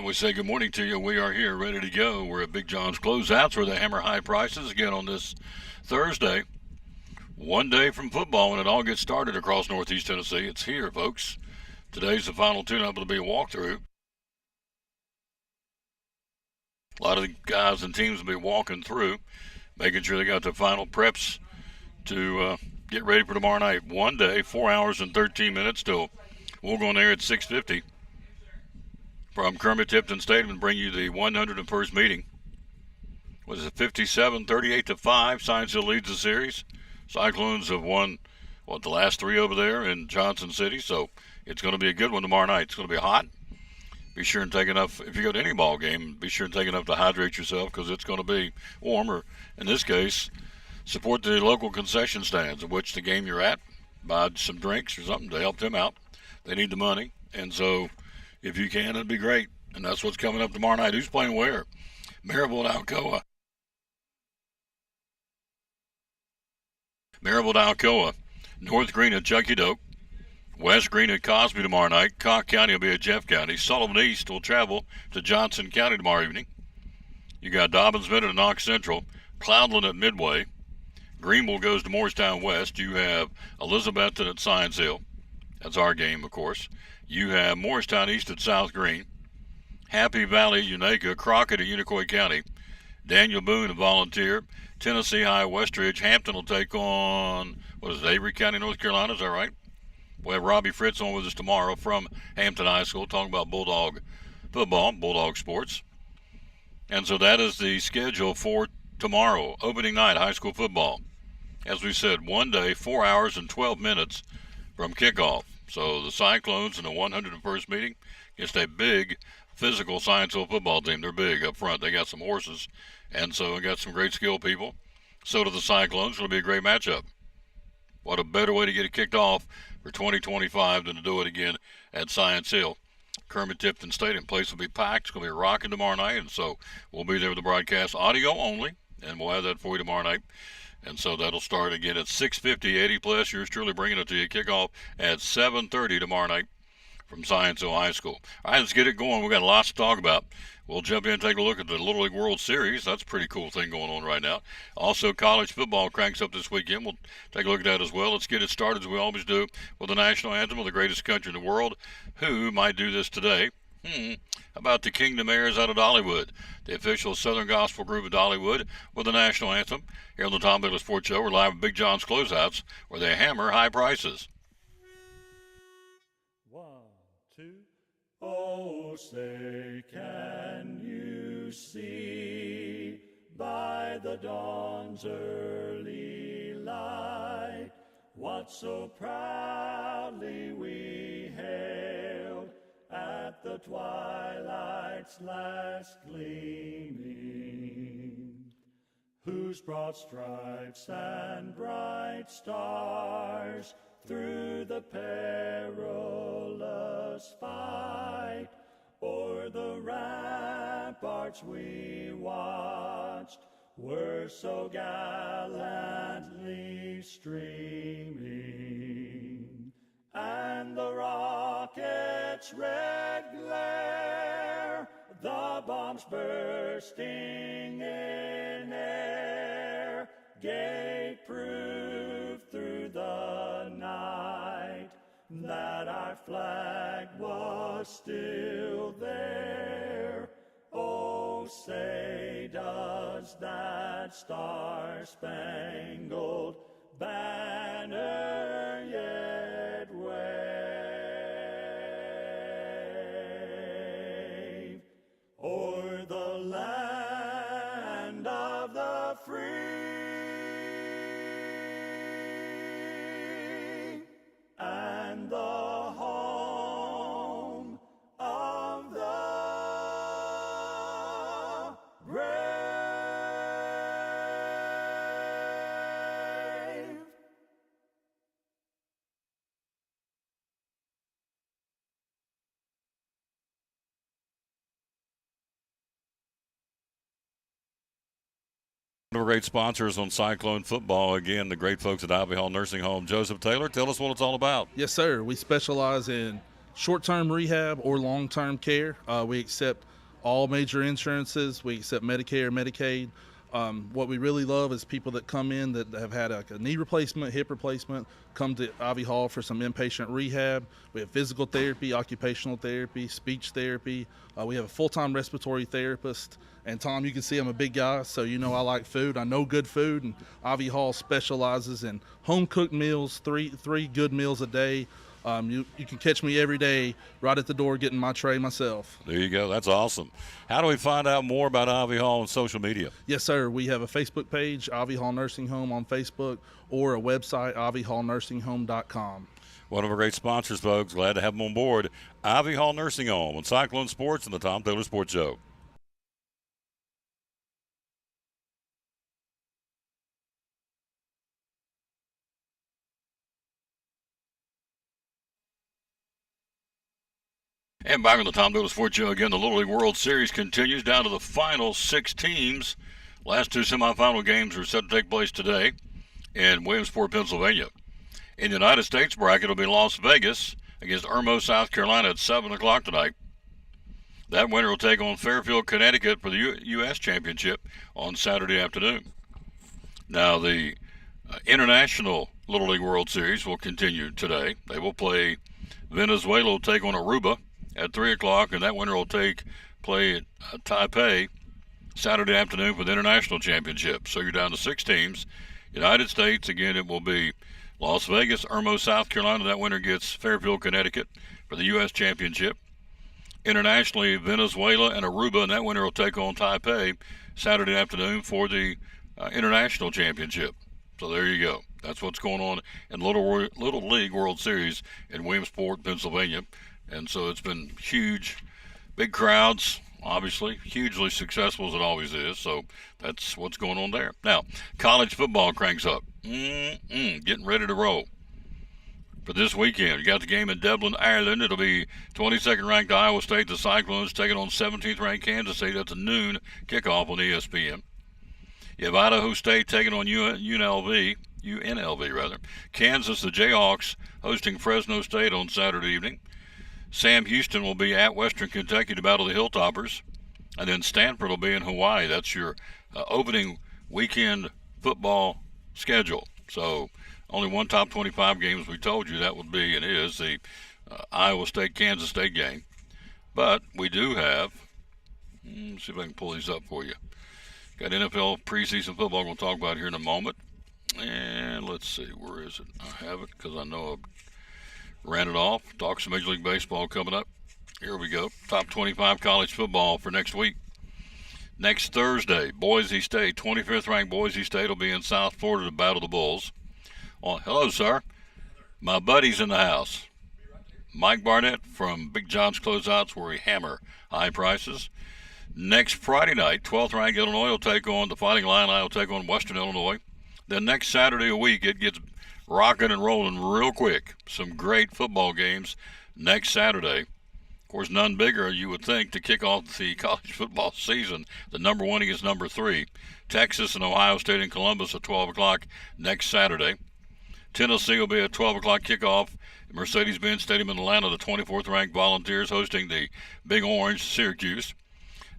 we say good morning to you. We are here ready to go. We're at Big John's Closeouts where they hammer high prices again on this Thursday. One day from football when it all gets started across Northeast Tennessee. It's here, folks. Today's the final tune-up. It'll be a walkthrough. A lot of the guys and teams will be walking through, making sure they got their final preps to get ready for tomorrow night. One day, 4 hours and 13 minutes till we'll go on there at 6:50 from Kermit Tipton Stadium and bring you the 101st meeting. Was it 57-38-5? Science Hill leads the series. Cyclones have won, the last three over there in Johnson City, so it's going to be a good one tomorrow night. It's going to be hot. Be sure and take enough, if you go to any ball game, be sure and take enough to hydrate yourself because it's going to be warm, or in this case, support the local concession stands at which the game you're at. Buy some drinks or something to help them out. They need the money, and so if you can, it'd be great. And that's what's coming up tomorrow night. Who's playing where? Maryville at Alcoa. Maryville at Alcoa. North Green at Chucky Doak. West Green at Cosby tomorrow night. Cock County will be at Jeff County. Sullivan East will travel to Johnson County tomorrow evening. You got Dobbins Middle at Knox Central. Cloudland at Midway. Greenville goes to Morristown West. You have Elizabethton at Science Hill. That's our game, of course. You have Morristown East at South Green. Happy Valley at Unaka. Crockett at Unicoi County. Daniel Boone at Volunteer. Tennessee High Westridge. Hampton will take on, Avery County, North Carolina, is that right? We'll have Robbie Fritz on with us tomorrow from Hampton High School talking about Bulldog football, Bulldog sports. And so that is the schedule for tomorrow, opening night, high school football. As we said, one day, 4 hours and 12 minutes from kickoff. So the Cyclones in the 101st meeting against a big physical Science Hill football team. They're big up front. They got some horses, and so they got some great skill people. So do the Cyclones. It'll be a great matchup. What a better way to get it kicked off for 2025 than to do it again at Science Hill. Kermit Tipton Stadium. Place will be packed. It's going to be rocking tomorrow night, and so we'll be there with the broadcast audio only, and we'll have that for you tomorrow night. And so that'll start again at 6:50, 80 plus. Yours truly bringing it to you. Kickoff at 7:30 tomorrow night from Science Hill High School. All right, let's get it going. We've got lots to talk about. We'll jump in and take a look at the Little League World Series. That's a pretty cool thing going on right now. Also, college football cranks up this weekend. We'll take a look at that as well. Let's get it started, as we always do, with the national anthem of the greatest country in the world. Who might do this today? How about the Kingdom Airs out of Dollywood, the official Southern Gospel group of Dollywood, with the national anthem. Here on the Tom Douglas Sports Show, we're live at Big John's Closeouts, where they hammer high prices. 1, 2. Oh, say, can you see by the dawn's early light what so proudly we hailed at the twilight's last gleaming, whose broad stripes and bright stars through the perilous fight o'er the ramparts we watched were so gallantly streaming, and the rocket's red glare, the bombs bursting in air, gave proof through the night that our flag was still there. Oh, say, does that star-spangled banner yet wave o'er the land of the free and the home of the brave? One of our great sponsors on Cyclone Football, again, the great folks at Ivy Hall Nursing Home. Joseph Taylor, tell us what it's all about. Yes, sir. We specialize in short-term rehab or long-term care. We accept all major insurances. We accept Medicare, Medicaid. What we really love is people that come in that have had a knee replacement, hip replacement, come to Ivy Hall for some inpatient rehab. We have physical therapy, occupational therapy, speech therapy. We have a full-time respiratory therapist. And Tom, you can see I'm a big guy, so you know I like food. I know good food, and Ivy Hall specializes in home-cooked meals, three good meals a day. You can catch me every day right at the door getting my tray myself. There you go. That's awesome. How do we find out more about Ivy Hall on social media? Yes, sir. We have a Facebook page, Ivy Hall Nursing Home on Facebook, or a website, ivyhallnursinghome.com. One of our great sponsors, folks. Glad to have them on board. Ivy Hall Nursing Home on Cyclone Sports and the Tom Taylor Sports Show. And back on the Tom Taylor Sports Show again, the Little League World Series continues down to the final 6 teams. Last 2 semifinal games are set to take place today in Williamsport, Pennsylvania. In the United States bracket, it'll be Las Vegas against Irmo, South Carolina at 7 o'clock tonight. That winner will take on Fairfield, Connecticut for the U.S. Championship on Saturday afternoon. Now, the International Little League World Series will continue today. They will play Venezuela will take on Aruba at 3 o'clock, and that winner will play at Taipei Saturday afternoon for the International Championship. So you're down to 6 teams. United States, again, it will be Las Vegas, Irmo, South Carolina. That winner gets Fairfield, Connecticut for the U.S. Championship. Internationally, Venezuela and Aruba, and that winner will take on Taipei Saturday afternoon for the International Championship. So there you go. That's what's going on in Little League World Series in Williamsport, Pennsylvania. And so it's been huge, big crowds, obviously, hugely successful as it always is. So that's what's going on there. Now, college football cranks up. Getting ready to roll for this weekend. You got the game in Dublin, Ireland. It'll be 22nd ranked Iowa State, the Cyclones, taking on 17th ranked Kansas State. That's a noon kickoff on ESPN. You have Idaho State taking on UNLV. Kansas, the Jayhawks, hosting Fresno State on Saturday evening. Sam Houston will be at Western Kentucky to battle the Hilltoppers. And then Stanford will be in Hawaii. That's your opening weekend football schedule. So only one top 25 game, as we told you, that would be and is the Iowa State-Kansas State game. But we do have, let's see if I can pull these up for you. Got NFL preseason football we'll talk about here in a moment. And let's see, where is it? I have it because I know I ran it off. Talk some Major League Baseball coming up. Here we go. Top 25 college football for next week. Next Thursday, Boise State, 25th ranked Boise State will be in South Florida to battle the Bulls. Oh, hello, sir. My buddy's in the house. Mike Barnett from Big John's Closeouts, where we hammer high prices. Next Friday night, 12th ranked Illinois will take on the Fighting Illini will take on Western Illinois. Then next Saturday a week, it gets rocking and rolling real quick. Some great football games next Saturday. Of course, none bigger, you would think, to kick off the college football season. The number 1 against number 3. Texas and Ohio State in Columbus at 12 o'clock next Saturday. Tennessee will be at 12 o'clock kickoff at Mercedes-Benz Stadium in Atlanta. The 24th ranked Volunteers hosting the Big Orange, Syracuse.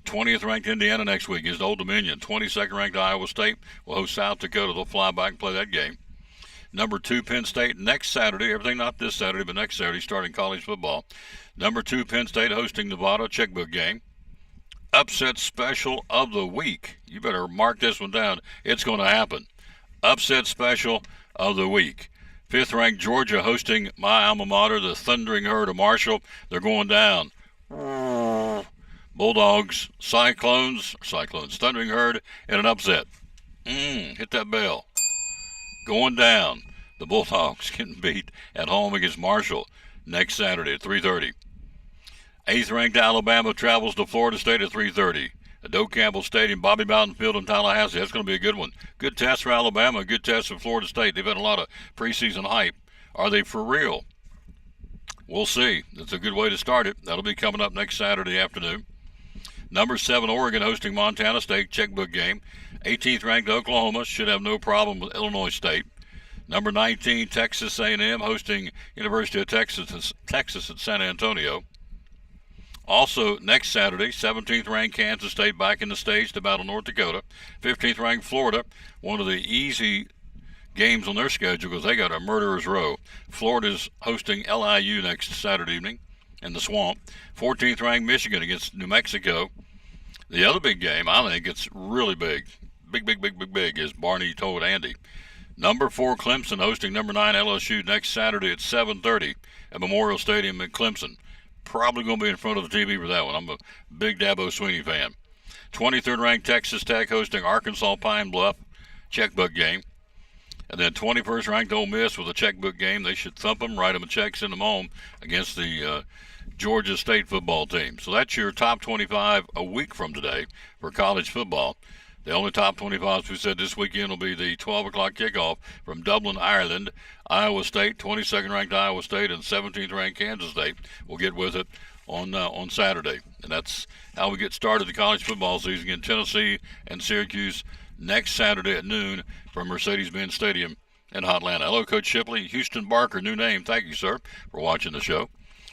20th ranked Indiana next week is Old Dominion. 22nd ranked Iowa State will host South Dakota. They'll fly back and play that game. Number 2 Penn State next Saturday. Everything not this Saturday, but next Saturday starting college football. Number 2 Penn State hosting Nevada, checkbook game. Upset special of the week. You better mark this one down. It's going to happen. Upset special of the week. 5th ranked Georgia hosting my alma mater, the Thundering Herd of Marshall. They're going down. Bulldogs, Cyclones, Thundering Herd, and an upset. Hit that bell. Going down. The Bulldogs getting beat at home against Marshall next Saturday at 3:30. 8th ranked Alabama travels to Florida State at 3:30. At Doak Campbell Stadium, Bobby Bowden Field in Tallahassee. That's going to be a good one. Good test for Alabama, good test for Florida State. They've had a lot of preseason hype. Are they for real? We'll see. That's a good way to start it. That'll be coming up next Saturday afternoon. Number 7, Oregon hosting Montana State, checkbook game. 18th ranked Oklahoma should have no problem with Illinois State. Number 19, Texas A&M hosting University of Texas at San Antonio. Also, next Saturday, 17th ranked Kansas State back in the stage to battle North Dakota. 15th ranked Florida, one of the easy games on their schedule because they got a murderer's row. Florida's hosting LIU next Saturday evening in the Swamp. 14th ranked Michigan against New Mexico. The other big game, I think it's really big, big, is Barney told Andy. Number 4 Clemson hosting number 9 LSU next Saturday at 7:30 at Memorial Stadium in Clemson. Probably going to be in front of the TV for that one. I'm a big Dabo Swinney fan. 23rd ranked Texas Tech hosting Arkansas Pine Bluff, checkbook game. And then 21st ranked Ole Miss with a checkbook game. They should thump them, write them a check, send them home against the Georgia State football team. So that's your top 25 a week from today for college football. The only top 25s we said this weekend will be the 12 o'clock kickoff from Dublin, Ireland. Iowa State, 22nd ranked Iowa State, and 17th ranked Kansas State will get with it on Saturday. And that's how we get started the college football season in Tennessee and Syracuse next Saturday at noon from Mercedes-Benz Stadium in Atlanta. Hello, Coach Shipley. Houston Barker, new name. Thank you, sir, for watching the show.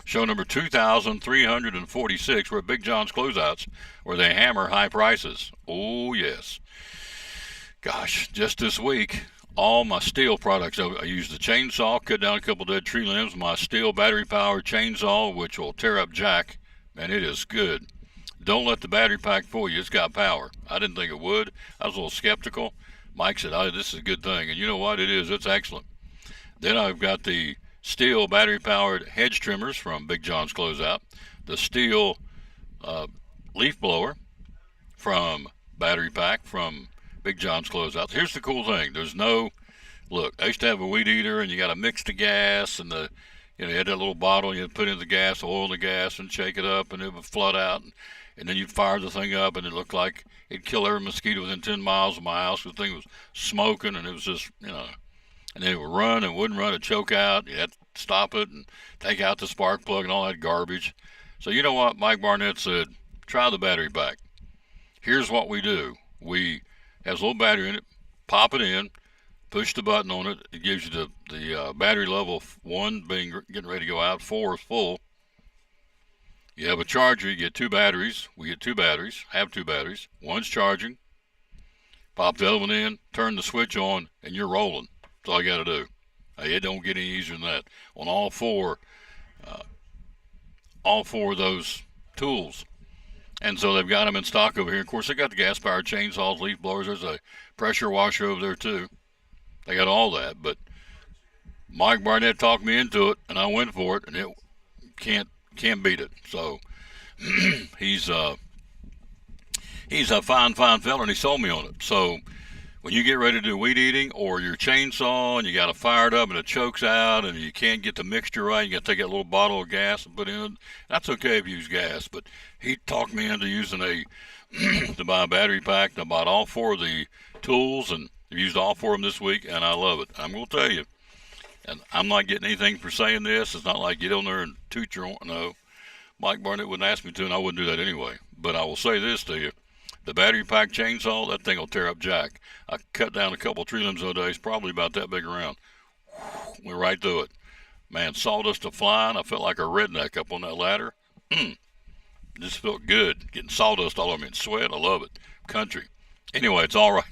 Show number 2,346. We're at Big John's Closeouts, where they hammer high prices. Oh, yes. Gosh, just this week, all my steel products. I used the chainsaw, cut down a couple dead tree limbs. My steel battery-powered chainsaw, which will tear up jack. Man, it is good. Don't let the battery pack fool you. It's got power. I didn't think it would. I was a little skeptical. Mike said, oh, this is a good thing. And you know what? It is. It's excellent. Then I've got the steel battery-powered hedge trimmers from Big John's Closeout, the steel leaf blower from Battery Pack from Big John's Closeout. Here's the cool thing. There's no, look, I used to have a weed eater, and you got to mix the gas, and you had that little bottle, and you'd put in the gas, oil in the gas, and shake it up, and it would flood out, and then you'd fire the thing up, and it looked like it'd kill every mosquito within 10 miles of my house. The thing was smoking, and it was just, and then it would run and wouldn't run, it'd choke out. You had to stop it and take out the spark plug and all that garbage. So you know what? Mike Barnett said, try the battery pack. Here's what we do. We has a little battery in it, pop it in, push the button on it. It gives you the battery level 1 being getting ready to go out, 4 is full. You have a charger, you get 2 batteries. We get 2 batteries, have 2 batteries. One's charging. Pop the other one in, turn the switch on, and you're rolling. That's all you got to do. It don't get any easier than that on all four of those tools. And so they've got them in stock over here. Of course, they got the gas-powered chainsaws, leaf blowers. There's a pressure washer over there, too. They got all that. But Mike Barnett talked me into it, and I went for it, and it can't beat it. So he's a fine fella, and he sold me on it. So when you get ready to do weed eating or your chainsaw and you got to fire it up and it chokes out and you can't get the mixture right, you got to take that little bottle of gas and put in it. That's okay if you use gas, but he talked me into using to buy a battery pack. I bought all 4 of the tools and I've used all 4 of them this week, and I love it. I'm going to tell you, and I'm not getting anything for saying this. It's not like get on there and toot your own. No, Mike Barnett wouldn't ask me to, and I wouldn't do that anyway. But I will say this to you. The battery pack chainsaw, that thing will tear up jack. I cut down a couple tree limbs the other day. It's probably about that big around. Went right through it. Man, sawdust a flying. I felt like a redneck up on that ladder. Just felt good. Getting sawdust all over me and sweat. I love it. Country. Anyway, it's all right.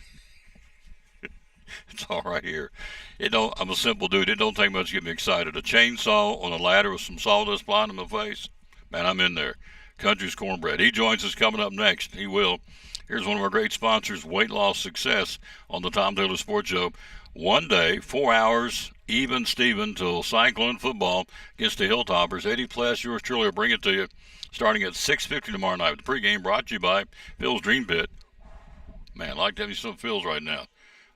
It's all right here. I'm a simple dude. It don't take much to get me excited. A chainsaw on a ladder with some sawdust flying in my face. Man, I'm in there. Country's Cornbread. He joins us coming up next. He will. Here's one of our great sponsors, Weight Loss Success, on the Tom Taylor Sports Show. One day, 4 hours, even Steven, till Cyclone football against the Hilltoppers. Eddie Pless, yours truly, will bring it to you starting at 6:50 tomorrow night. The pregame brought to you by Phil's Dream Pit. Man, I'd like to have you some Phil's right now.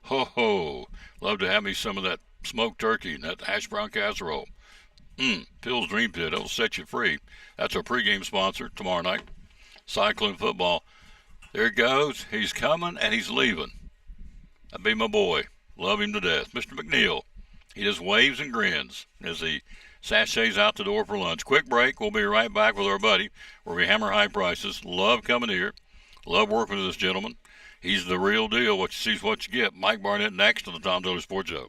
Ho, ho. Love to have me some of that smoked turkey and that hash brown casserole. Phil's Dream Pit, that'll set you free. That's our pregame sponsor tomorrow night. Cyclone football. There it goes. He's coming and he's leaving. That'd be my boy. Love him to death. Mr. McNeil. He just waves and grins as he sachets out the door for lunch. Quick break. We'll be right back with our buddy where we hammer high prices. Love coming here. Love working with this gentleman. He's the real deal. What you see is what you get. Mike Barnett next on the Tom Taylor Sports Show.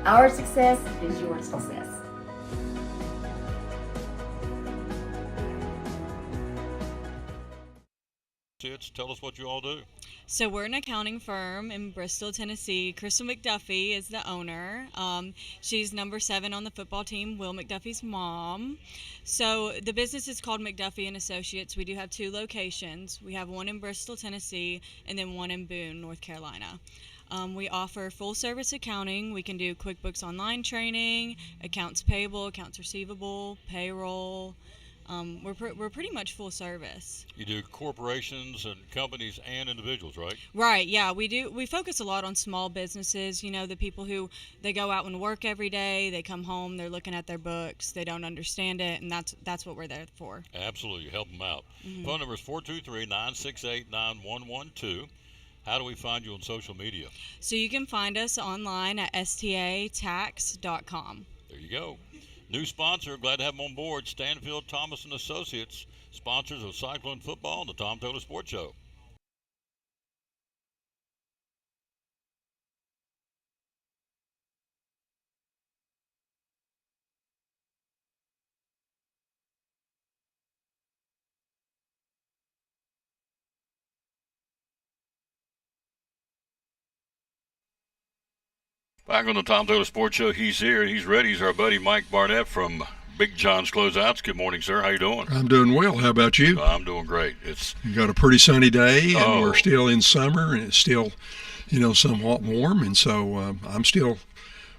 Our success is your success. Tell us what you all do. So we're an accounting firm in Bristol, Tennessee. Crystal McDuffie is the owner. She's number 7 on the football team, Will McDuffie's mom. So the business is called McDuffie and Associates. We do have 2 locations. We have one in Bristol, Tennessee, and then one in Boone, North Carolina. We offer full service accounting. We can do QuickBooks Online training, accounts payable, accounts receivable, payroll. We're pretty much full service. You do corporations and companies and individuals, right? Right, yeah, we do. We focus a lot on small businesses, the people who, they go out and work every day, they come home, they're looking at their books, they don't understand it, and that's what we're there for. Absolutely, help them out. Phone number is 423-968-9112. How do we find you on social media? So you can find us online at statax.com. There you go. New sponsor, glad to have them on board, Stanfield Thomas & Associates, sponsors of Cyclone Football and the Tom Taylor Sports Show. Back on the Tom Taylor Sports Show, he's here. He's ready. He's our buddy Mike Barnett from Big John's Closeouts. Good morning, sir. How you doing? I'm doing well. How about you? I'm doing great. You got a pretty sunny day, and Oh. we're still in summer, and it's still, somewhat warm, and so I'm still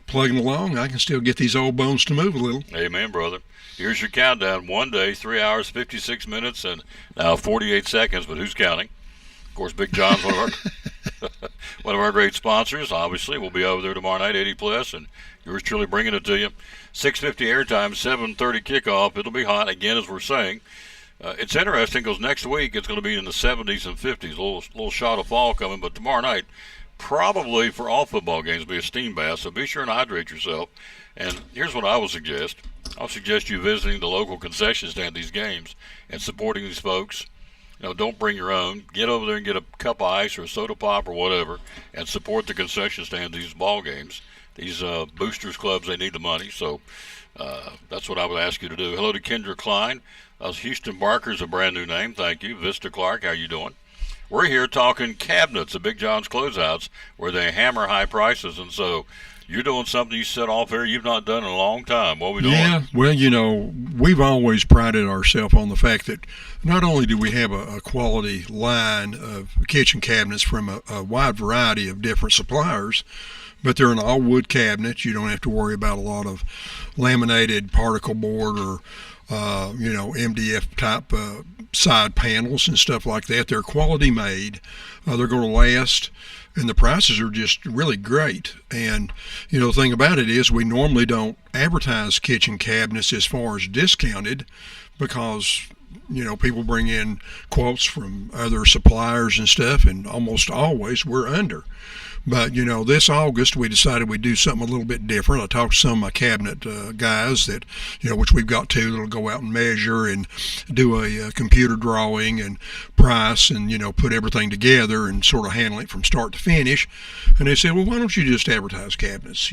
plugging along. I can still get these old bones to move a little. Amen, brother. Here's your countdown. 1 day, 3 hours, 56 minutes, and now 48 seconds, but who's counting? Of course, Big John's one of our great sponsors. Obviously, we'll be over there tomorrow night, 80 plus, and yours truly bringing it to you. 6:50 airtime, 7:30 kickoff. It'll be hot again, as we're saying. It's interesting because next week it's going to be in the 70s and 50s. A little shot of fall coming, but tomorrow night, probably for all football games, will be a steam bath. So be sure and hydrate yourself. And here's what I would suggest. I'll suggest you visiting the local concession stand these games and supporting these folks. Don't bring your own. Get over there and get a cup of ice or a soda pop or whatever, and support the concession stand these ball games. These boosters clubs, they need the money, so that's what I would ask you to do. Hello to Kendra Klein. Houston Barker's a brand new name. Thank you. Vista Clark, how you doing? We're here talking cabinets at Big John's Closeouts, where they hammer high prices, and so you're doing something you set off here you've not done in a long time. What are we doing? Yeah, well, we've always prided ourselves on the fact that not only do we have a quality line of kitchen cabinets from a wide variety of different suppliers, but they're an all-wood cabinet. You don't have to worry about a lot of laminated particle board or MDF type side panels and stuff like that. They're quality made. They're going to last, and the prices are just really great. And the thing about it is we normally don't advertise kitchen cabinets as far as discounted because people bring in quotes from other suppliers and stuff, and almost always we're under. But, this August we decided we'd do something a little bit different. I talked to some of my cabinet guys that, which we've got 2 that'll go out and measure and do a computer drawing and price and, put everything together and sort of handle it from start to finish. And they said, well, why don't you just advertise cabinets,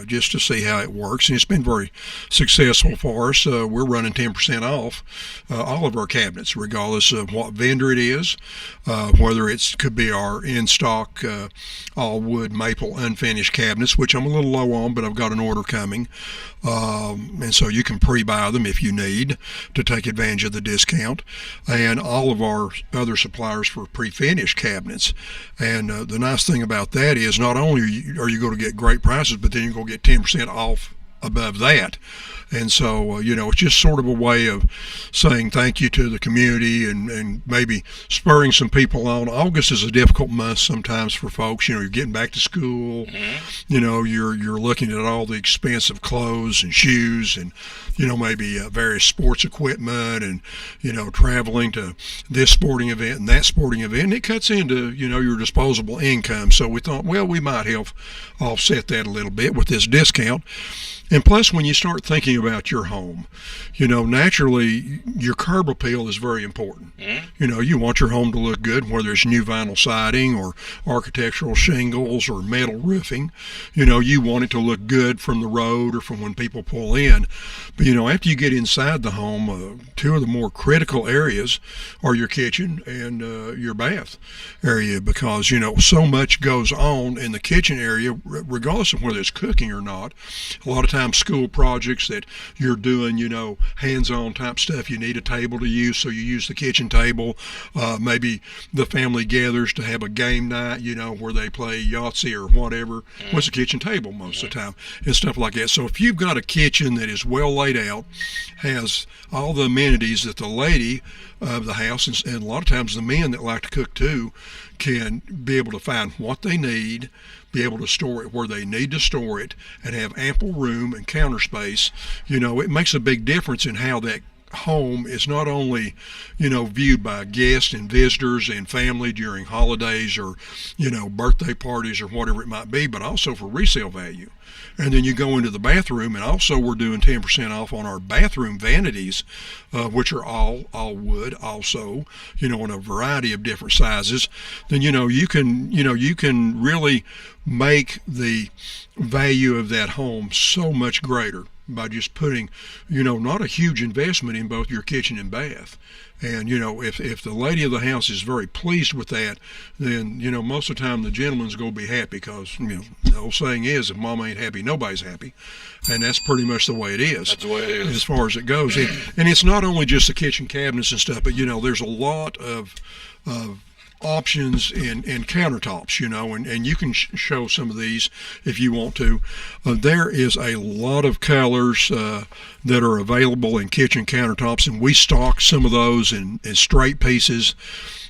just to see how it works. And it's been very successful for us. We're running 10% off all of our cabinets, regardless of what vendor it is, whether it could be our in-stock all wood maple unfinished cabinets, which I'm a little low on, but I've got an order coming. And so you can pre-buy them if you need to take advantage of the discount. And all of our other suppliers for pre-finished cabinets. And the nice thing about that is not only are you going to get great prices, but then you're going to get 10% off above that. And so, it's just sort of a way of saying thank you to the community and maybe spurring some people on. August is a difficult month sometimes for folks. You're getting back to school. You're looking at all the expensive clothes and shoes and, maybe various sports equipment and, traveling to this sporting event and that sporting event. And it cuts into, your disposable income. So we thought, well, we might help offset that a little bit with this discount. And plus, when you start thinking about your home, naturally your curb appeal is very important. You want your home to look good, whether it's new vinyl siding or architectural shingles or metal roofing. You want it to look good from the road or from when people pull in. But, after you get inside the home, two of the more critical areas are your kitchen and your bath area, because, so much goes on in the kitchen area, regardless of whether it's cooking or not. A lot of times school projects that you're doing, hands-on type stuff, you need a table to use, so you use the kitchen table. Maybe the family gathers to have a game night, where they play Yahtzee or whatever. What's a kitchen table most of the time, and stuff like that. So if you've got a kitchen that is well laid out, has all the amenities that the lady of the house, and a lot of times the men that like to cook too, can be able to find what they need, be able to store it where they need to store it, and have ample room and counter space. It makes a big difference in how that home is not only, viewed by guests and visitors and family during holidays or, birthday parties or whatever it might be, but also for resale value. And then you go into the bathroom, and also we're doing 10% off on our bathroom vanities, which are all wood also, in a variety of different sizes. Then, you can really make the value of that home so much greater by just putting, not a huge investment in both your kitchen and bath. And, if the lady of the house is very pleased with that, then, most of the time the gentleman's going to be happy, because, the old saying is, if mama ain't happy, nobody's happy. And that's pretty much the way it is. That's the way it is. As far as it goes. And it's not only just the kitchen cabinets and stuff, but, there's a lot of options in countertops, and you can show some of these if you want to. There is a lot of colors that are available in kitchen countertops, and we stock some of those in straight pieces,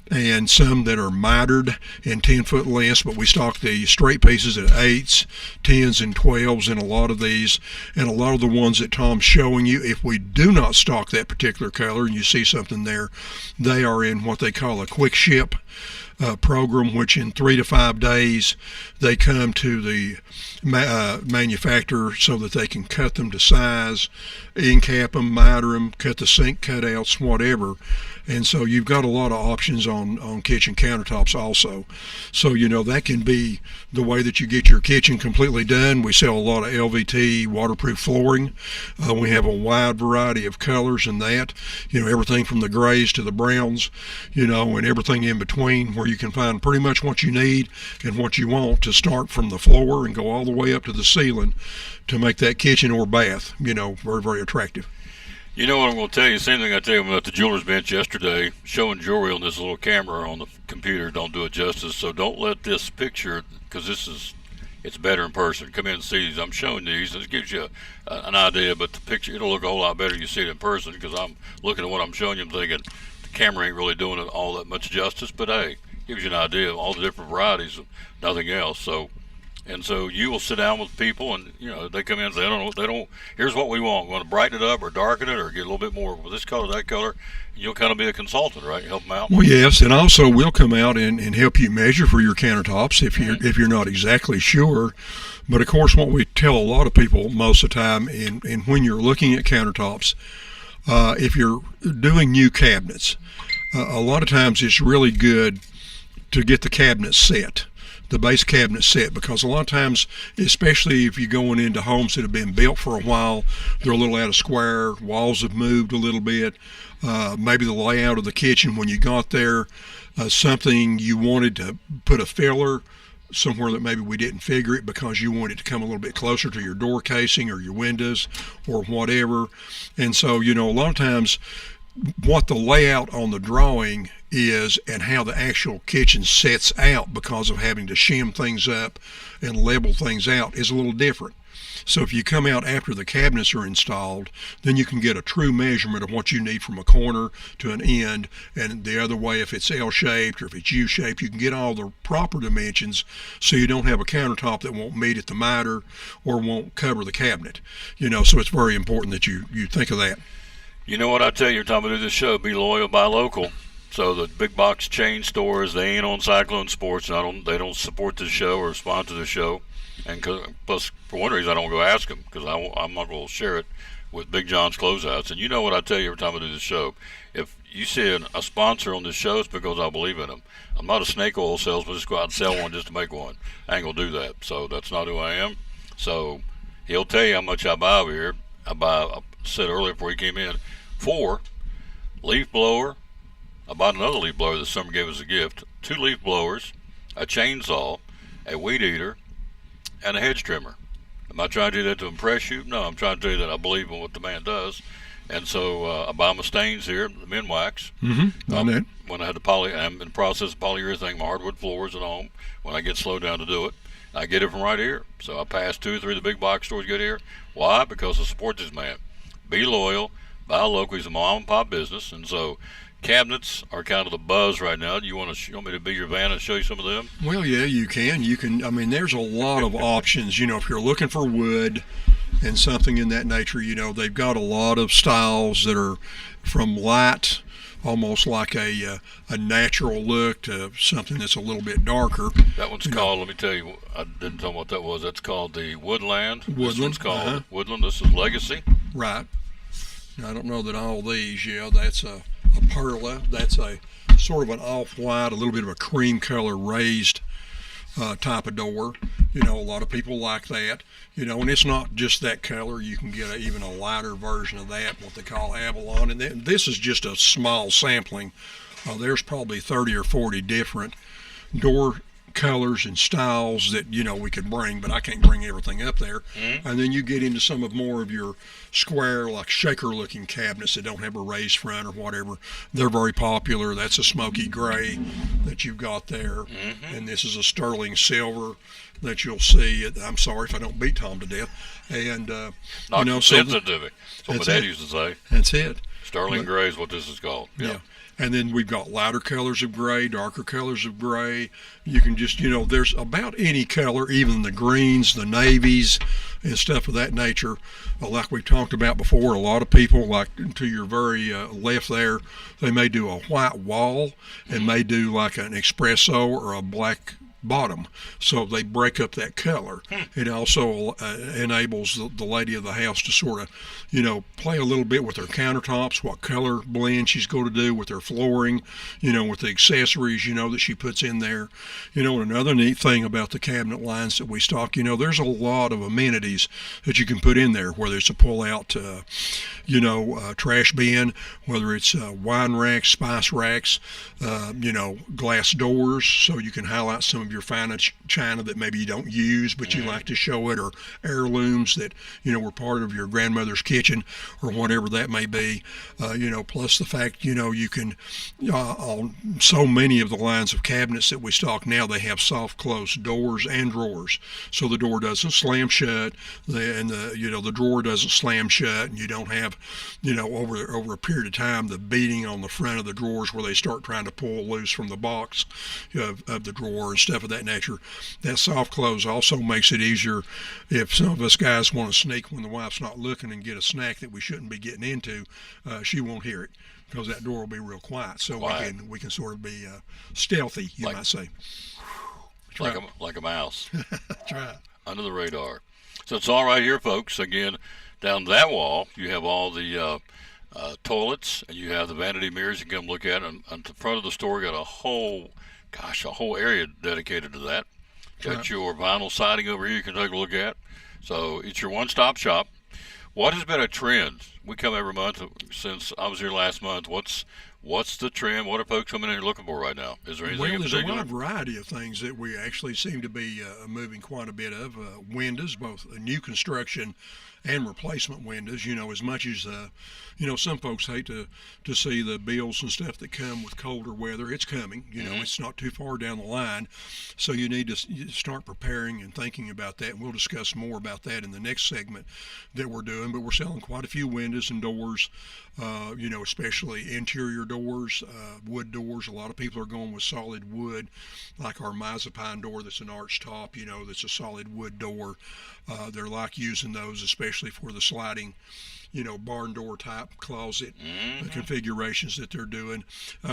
and some that are mitered in 10-foot lengths, but we stock the straight pieces at 8s, 10s, and 12s in a lot of these. And a lot of the ones that Tom's showing you, if we do not stock that particular color and you see something there, they are in what they call a quick ship program, which in 3 to 5 days they come to the manufacturer so that they can cut them to size, end cap them, miter them, cut the sink cutouts, whatever. And so you've got a lot of options on kitchen countertops also. So, that can be the way that you get your kitchen completely done. We sell a lot of LVT waterproof flooring. We have a wide variety of colors in that, everything from the grays to the browns, and everything in between, where you can find pretty much what you need and what you want to start from the floor and go all the way up to the ceiling to make that kitchen or bath, very, very attractive. You know what I'm going to tell you? Same thing I tell you about the jeweler's bench yesterday. Showing jewelry on this little camera on the computer don't do it justice. So don't let this picture, because it's better in person. Come in and see these. I'm showing these, and it gives you an idea. But the picture, it'll look a whole lot better if you see it in person, because I'm looking at what I'm showing you. I'm thinking the camera ain't really doing it all that much justice. But hey, gives you an idea of all the different varieties of nothing else. So you will sit down with people, and they come in and say, they don't. Here's what we want. We want to brighten it up or darken it or get a little bit more with this color, that color. And you'll kind of be a consultant, right? Help them out. Well, yes, and also we'll come out and help you measure for your countertops if you're not exactly sure. But of course, what we tell a lot of people most of the time, and when you're looking at countertops, if you're doing new cabinets, a lot of times it's really good to get the cabinet set. The base cabinet set, because a lot of times, especially if you're going into homes that have been built for a while, they're a little out of square, walls have moved a little bit, maybe the layout of the kitchen when you got there, something you wanted to put a filler somewhere that maybe we didn't figure it because you want it to come a little bit closer to your door casing or your windows or whatever. And so, a lot of times what the layout on the drawing is and how the actual kitchen sets out, because of having to shim things up and level things out, is a little different. So if you come out after the cabinets are installed, then you can get a true measurement of what you need from a corner to an end, and the other way, if it's L-shaped or if it's U-shaped, you can get all the proper dimensions so you don't have a countertop that won't meet at the miter or won't cover the cabinet. So it's very important that you think of that. You know what I tell you every time I do this show? Be loyal, buy local. So the big box chain stores, they ain't on Cyclone Sports. And they don't support the show or sponsor the show. And plus, for one reason, I don't go ask them because I'm not going to share it with Big John's Closeouts. And you know what I tell you every time I do this show. If you see a sponsor on this show, it's because I believe in them. I'm not a snake oil salesman. Just go out and sell one just to make one. I ain't going to do that. So that's not who I am. So he'll tell you how much I buy over here. I said earlier before he came in, 4 leaf blower. I bought another leaf blower this summer, gave us a gift. 2 leaf blowers, a chainsaw, a weed eater, and a hedge trimmer. Am I trying to do that to impress you? No, I'm trying to tell you that I believe in what the man does. And so I buy my stains here, the Minwax. On that. When I had I'm in the process of polyurethane my hardwood floors at home when I get slowed down to do it. I get it from right here. So I pass 2 or 3 of the big box stores get here. Why? Because I support this man. Be loyal, buy local. He's a mom and pop business. And so cabinets are kind of the buzz right now. Do you want me to be your van and show you some of them? Well, yeah, you can. I mean, there's a lot of options. If you're looking for wood and something in that nature, they've got a lot of styles that are from light, almost like a natural look, to something that's a little bit darker. That one's called, let me tell you, I didn't tell them what that was. That's called the Woodland. This one's called Woodland. This is Legacy. Right. Now, I don't know that all these, that's a Perla. That's a sort of an off-white, a little bit of a cream color raised type of door. A lot of people like that. And it's not just that color. You can get even a lighter version of that, what they call Avalon. And this is just a small sampling. There's probably 30 or 40 different door colors and styles that we could bring, but I can't bring everything up there. And then you get into some of more of your square, like shaker looking cabinets that don't have a raised front or whatever. They're very popular. That's a smoky gray that you've got there. And this is a sterling silver that you'll see. I'm sorry if I don't beat Tom to death. And Not sensitive. That's what my dad used to say. That's it. Sterling gray is what this is called. Yeah. And then we've got lighter colors of gray, darker colors of gray. You can just, there's about any color, even the greens, the navies, and stuff of that nature. Like we've talked about before, a lot of people, like to your very left there, they may do a white wall and may do like an espresso or a black bottom, so they break up that color. It also enables the lady of the house to sort of play a little bit with her countertops, what color blend she's going to do with her flooring, with the accessories that she puts in there. And another neat thing about the cabinet lines that we stock, there's a lot of amenities that you can put in there, whether it's a pull out trash bin, whether it's wine racks, spice racks, glass doors, so you can highlight some of your finest china that maybe you don't use but you like to show it, or heirlooms that were part of your grandmother's kitchen or whatever that may be. Plus the fact you can on so many of the lines of cabinets that we stock now, they have soft close doors and drawers, so the door doesn't slam shut and the drawer doesn't slam shut, and you don't have over a period of time the beating on the front of the drawers where they start trying to pull loose from the box of the drawer and stuff of that nature. That soft close also makes it easier if some of us guys want to sneak when the wife's not looking and get a snack that we shouldn't be getting into. She won't hear it because that door will be real quiet. So we can sort of be stealthy, you might say. Like a mouse. That's right. Under the radar. So it's all right here, folks. Again, down that wall, you have all the toilets, and you have the vanity mirrors you can come look at. And at the front of the store, got a whole area dedicated to that. Got your vinyl siding over here you can take a look at. So it's your one-stop shop. What has been a trend? We come every month since I was here last month. What's the trend? What are folks coming in here looking for right now? Is there anything in particular? There's a wide variety of things that we actually seem to be moving quite a bit of. Windows, both new construction and replacement windows. As much as some folks hate to see the bills and stuff that come with colder weather. It's coming. It's not too far down the line, so you need to start preparing and thinking about that. And we'll discuss more about that in the next segment that we're doing. But we're selling quite a few windows and doors. Especially interior doors, wood doors. A lot of people are going with solid wood, like our Mazepine door that's an arch top, that's a solid wood door. They're like using those, especially for the sliding barn door type closet configurations that they're doing.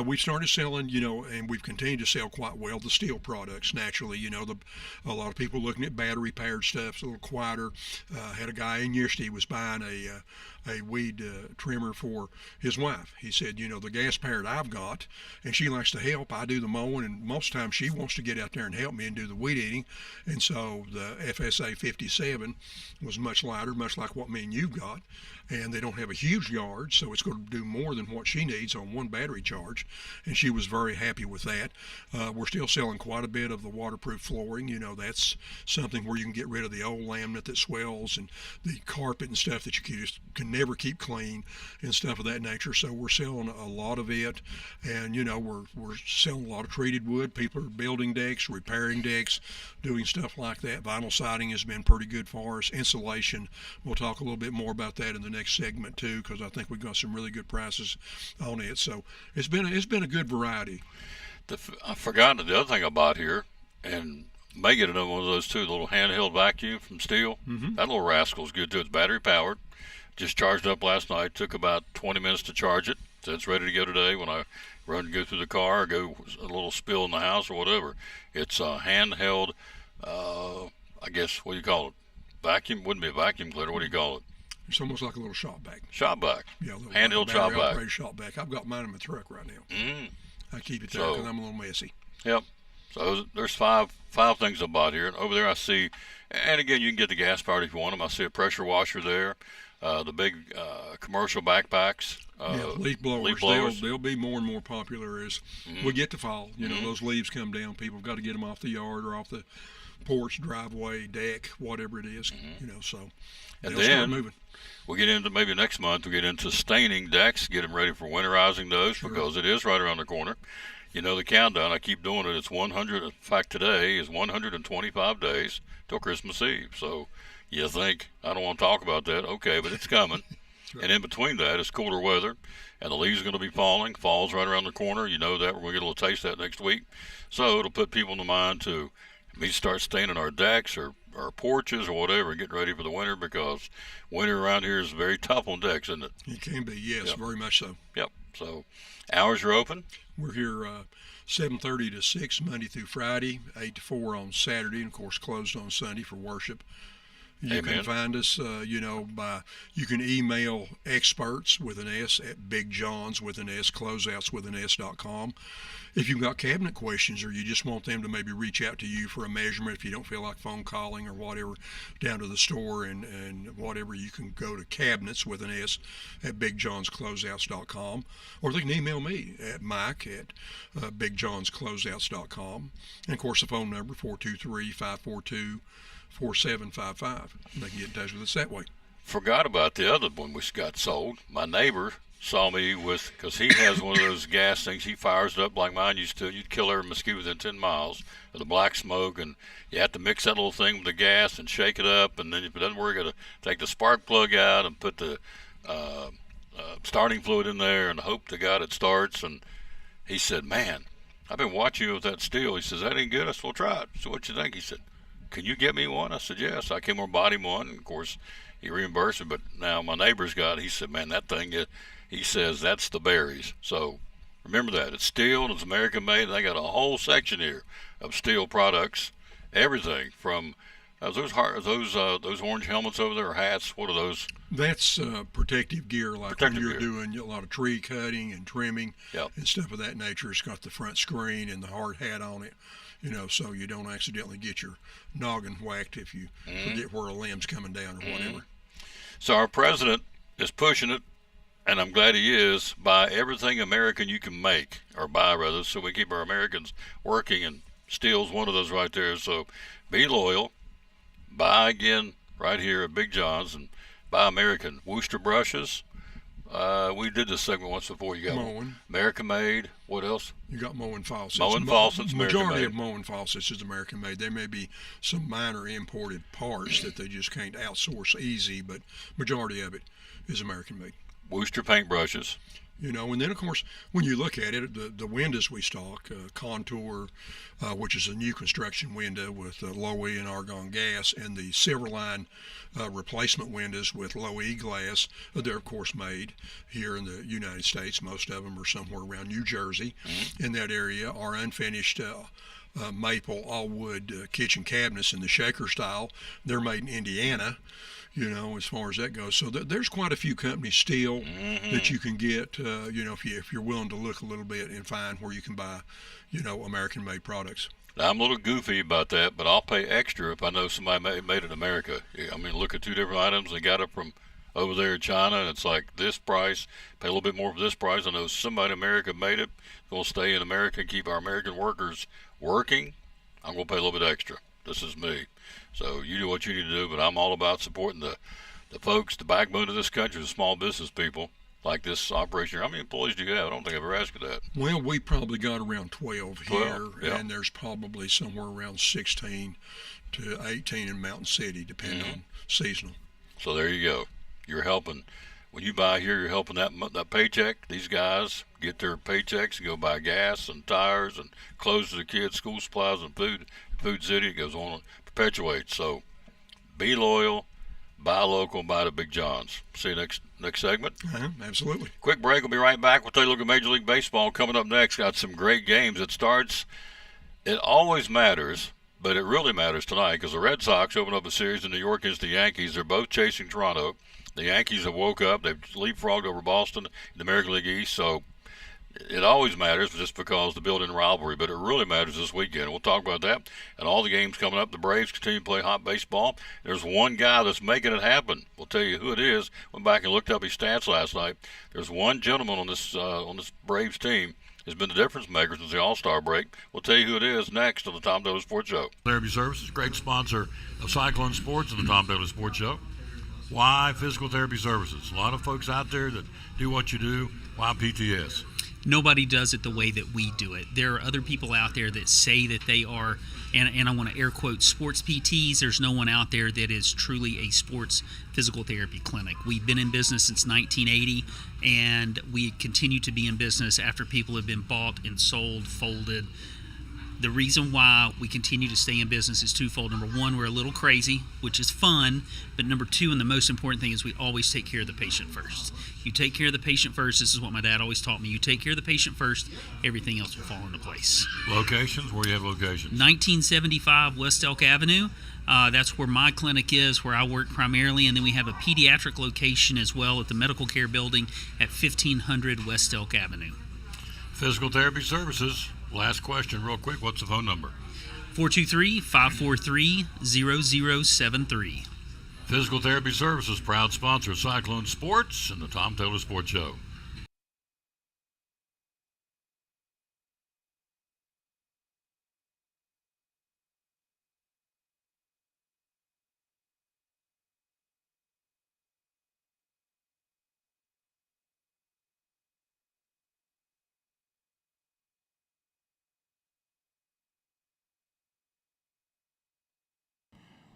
We've started selling, and we've continued to sell quite well the steel products. Naturally, a lot of people looking at battery powered stuff. It's a little quieter. Had a guy in yesterday was buying a weed trimmer for his wife. He said, the gas powered I've got, and she likes to help. I do the mowing, and most of the time she wants to get out there and help me and do the weed eating. And so the FSA 57 was much lighter, much like what me and you've got. And they don't have a huge yard, so it's going to do more than what she needs on one battery charge. And she was very happy with that. We're still selling quite a bit of the waterproof flooring. That's something where you can get rid of the old laminate that swells and the carpet and stuff that you can never keep clean and stuff of that nature. So we're selling a lot of it, and we're selling a lot of treated wood. People are building decks, repairing decks, doing stuff like that. Vinyl siding has been pretty good for us. Insulation, we'll talk a little bit more about that in the next segment too, because I think we've got some really good prices on it. So it's been a good variety. I forgot the other thing I bought here, and may get another one of those too, the little handheld vacuum from Steel. That little rascal's good too. It's battery powered. Just charged up last night. Took about 20 minutes to charge it. So it's ready to go today when I go through the car or go a little spill in the house or whatever. It's a handheld, I guess, what do you call it? Vacuum? Wouldn't be a vacuum cleaner. What do you call it? It's almost like a little shop vac. Shop vac. Yeah, a little handheld shop vac. Operated shop vac. I've got mine in my truck right now. I keep it there because I'm a little messy. Yep. So there's five things I bought here. And over there I see, and again, you can get the gas powered if you want them. I see a pressure washer there. The big commercial backpacks. Leaf blowers. They'll be more and more popular as we get to fall. Those leaves come down. People have got to get them off the yard or off the porch, driveway, deck, whatever it is. So and they'll then start moving. We'll get into, maybe next month, we'll get into staining decks, get them ready for winterizing those because it is right around the corner. The countdown, I keep doing it. It's 100. In fact, today is 125 days till Christmas Eve. So you think, I don't want to talk about that. Okay, but it's coming. And in between that, it's cooler weather, and the leaves are going to be falling. Fall's right around the corner. You know that. We're going to get a little taste of that next week. So it'll put people in the mind to maybe start staining our decks or our porches or whatever, getting ready for the winter, because winter around here is very tough on decks, isn't it? It can be, yes, very much so. Yep. So hours are open. We're here 7:30 to 6 Monday through Friday, 8 to 4 on Saturday, and of course closed on Sunday for worship. You can find us, you can email experts with an S at Big Johns with an S, closeouts with an S.com. If you've got cabinet questions or you just want them to maybe reach out to you for a measurement, if you don't feel like phone calling or whatever, down to the store and whatever, you can go to cabinets with an S at BigJohnsCloseouts.com, or they can email me at Mike at BigJohnsCloseouts.com. And of course the phone number 423-542-4755. They can get in touch with us that way. Forgot about the other one which got sold. My neighbor saw me with, because he has one of those gas things. He fires it up like mine used to. You'd kill every mosquito within 10 miles of the black smoke, and you have to mix that little thing with the gas and shake it up. And then if it doesn't work, you got to take the spark plug out and put the starting fluid in there and hope to God it starts. And he said, "Man, I've been watching you with that steel." He says, "That ain't good." I said, "Well, try it." So what you think? He said, "Can you get me one?" I said, "Yes." I came over and bought him one, and of course he reimbursed me. But now my neighbor's got it. He said, "Man, that thing," he says, "that's the berries." So remember that. It's steel and it's American made. They got a whole section here of steel products, everything from those orange helmets over there, or hats. What are those? That's protective gear, like Protective when you're gear. doing a lot of tree cutting and trimming and stuff of that nature. It's got the front screen and the hard hat on it, so you don't accidentally get your noggin whacked if you forget where a limb's coming down or whatever. So our president is pushing it, and I'm glad he is. Buy everything American you can make, or buy rather, so we keep our Americans working, and steel's one of those right there. So be loyal. Buy again right here at Big John's, and buy American. Worcester brushes. We did this segment once before. You got Mowing. American made. What else? You got Moen faucets. Moen faucets, American Majority made. of Moen faucets is American made. There may be some minor imported parts that they just can't outsource easy, but majority of it is American made. Worcester paint brushes. And then of course when you look at it, the windows we stock, Contour, which is a new construction window with low E and argon gas, and the Silverline replacement windows with low E glass, they're of course made here in the United States. Most of them are somewhere around New Jersey in that area. Our unfinished maple all wood kitchen cabinets in the shaker style, they're made in Indiana, as far as that goes. So there's quite a few companies still that you can get, if you're willing to look a little bit and find where you can buy, American-made products. Now, I'm a little goofy about that, but I'll pay extra if I know somebody made it in America. I mean, look at two different items. They got it from over there in China, and it's like this price, pay a little bit more for this price. I know somebody in America made it. We'll stay in America and keep our American workers working. I'm going to pay a little bit extra. This is me. So you do what you need to do, but I'm all about supporting the folks, the backbone of this country, the small business people like this operation. How many employees do you have? I don't think I've ever asked you that. Well, we probably got around 12 here, yeah. And there's probably somewhere around 16 to 18 in Mountain City, depending on seasonal. So there you go. You're helping. When you buy here, you're helping that paycheck. These guys get their paychecks and go buy gas and tires and clothes for the kids, school supplies and food. Food City, it goes on and perpetuates. So be loyal, buy local, buy the Big Johns. See you next segment. Absolutely. Quick break. We'll be right back. We'll take a look at Major League Baseball coming up next. Got some great games. It always matters, but it really matters tonight because the Red Sox open up a series in New York against the Yankees. They're both chasing Toronto. The Yankees have woke up. They've leapfrogged over Boston in the American League East. So it always matters just because the built-in rivalry, but it really matters this weekend. We'll talk about that and all the games coming up. The Braves continue to play hot baseball. There's one guy that's making it happen. We'll tell you who it is. Went back and looked up his stats last night. There's one gentleman on this Braves team has been the difference maker since the All-Star break. We'll tell you who it is next on the Tom Taylor Sports Show. Therapy Services, great sponsor of Cyclone Sports and the Tom Taylor Sports Show. Why Physical Therapy Services? A lot of folks out there that do what you do. Why PTS? Nobody does it the way that we do it. There are other people out there that say that they are, and I want to air quote, sports PTs. There's no one out there that is truly a sports physical therapy clinic. We've been in business since 1980, and we continue to be in business after people have been bought and sold, folded. The reason why we continue to stay in business is twofold. Number one, we're a little crazy, which is fun. But number two, and the most important thing, is we always take care of the patient first. You take care of the patient first. This is what my dad always taught me. You take care of the patient first, everything else will fall into place. Locations? Where do you have locations? 1975 West Elk Avenue. That's where my clinic is, where I work primarily. And then we have a pediatric location as well at the Medical Care Building at 1500 West Elk Avenue. Physical Therapy Services. Last question, real quick. What's the phone number? 423-543-0073. Physical Therapy Services, proud sponsor of Cyclone Sports and the Tom Taylor Sports Show.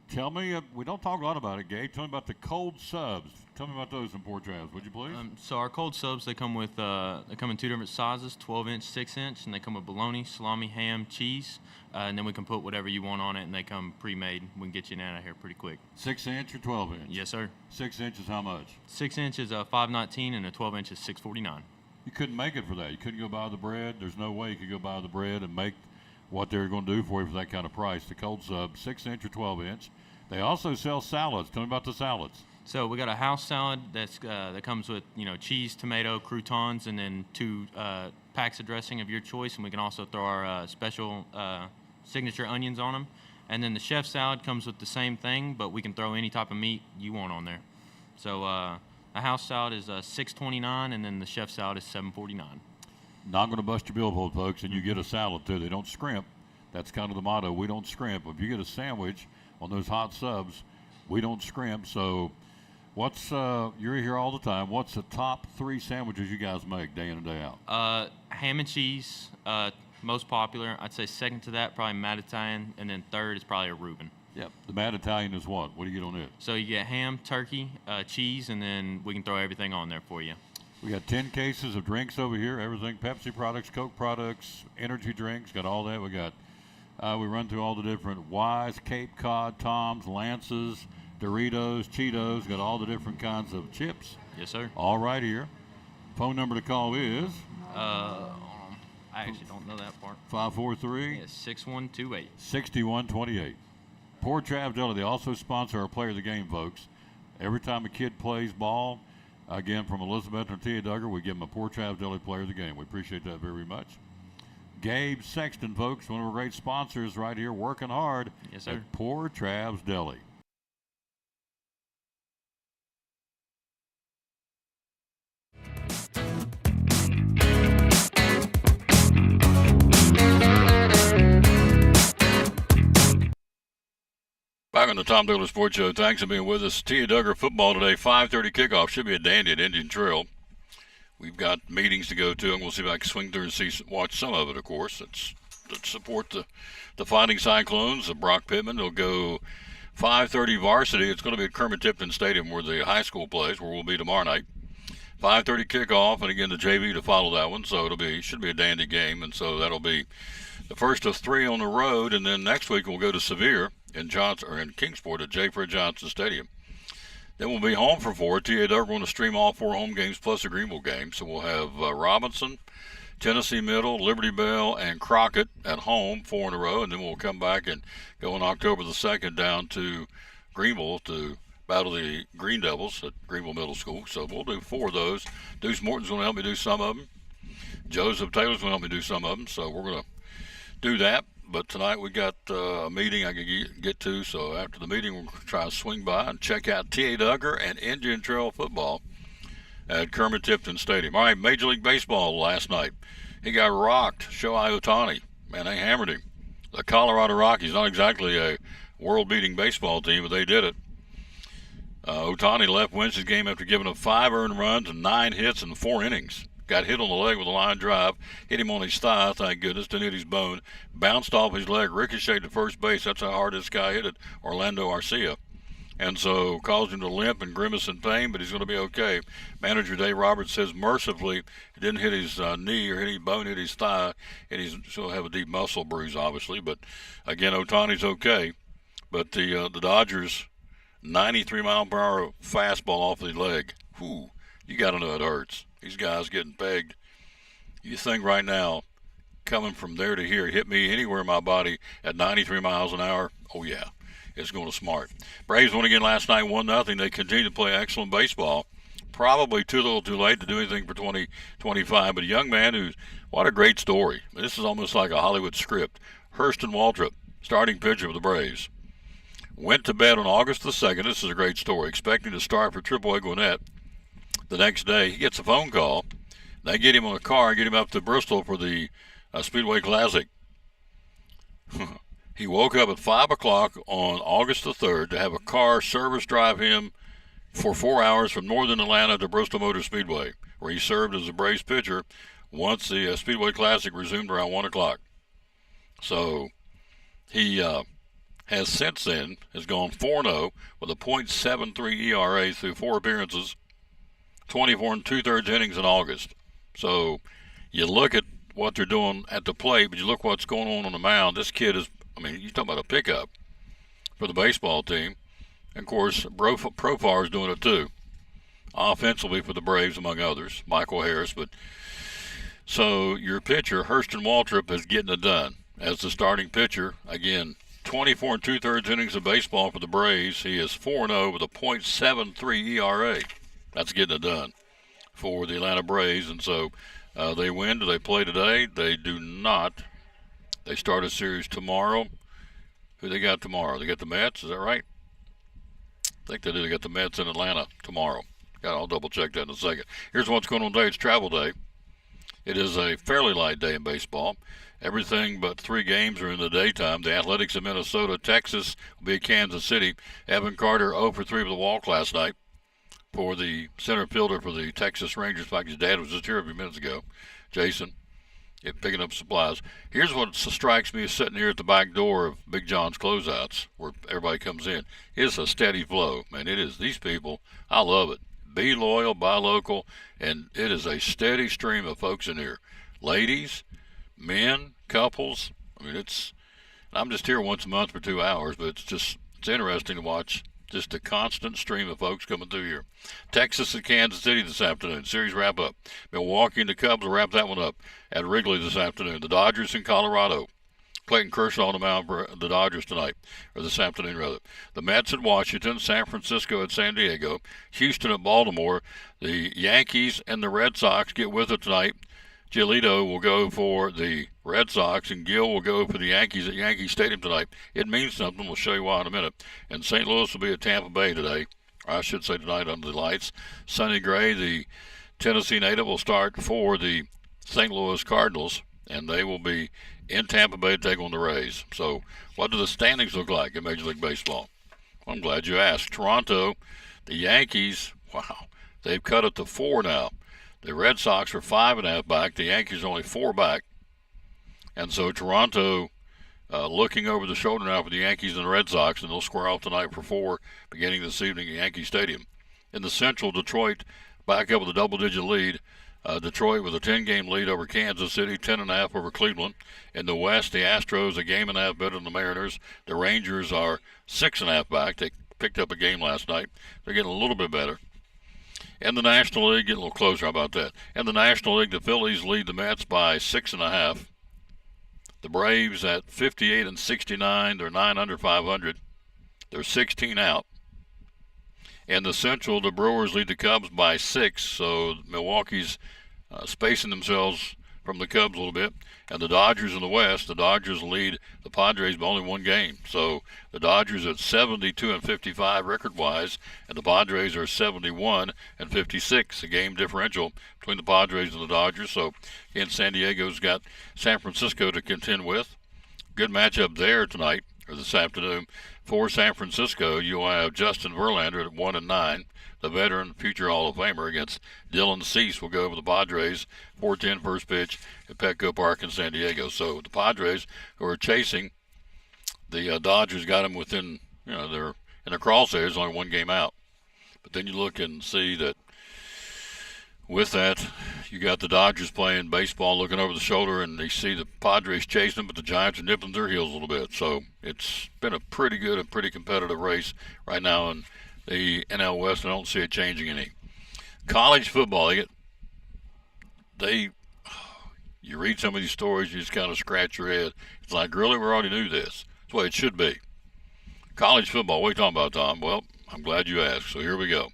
Tell me, we don't talk a lot about it, Gabe. Tell me about the cold subs. Tell me about those in Port Travis, would you please? So our cold subs, they come with they come in two different sizes, 12-inch, 6-inch, and they come with bologna, salami, ham, cheese, and then we can put whatever you want on it, and they come pre-made. We can get you out of here pretty quick. 6-inch or 12-inch? Yes, sir. 6 inches, how much? 6-inch is $5.19, and a 12-inch is $6.49. You couldn't make it for that. You couldn't go buy the bread. There's no way you could go buy the bread and make what they're going to do for you for that kind of price. The cold sub, 6-inch or 12-inch. They also sell salads. Tell me about the salads. So we got a house salad that comes with cheese, tomato, croutons, and then 2 packs of dressing of your choice. And we can also throw our special signature onions on them. And then the chef salad comes with the same thing, but we can throw any type of meat you want on there. So a house salad is $6.29, and then the chef salad is $7.49. Not going to bust your billfold, folks, and you get a salad too. They don't scrimp. That's kind of the motto. We don't scrimp. If you get a sandwich on those hot subs, we don't scrimp. So what's you're here all the time. What's the top 3 sandwiches you guys make day in and day out? Ham and cheese, most popular. I'd say second to that, probably Mad Italian, and then third is probably a Reuben. Yep. The Mad Italian is what? What do you get on it? So you get ham, turkey, cheese, and then we can throw everything on there for you. We got 10 cases of drinks over here. Everything: Pepsi products, Coke products, energy drinks. Got all that. We got. We run through all the different Wise, Cape Cod, Toms, Lances, Doritos, Cheetos. Got all the different kinds of chips. Yes, sir. All right here. Phone number to call is I actually don't know that part. 543 It's 6128. 6128. Poor Trav Deli. They also sponsor our Player of the Game, folks. Every time a kid plays ball, again, from Elizabeth and Tia Duggar, we give them a Poor Trav Deli Player of the Game. We appreciate that very much. Gabe Sexton, folks, one of our great sponsors right here, working hard Yes, sir. at Poor Trav's Deli. Back on the Tom Douglas Sports Show. Thanks for being with us. Tia Duggar football today, 5:30 kickoff. Should be a dandy at Indian Trail. We've got meetings to go to, and we'll see if I can swing through and watch some of it, of course. Let's support the Fighting Cyclones of Brock Pittman. They'll go 5:30 varsity. It's going to be at Kermit-Tipton Stadium where the high school plays, where we'll be tomorrow night. 5:30 kickoff, and again the JV to follow that one. So should be a dandy game, and so that'll be the first of 3 on the road. And then next week we'll go to Sevier in Kingsport at J. Fred Johnson Stadium. Then we'll be home for 4. Tia Duggar going to stream all 4 home games plus a Greenville game. So we'll have Robinson, Tennessee Middle, Liberty Bell, and Crockett at home, 4 in a row. And then we'll come back and go on October the 2nd down to Greenville to battle the Green Devils at Greenville Middle School. So we'll do 4 of those. Deuce Morton's going to help me do some of them. Joseph Taylor's going to help me do some of them. So we're going to do that. But tonight we got a meeting I can get to, so after the meeting we'll try to swing by and check out Tia Duggar and Indian Trail football at Kermit-Tipton Stadium. All right, Major League Baseball last night. He got rocked. Shohei Ohtani. Man, they hammered him. The Colorado Rockies, not exactly a world-beating baseball team, but they did it. Ohtani left Wednesday's game after giving up 5 earned runs and 9 hits in 4 innings. Got hit on the leg with a line drive, hit him on his thigh, thank goodness, didn't hit his bone, bounced off his leg, ricocheted to first base. That's how hard this guy hit it, Orlando Arcia. And so caused him to limp and grimace in pain, but he's going to be okay. Manager Dave Roberts says mercifully it didn't hit his knee or hit his bone, hit his thigh, and he'll have a deep muscle bruise, obviously. But again, Ohtani's okay. But the Dodgers, 93-mile-per-hour fastball off the leg. Whew, you got to know it hurts. These guys getting pegged. You think right now, coming from there to here, hit me anywhere in my body at 93 miles an hour. Oh, yeah, it's going to smart. Braves won again last night, 1-0. They continue to play excellent baseball. Probably too little too late to do anything for 2025. But a young man what a great story. This is almost like a Hollywood script. Hurston Waltrip, starting pitcher for the Braves. Went to bed on August the 2nd. This is a great story. Expecting to start for AAA Gwinnett. The next day, he gets a phone call. They get him on a car and get him up to Bristol for the Speedway Classic. He woke up at 5 o'clock on August the 3rd to have a car service drive him for 4 hours from northern Atlanta to Bristol Motor Speedway, where he served as a Braves pitcher once the Speedway Classic resumed around 1 o'clock. So he has since then gone 4-0 with a .73 ERA through 4 appearances, 24 2/3 innings in August. So you look at what they're doing at the plate, but you look what's going on the mound. This kid is, you're talking about a pickup for the baseball team. And, of course, Profar is doing it too. Offensively for the Braves, among others, Michael Harris. But so your pitcher, Hurston Waltrip, is getting it done as the starting pitcher. Again, 24 2/3 innings of baseball for the Braves. He is 4-0 with a .73 ERA. That's getting it done for the Atlanta Braves. And so they win. Do they play today? They do not. They start a series tomorrow. Who they got tomorrow? They got the Mets. Is that right? I think they do. They got the Mets in Atlanta tomorrow. I'll double check that in a second. Here's what's going on today. It's travel day. It is a fairly light day in baseball. Everything but 3 games are in the daytime. The Athletics of Minnesota. Texas will be at Kansas City. Evan Carter 0 for 3 with a walk last night for the center fielder for the Texas Rangers. In fact, his dad was just here a few minutes ago, Jason, picking up supplies. Here's what strikes me sitting here at the back door of Big John's Closeouts, where everybody comes in. It's a steady flow, man. It is. These people, I love it. Be loyal, buy local, and it is a steady stream of folks in here. Ladies, men, couples. I mean, I'm just here once a month for 2 hours, but it's interesting to watch just a constant stream of folks coming through here. Texas and Kansas City this afternoon. Series wrap up. Milwaukee and the Cubs will wrap that one up at Wrigley this afternoon. The Dodgers in Colorado. Clayton Kershaw on the mound for the Dodgers tonight, or this afternoon rather. The Mets at Washington, San Francisco at San Diego, Houston at Baltimore. The Yankees and the Red Sox get with it tonight. Giolito will go for the Red Sox, and Gil will go for the Yankees at Yankee Stadium tonight. It means something. We'll show you why in a minute. And St. Louis will be at Tampa Bay today, or I should say tonight under the lights. Sonny Gray, the Tennessee native, will start for the St. Louis Cardinals, and they will be in Tampa Bay to take on the Rays. So what do the standings look like in Major League Baseball? Well, I'm glad you asked. Toronto, the Yankees, wow, they've cut it to 4 now. The Red Sox are 5.5 back. The Yankees are only 4 back. And so Toronto looking over the shoulder now for the Yankees and the Red Sox, and they'll square off tonight for 4 beginning this evening at Yankee Stadium. In the Central, Detroit back up with a double-digit lead. Detroit with a 10-game lead over Kansas City, 10.5 over Cleveland. In the West, the Astros a 1.5 games better than the Mariners. The Rangers are 6.5 back. They picked up a game last night. They're getting a little bit better. In the National League, getting a little closer. How about that? In the National League, the Phillies lead the Mets by 6.5. The Braves at 58 and 69. They're 9 under 500. They're 16 out. In the Central, the Brewers lead the Cubs by 6. So Milwaukee's spacing themselves from the Cubs a little bit. And the Dodgers in the West, the Dodgers lead the Padres by only 1 game. So the Dodgers at 72 and 55 record-wise, and the Padres are 71 and 56, a game differential between the Padres and the Dodgers. So again, San Diego's got San Francisco to contend with. Good matchup there tonight, or this afternoon. For San Francisco, you'll have Justin Verlander at 1-9. The veteran, future Hall of Famer, against Dylan Cease will go over the Padres. 4:10 first pitch at Petco Park in San Diego. So the Padres, who are chasing the Dodgers, got them within, they're in the crosshairs, only 1 game out. But then you look and see that with that, you got the Dodgers playing baseball, looking over the shoulder, and they see the Padres chasing them, but the Giants are nipping their heels a little bit. So it's been a pretty good and pretty competitive race right now in the NL West. I don't see it changing any. College football, you read some of these stories, you just kind of scratch your head. It's like, really, we already knew this. That's the way it should be. College football, what are you talking about, Tom? Well, I'm glad you asked, so here we go.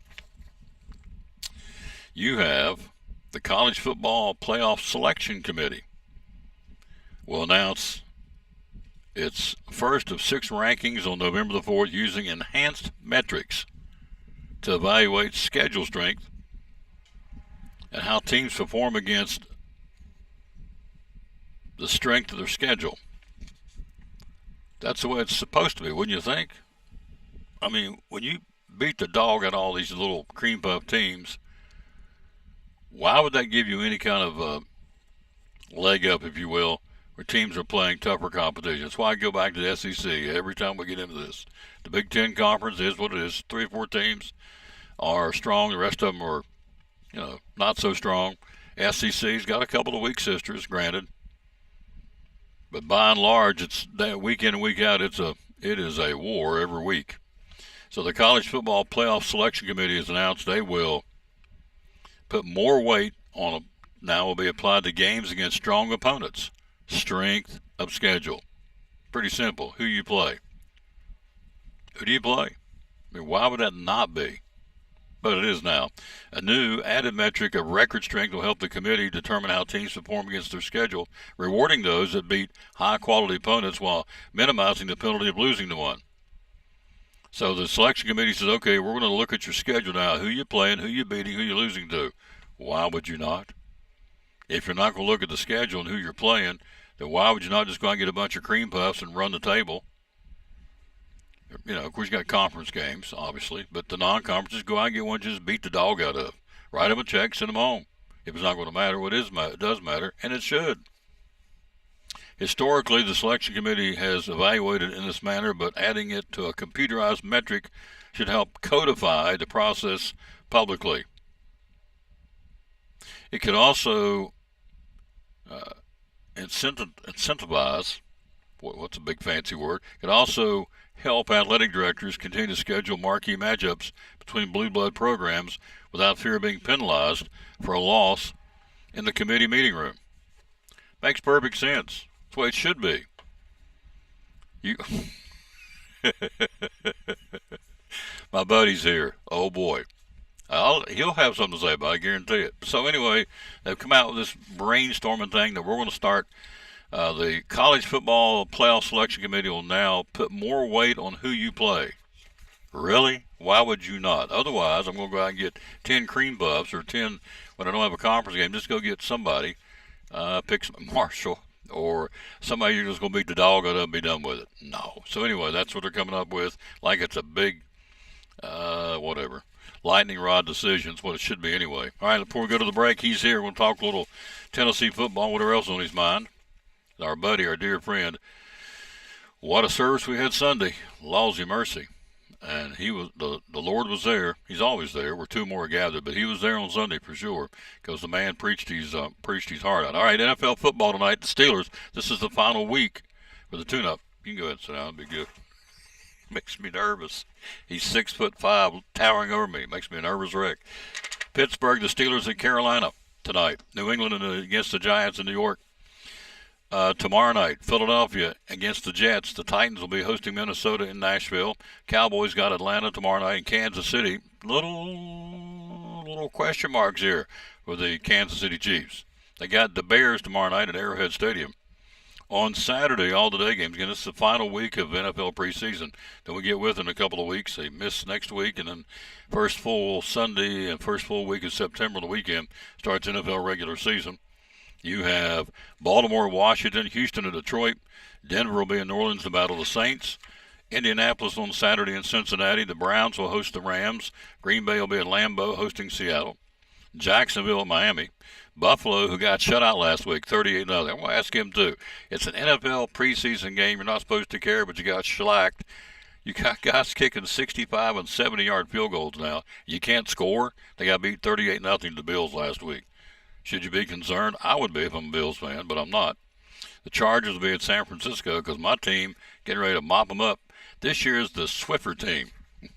You have the College Football Playoff Selection Committee will announce its first of 6 rankings on November the 4th using enhanced metrics to evaluate schedule strength and how teams perform against the strength of their schedule. That's the way it's supposed to be, wouldn't you think? I mean, when you beat the dog at all these little cream puff teams, why would that give you any kind of leg up, if you will, where teams are playing tougher competition? That's why I go back to the SEC every time we get into this. The Big Ten Conference is what it is. 3 or 4 teams are strong. The rest of them are, not so strong. SEC's got a couple of weak sisters, granted. But by and large, it's that week in and week out, it is a war every week. So the College Football Playoff Selection Committee has announced they will put more weight on now will be applied to games against strong opponents. Strength of schedule. Pretty simple. Who you play. Who do you play? I mean, why would that not be? But it is now. A new added metric of record strength will help the committee determine how teams perform against their schedule, rewarding those that beat high-quality opponents while minimizing the penalty of losing to one. So the selection committee says, okay, we're going to look at your schedule now, who you're playing, who you're beating, who you're losing to. Why would you not? If you're not going to look at the schedule and who you're playing, then why would you not just go out and get a bunch of cream puffs and run the table? Of course, you got conference games, obviously, but the non-conferences, go out and get one just beat the dog out of. Write them a check, send them home. If it's not going to matter, it does matter, and it should. Historically, the selection committee has evaluated in this manner, but adding it to a computerized metric should help codify the process publicly. It could also incentivize, what's a big fancy word, it could also help athletic directors continue to schedule marquee matchups between blue blood programs without fear of being penalized for a loss in the committee meeting room. Makes perfect sense. That's the way it should be. You, my buddy's here. Oh boy, he'll have something to say about it, I guarantee it. So anyway, they've come out with this brainstorming thing that we're going to start. The College Football Playoff Selection Committee will now put more weight on who you play. Really? Why would you not? Otherwise, I'm going to go out and get 10 cream puffs or 10, when I don't have a conference game, just go get somebody, pick some Marshall, or somebody you're just going to beat the dog out of and be done with it. No. So anyway, that's what they're coming up with. Like it's a big, whatever, lightning rod decision. It's what it should be anyway. All right, before we go to the break, he's here. We'll talk a little Tennessee football, whatever else on his mind. Our buddy, our dear friend. What a service we had Sunday. Lawsy mercy. And he was the Lord was there. He's always there. We're two more gathered, but he was there on Sunday for sure because the man preached his heart out. All right, NFL football tonight. The Steelers. This is the final week for the tune-up. You can go ahead and sit down. It'll be good. Makes me nervous. He's 6'5", towering over me. Makes me a nervous wreck. Pittsburgh. The Steelers at Carolina tonight. New England against the Giants in New York. Tomorrow night, Philadelphia against the Jets. The Titans will be hosting Minnesota in Nashville. Cowboys got Atlanta tomorrow night in Kansas City. Little question marks here for the Kansas City Chiefs. They got the Bears tomorrow night at Arrowhead Stadium. On Saturday, all the day games. Again, this is the final week of NFL preseason. Then we get with in a couple of weeks. They miss next week, and then first full Sunday and first full week of September, the weekend, starts NFL regular season. You have Baltimore, Washington, Houston, and Detroit. Denver will be in New Orleans to battle the Saints. Indianapolis on Saturday in Cincinnati. The Browns will host the Rams. Green Bay will be at Lambeau hosting Seattle. Jacksonville at Miami. Buffalo, who got shut out last week, 38-0. I'm going to ask him, too. It's an NFL preseason game. You're not supposed to care, but you got shellacked. You got guys kicking 65 and 70-yard field goals now. You can't score. They got beat 38-0 to the Bills last week. Should you be concerned? I would be if I'm a Bills fan, but I'm not. The Chargers will be at San Francisco because my team getting ready to mop them up. This year is the Swiffer team.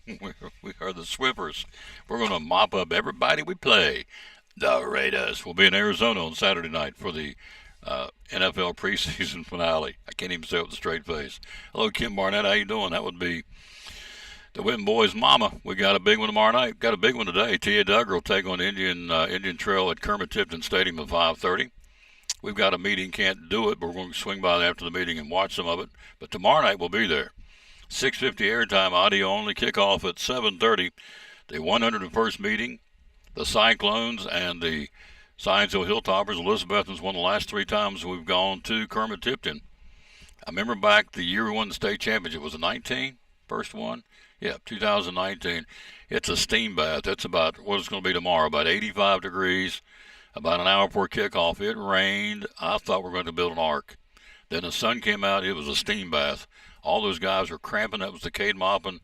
We are the Swiffers. We're going to mop up everybody we play. The Raiders will be in Arizona on Saturday night for the NFL preseason finale. I can't even say it with a straight face. Hello, Kim Barnett. How you doing? That would be the Witten Boys' mama. We got a big one tomorrow night. Got a big one today. Tia Duggar will take on Indian Trail at Kermit Tipton Stadium at 5:30. We've got a meeting. Can't do it, but we're going to swing by after the meeting and watch some of it. But tomorrow night we'll be there. 6:50 airtime, audio only. Kickoff at 7:30. The 101st meeting. The Cyclones and the Science Hill Hilltoppers. Elizabethans won the last 3 times we've gone to Kermit Tipton. I remember back the year we won the state championship. Was it 19? First one? Yeah, 2019. It's a steam bath. It's about what it's going to be tomorrow, about 85 degrees, about an hour before kickoff. It rained. I thought we were going to build an ark. Then the sun came out. It was a steam bath. All those guys were cramping. That was the Cade Maupin,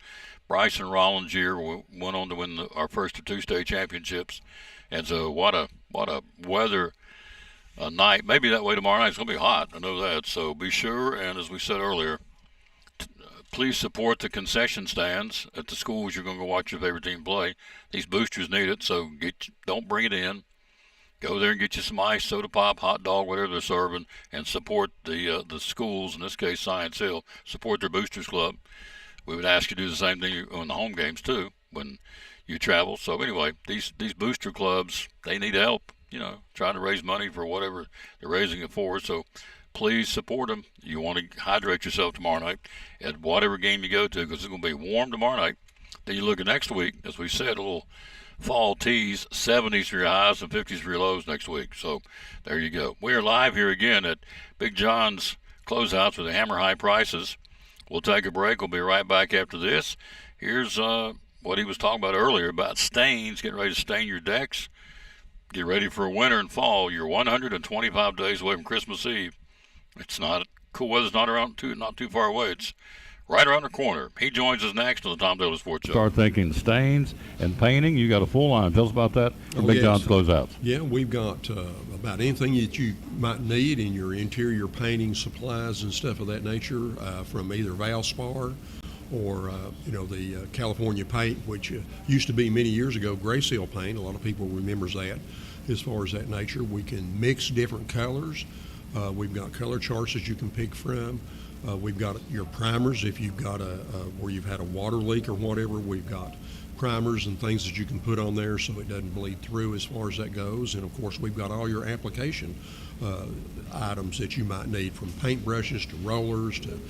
Bryson Rollins year. We went on to win our first of 2 state championships. And so what a weather night. Maybe that way tomorrow night. It's going to be hot. I know that. So be sure, and as we said earlier, please support the concession stands at the schools you're going to go watch your favorite team play. These boosters need it, so don't bring it in. Go there and get you some ice, soda pop, hot dog, whatever they're serving, and support the schools, in this case Science Hill. Support their boosters club. We would ask you to do the same thing on the home games, too, when you travel. So anyway, these booster clubs, they need help, trying to raise money for whatever they're raising it for. So please support them. You want to hydrate yourself tomorrow night at whatever game you go to because it's going to be warm tomorrow night. Then you look at next week, as we said, a little fall tease, 70s for your highs and 50s for your lows next week. So there you go. We are live here again at Big John's Closeouts with the hammer high prices. We'll take a break. We'll be right back after this. Here's what he was talking about earlier about stains, getting ready to stain your decks. Get ready for winter and fall. You're 125 days away from Christmas Eve. It's not cool weather's not too far away. It's right around the corner. He joins us next on the Tom Dillon Sports Show. Start thinking stains and painting. You got a full line. Tell us about that for Big yes. John's Closeouts. Yeah, we've got about anything that you might need in your interior painting supplies and stuff of that nature, from either Valspar or the California paint, which used to be many years ago Gray Seal paint. A lot of people remembers that. As far as that nature, we can mix different colors. We've got color charts that you can pick from. We've got your primers if you've got where you've had a water leak or whatever. We've got primers and things that you can put on there so it doesn't bleed through as far as that goes. And of course, we've got all your application items that you might need, from paint brushes to rollers to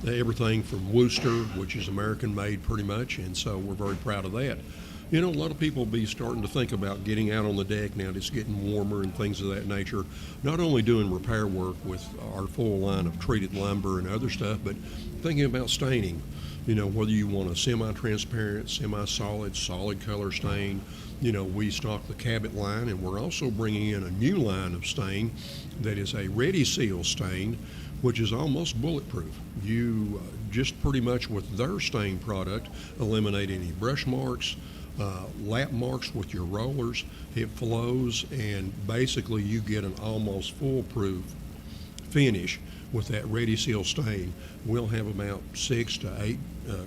everything from Worcester, which is American made pretty much. And so we're very proud of that. A lot of people will be starting to think about getting out on the deck now that it's getting warmer and things of that nature. Not only doing repair work with our full line of treated lumber and other stuff, but thinking about staining. Whether you want a semi-transparent, semi-solid, solid color stain. We stock the Cabot line, and we're also bringing in a new line of stain that is a Ready Seal stain, which is almost bulletproof. You just pretty much with their stain product eliminate any brush marks, lap marks with your rollers. It flows, and basically you get an almost foolproof finish with that Ready Seal stain. We'll have about 6 to 8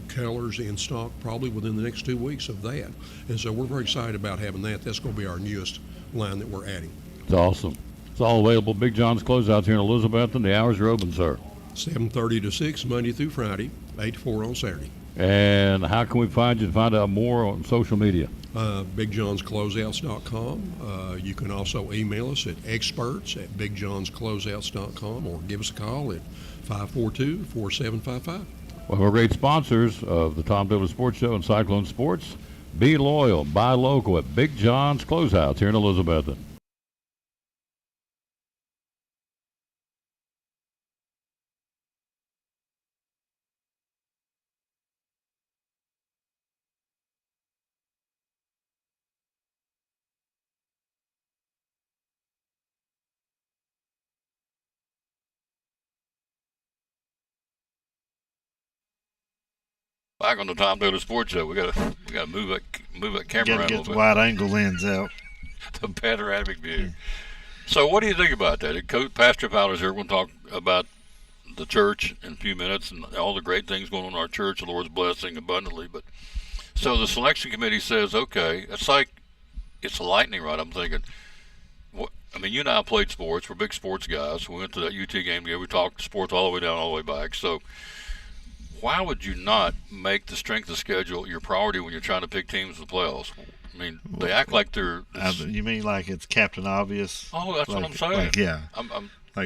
colors in stock probably within the next 2 weeks of that. And so we're very excited about having that. That's going to be our newest line that we're adding. It's awesome. It's all available. Big John's Closeouts here in Elizabethton. The hours are open, sir. 7:30 to 6 Monday through Friday, 8 to 4 on Saturday. And how can we find you to find out more on social media? BigJohnsCloseouts.com. You can also email us at experts@BigJohnsCloseouts.com or give us a call at 542-4755. Well, we're great sponsors of the Tom Dillon Sports Show and Cyclone Sports. Be loyal, buy local at Big John's Closeouts here in Elizabethton. Back on the Tom Dillon Sports Show, we got to move that camera Got around to a get the little wide angle lens out. bit. The panoramic view. So, what do you think about that? Pastor Fowler's here. We'll talk about the church in a few minutes and all the great things going on in our church. The Lord's blessing abundantly. But so the selection committee says, okay, it's like it's a lightning rod. I'm thinking, you and I played sports. We're big sports guys. We went to that UT game together. We talked sports all the way down, all the way back. So why would you not make the strength of schedule your priority when you're trying to pick teams for the playoffs? They act like they're... You mean like it's Captain Obvious? Oh, that's what I'm saying. Like, yeah.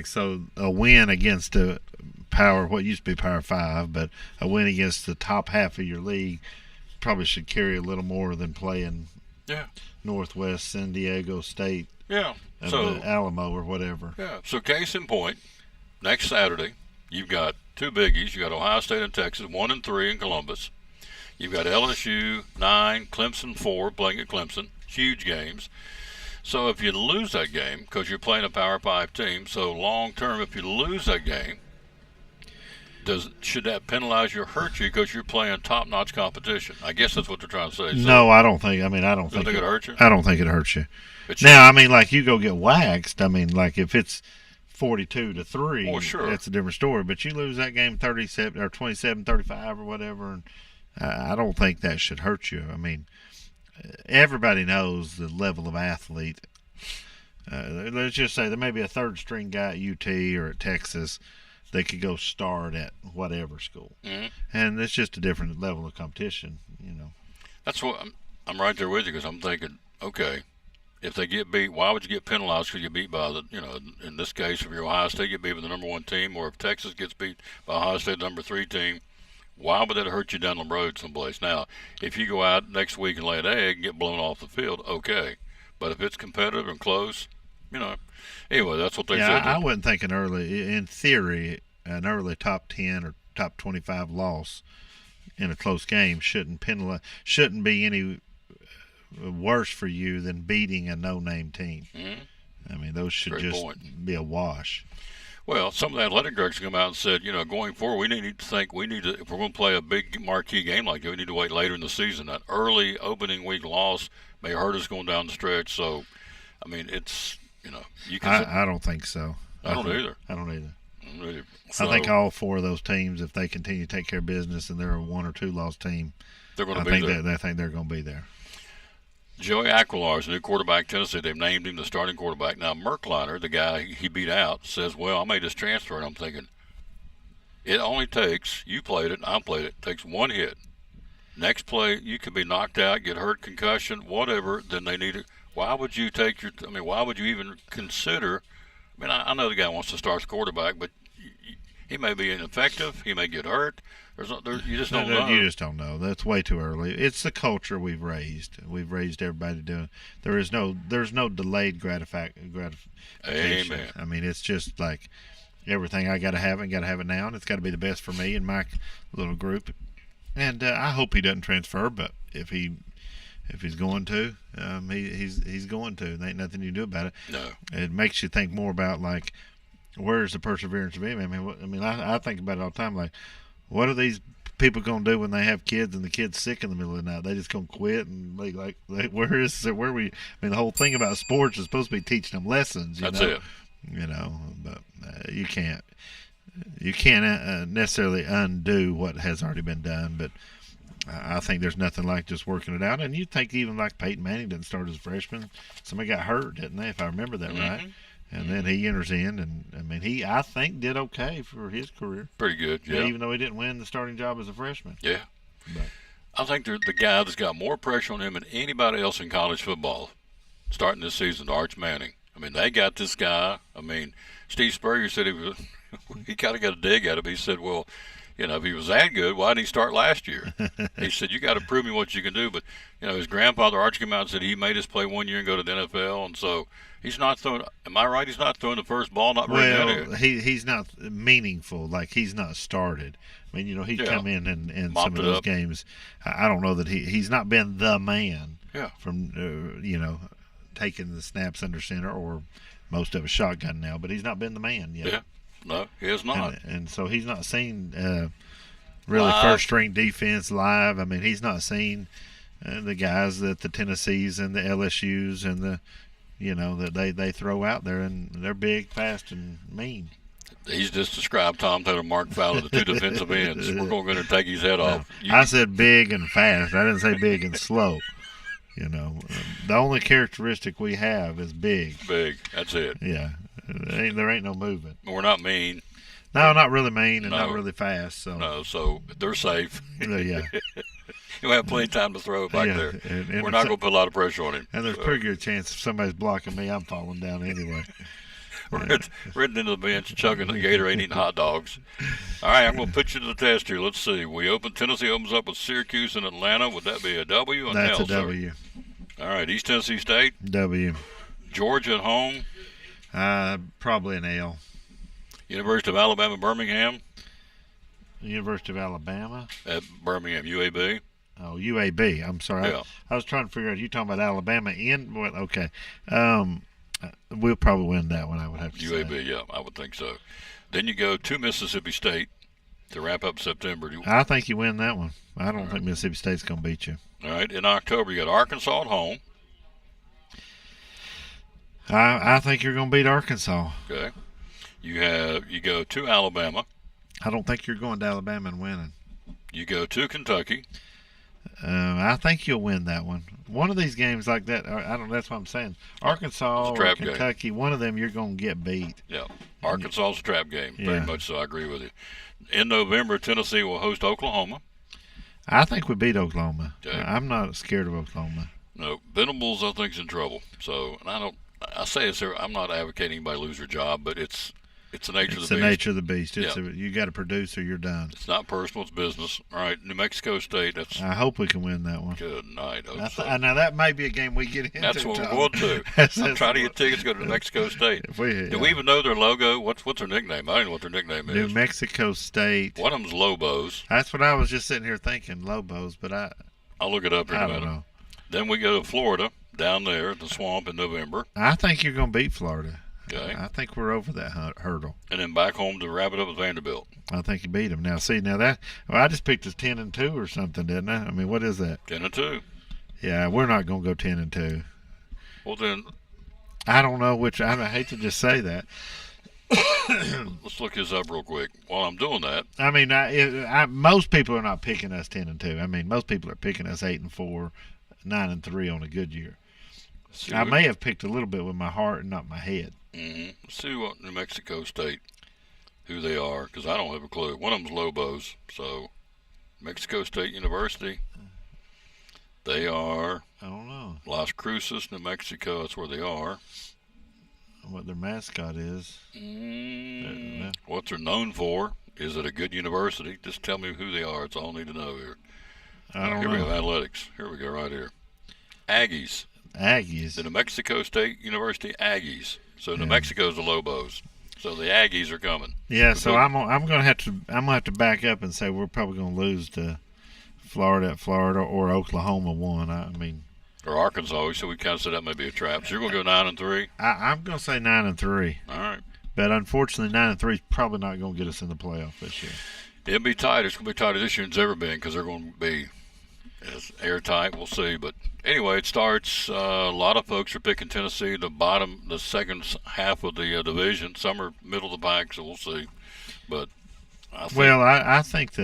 So a win against what used to be Power 5, but a win against the top half of your league probably should carry a little more than playing Northwest San Diego State. Yeah. So Alamo or whatever. Yeah. So case in point, next Saturday, you've got two biggies. You got Ohio State and Texas, 1 and 3 in Columbus. You've got LSU 9, Clemson 4, playing at Clemson. Huge games. So if you lose that game, because you're playing a Power 5 team, so long term, if you lose that game, should that penalize you or hurt you because you're playing top-notch competition? I guess that's what they're trying to say. So, no, I don't think. I don't think it hurts you. I don't think it hurts you. Now, like you go get waxed. Like if it's 42-3, well, sure, that's a different story. But you lose that game 37 or 27-35 or whatever, and I don't think that should hurt you. Everybody knows the level of athlete. Let's just say there may be a third-string guy at UT or at Texas. They could go start at whatever school, and it's just a different level of competition. That's what I'm right there with you, because I'm thinking, okay, if they get beat, why would you get penalized because you beat by in this case, if you're Ohio State, get beat by the number 1 team, or if Texas gets beat by Ohio State, number 3 team, why would that hurt you down the road someplace? Now, if you go out next week and lay an egg and get blown off the field, okay, but if it's competitive and close, anyway, that's what they said. I wouldn't think in theory, an early top 10 or top 25 loss in a close game shouldn't be any worse for you than beating a no-name team. Those should be a wash. Well, some of the athletic directors come out and said, going forward, we need to think if we're going to play a big marquee game like that, we need to wait later in the season. That early opening week loss may hurt us going down the stretch. So, I mean, it's, you can. I don't think so. I don't either. I don't either. So, I think all four of those teams, if they continue to take care of business and they're a 1 or 2 loss team, they're going to be there. I think they're going to be there. Joey Aquilar is the new quarterback, Tennessee. They've named him the starting quarterback. Now, Merkliner, the guy he beat out, says, well, I made this transfer, and I'm thinking, it only takes, you played it, I played it, takes one hit. Next play, you could be knocked out, get hurt, concussion, whatever, then they need it. Why would you why would you even consider, I know the guy wants to start the quarterback, but he may be ineffective, he may get hurt. You just don't know. You just don't know. That's way too early. It's the culture we've raised. We've raised everybody doing. There's no delayed gratification. Amen. I mean, it's just like everything. I got to have it now, and it's got to be the best for me and my little group. And I hope he doesn't transfer, but if he's going to, he's going to. There ain't nothing you can do about it. No. It makes you think more about like, where's the perseverance of him? I think about it all the time. Like, what are these people going to do when they have kids and the kid's sick in the middle of the night? They just going to quit and the whole thing about sports is supposed to be teaching them lessons. That's it. But you can't necessarily undo what has already been done. But I think there's nothing like just working it out. And you think even like Peyton Manning didn't start as a freshman. Somebody got hurt, didn't they? If I remember that right. And then he enters in, and he, I think, did okay for his career. Pretty good, yeah. Even though he didn't win the starting job as a freshman. Yeah. But I think the guy that's got more pressure on him than anybody else in college football starting this season, Arch Manning. They got this guy. Steve Spurrier said he kind of got a dig at him. He said, well, if he was that good, why didn't he start last year? He said, you got to prove me what you can do. But, his grandfather, Arch, came out and said he made us play 1 year and go to the NFL. And so he's not throwing – am I right? He's not throwing the first ball, not very good. He's not meaningful. Like, he's not started. He's come in some of those games. I don't know that he's not been the man from, taking the snaps under center or most of a shotgun now. But he's not been the man yet. Yeah. No, he has not. And so he's not seen really first-string defense live. He's not seen the guys that the Tennessees and the LSUs and the, that they throw out there, and they're big, fast, and mean. He's just described Tom Taylor, Mark Fowler, the two defensive ends. We're going to take his head off. I said big and fast. I didn't say big and slow. The only characteristic we have is big. Big. That's it. Yeah. There ain't no movement. We're not mean. No, not really mean and not really fast. So they're safe. Yeah. You'll have plenty of time to throw it back there. And we're not going to put a lot of pressure on him. And there's a pretty good chance if somebody's blocking me, I'm falling down anyway. Ridden into the bench, chugging the Gatorade, eating hot dogs. All right, I'm going to put you to the test here. Let's see. Tennessee opens up with Syracuse and Atlanta. Would that be a W? That's a W. All right, East Tennessee State. W. Georgia at home. Probably an L. University of Alabama, Birmingham. University of Alabama. At Birmingham, UAB. Oh, UAB. I'm sorry. Yeah. I was trying to figure out. You talking about Alabama in? Well, okay. We'll probably win that one, I would have to say. UAB, yeah, I would think so. Then you go to Mississippi State to wrap up September. I think you win that one. I don't think Mississippi State's going to beat you. All right. In October, you got Arkansas at home. I think you're going to beat Arkansas. Okay. You go to Alabama. I don't think you're going to Alabama and winning. You go to Kentucky. I think you'll win that one. One of these games like that, I don't. That's what I'm saying. Arkansas or Kentucky, one of them you're going to get beat. Yeah, Arkansas's a trap game, very much so. I agree with you. In November, Tennessee will host Oklahoma. I think we beat Oklahoma. Okay. I'm not scared of Oklahoma. No, Venables I think is in trouble. So, and I say this, I'm not advocating anybody lose their job, but it's the nature of the beast. It's the nature of the beast. You got to produce or you're done. It's not personal, it's business. All right, New Mexico State. I hope we can win that one. Good night. Now that may be a game we get into. That's what we're going to. I'm trying to get tickets to go to New Mexico State. Do we even know their logo? What's their nickname? I don't know what their nickname is. New Mexico State. One of them's Lobos. That's what I was just sitting here thinking, Lobos, but I'll look it up here in a minute. I don't know. Then we go to Florida, down there at the Swamp in November. I think you're going to beat Florida. Okay. I think we're over that hurdle. And then back home to wrap it up with Vanderbilt. I think you beat them. Now, see, that I just picked us 10-2 or something, didn't I? I mean, what is that? 10-2. Yeah, we're not going to go 10-2. Well, then I don't know which. I hate to just say that. let's look this up real quick. While I'm doing that, I mean, most people are not picking us 10-2. I mean, most people are picking us 8-4, 9-3 on a good year. I may have picked a little bit with my heart and not my head. Let's see what New Mexico State, who they are, because I don't have a clue. One of them's Lobos, so Mexico State University. They are. I don't know Las Cruces, New Mexico. That's where they are. what their mascot is. What they're known for. Is it a good university? Just tell me who they are. That's all I need to know here. I don't Here we know. have athletics. Here we go, right here. Aggies. Aggies. The New Mexico State University Aggies. So New Mexico's the Lobos. So the Aggies are coming. Yeah, so I'm gonna have to back up and say we're probably gonna lose to Florida or Oklahoma one. I mean, Or Arkansas. So we kind of said that may be a trap. So you're gonna go 9-3. I'm gonna say 9-3. All right. But unfortunately, 9-3 is probably not gonna get us in the playoff this year. It'll be tight. It's gonna be tighter this year than it's ever been because they're going to be as airtight. We'll see. But anyway, it starts. A lot of folks are picking Tennessee, the second half of the division. Some are middle of the pack, so we'll see. But I think, I think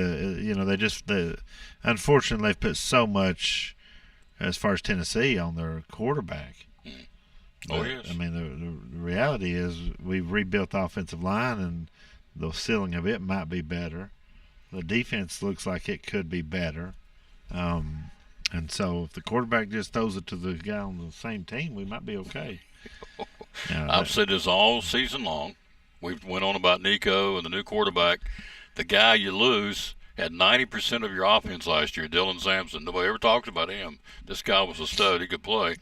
unfortunately they've put so much as far as Tennessee on their quarterback. Oh, yes. I mean, the reality is we've rebuilt the offensive line, and the ceiling of it might be better. The defense looks like it could be better. And so if the quarterback just throws it to the guy on the same team, we might be okay. I've said this all season long. We've went on about Nico and the new quarterback. The guy you lose had 90% of your offense last year, Dylan Sampson. Nobody ever talked about him. This guy was a stud. He could play.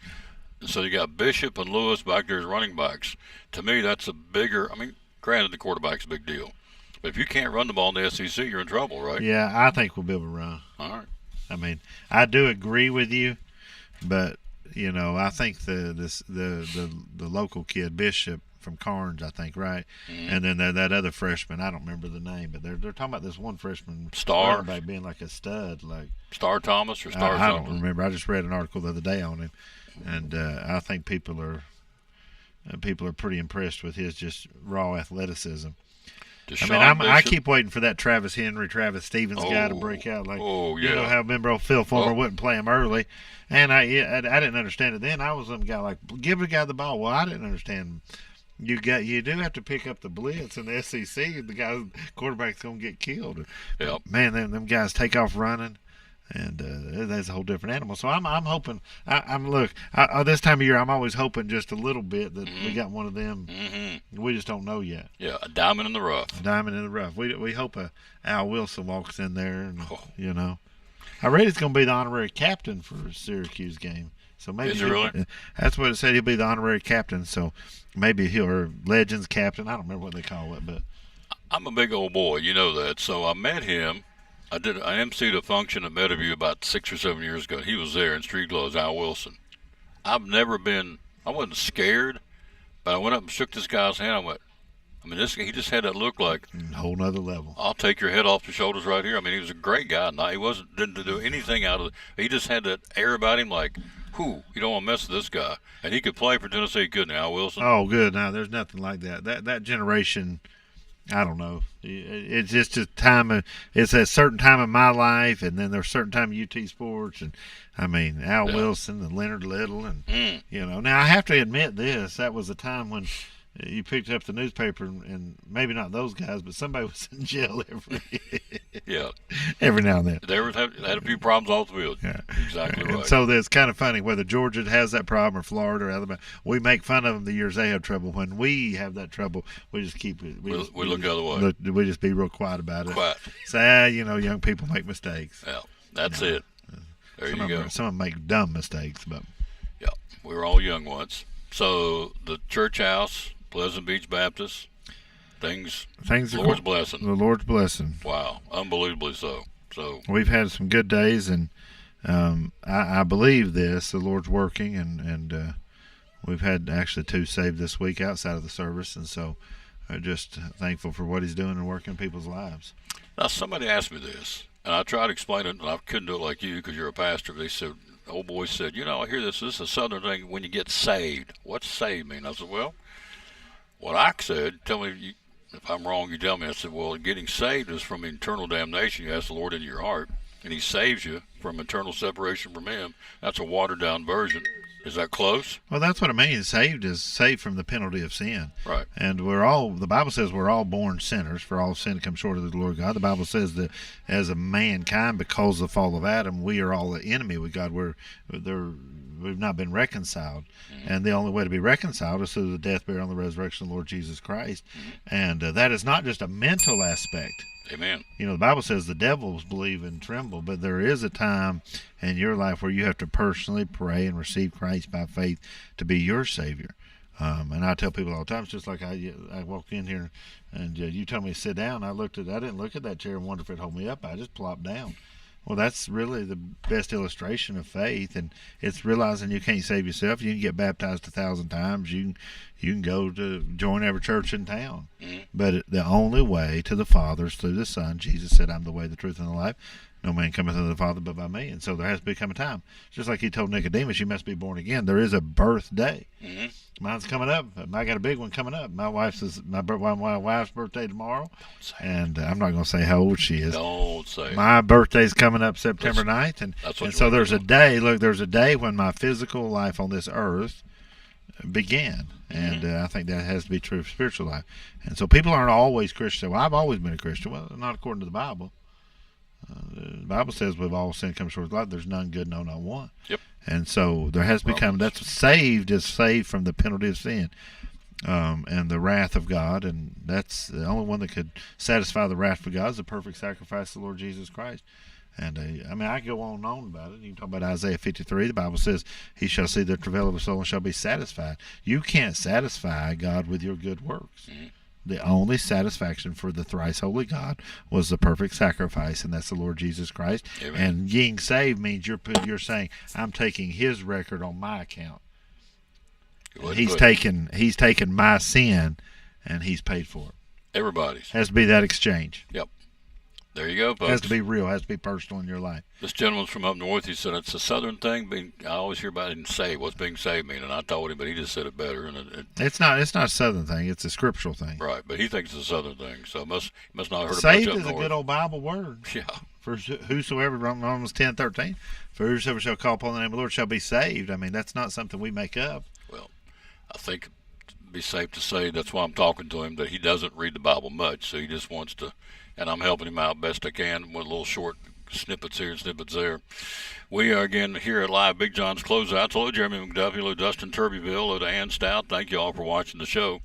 And so you got Bishop and Lewis back there as running backs. To me, that's a bigger – I mean, granted, the quarterback's a big deal. But if you can't run the ball in the SEC, you're in trouble, right? Yeah, I think we'll be able to run. All right. I mean, I do agree with you, but I think the local kid Bishop from Carnes, I think, right, and then that other freshman, I don't remember the name, but they're talking about this one freshman Star running back being like a stud, like Star Thomas or Star I something. don't remember. I just read an article the other day on him, and I think people are pretty impressed with his just raw athleticism. I keep waiting for that Travis Stevens guy to break out. Like, you know how remember old Phil Fulmer wouldn't play him early, and I didn't understand it then. I was some guy like, give the guy the ball. Well, I didn't understand. You do have to pick up the blitz in the SEC. The guy quarterback's gonna get killed. Yep. Man, them guys take off running. And that's a whole different animal. So I'm hoping. This time of year, I'm always hoping just a little bit that we got one of them. We just don't know yet. Yeah, a diamond in the rough. A diamond in the rough. We hope Al Wilson walks in there, and I read it's going to be the honorary captain for Syracuse game. So maybe is it really? That's what it said. He'll be the honorary captain. So maybe or Legends captain. I don't remember what they call it, but I'm a big old boy. You know that. So I met him. I emceed a function at Meadowview about 6 or 7 years ago. He was there in street clothes, Al Wilson. I wasn't scared, but I went up and shook this guy's hand. He just had that look like a whole nother level. I'll take your head off the shoulders right here. I mean, he was a great guy. Didn't do anything out of it. He just had that air about him like, you don't want to mess with this guy. And he could play for Tennessee, couldn't he, Al Wilson? Oh, good. Now, there's nothing like that. That generation, I don't know. It's just a time. It's a certain time in my life, and then there's a certain time at UT Sports, and Al Wilson and Leonard Little, and Now I have to admit this: that was a time when you picked up the newspaper, and maybe not those guys, but somebody was in jail every now and then. They had a few problems off the field. Yeah, exactly right. And so it's kind of funny whether Georgia has that problem or Florida or Alabama. We make fun of them the years they have trouble. When we have that trouble, we just keep it. We look the other way. We just be real quiet about it. Quiet. Say, young people make mistakes. Yeah, that's it. There you go. Some of them make dumb mistakes, but yeah, we were all young once. So the church house, Pleasant Beach Baptist, things Lord's blessing. The Lord's blessing. Wow, unbelievably so. So we've had some good days, and I believe this. The Lord's working, and we've had actually 2 saved this week outside of the service, and so just thankful for what he's doing and working in people's lives. Now, somebody asked me this, and I tried to explain it, and I couldn't do it like you because you're a pastor. They said, old boy said, I hear this is a Southern thing when you get saved. What's saved mean? I said, well, what I said, tell me if I'm wrong, you tell me. I said, well, getting saved is from eternal damnation. You ask the Lord into your heart, and he saves you from eternal separation from him. That's a watered-down version. Is that close? Well, that's what it means. Saved is saved from the penalty of sin. Right. And the Bible says we're all born sinners, for all sin to come short of the glory of God. The Bible says that as a mankind, because of the fall of Adam, we are all the enemy with God. We've not been reconciled. Mm-hmm. And the only way to be reconciled is through the death, burial, and the resurrection of the Lord Jesus Christ. Mm-hmm. And that is not just a mental aspect. Amen. The Bible says the devils believe and tremble, but there is a time in your life where you have to personally pray and receive Christ by faith to be your Savior. And I tell people all the time, it's just like I walked in here and you told me to sit down. I didn't look at that chair and wonder if it'd hold me up. I just plopped down. Well, that's really the best illustration of faith, and it's realizing you can't save yourself. You can get baptized 1,000 times. You can go to join every church in town. Mm-hmm. But the only way to the Father is through the Son. Jesus said, I'm the way, the truth, and the life. No man cometh unto the Father but by me. And so there has to become a time. Just like he told Nicodemus, you must be born again. There is a birthday. Mm-hmm. Mine's coming up. I got a big one coming up. My wife's birthday tomorrow. And I'm not going to say how old she is. Don't say. My birthday's coming up September 9th. And so there's a day, there's a day when my physical life on this earth began. And I think that has to be true of spiritual life. And so people aren't always Christian. Well, I've always been a Christian. Well, not according to the Bible. The Bible says we've all sinned, come short of God. There's none good, no, not one. Yep. And so there has become, that's saved from the penalty of sin and the wrath of God. And that's the only one that could satisfy the wrath of God is the perfect sacrifice of the Lord Jesus Christ. And I go on and on about it. You can talk about Isaiah 53. The Bible says, he shall see the travail of his soul and shall be satisfied. You can't satisfy God with your good works. Mm-hmm. The only satisfaction for the thrice holy God was the perfect sacrifice, and that's the Lord Jesus Christ. Amen. And being saved means you're saying, I'm taking his record on my account. He's taken my sin, and he's paid for it. Everybody's. Has to be that exchange. Yep. There you go, folks. Has to be real. Has to be personal in your life. This gentleman's from up north. He said it's a Southern thing. I always hear about it and say what's being saved mean, and I told him, but he just said it better. And it's not a Southern thing. It's a scriptural thing. Right, but he thinks it's a Southern thing. So must not have heard saved about it. Saved is a good old Bible word. Yeah. For whosoever, Romans 10:13, for whosoever shall call upon the name of the Lord shall be saved. I mean, that's not something we make up. Well, I think it'd be safe to say that's why I'm talking to him, that he doesn't read the Bible much, so he just wants to. And I'm helping him out best I can with little short snippets here and snippets there. We are again here at Live Big John's Closeouts. Hello, Jeremy McDuffie. Hello, Dustin Turbyville. Hello to Ann Stout. Thank you all for watching the show.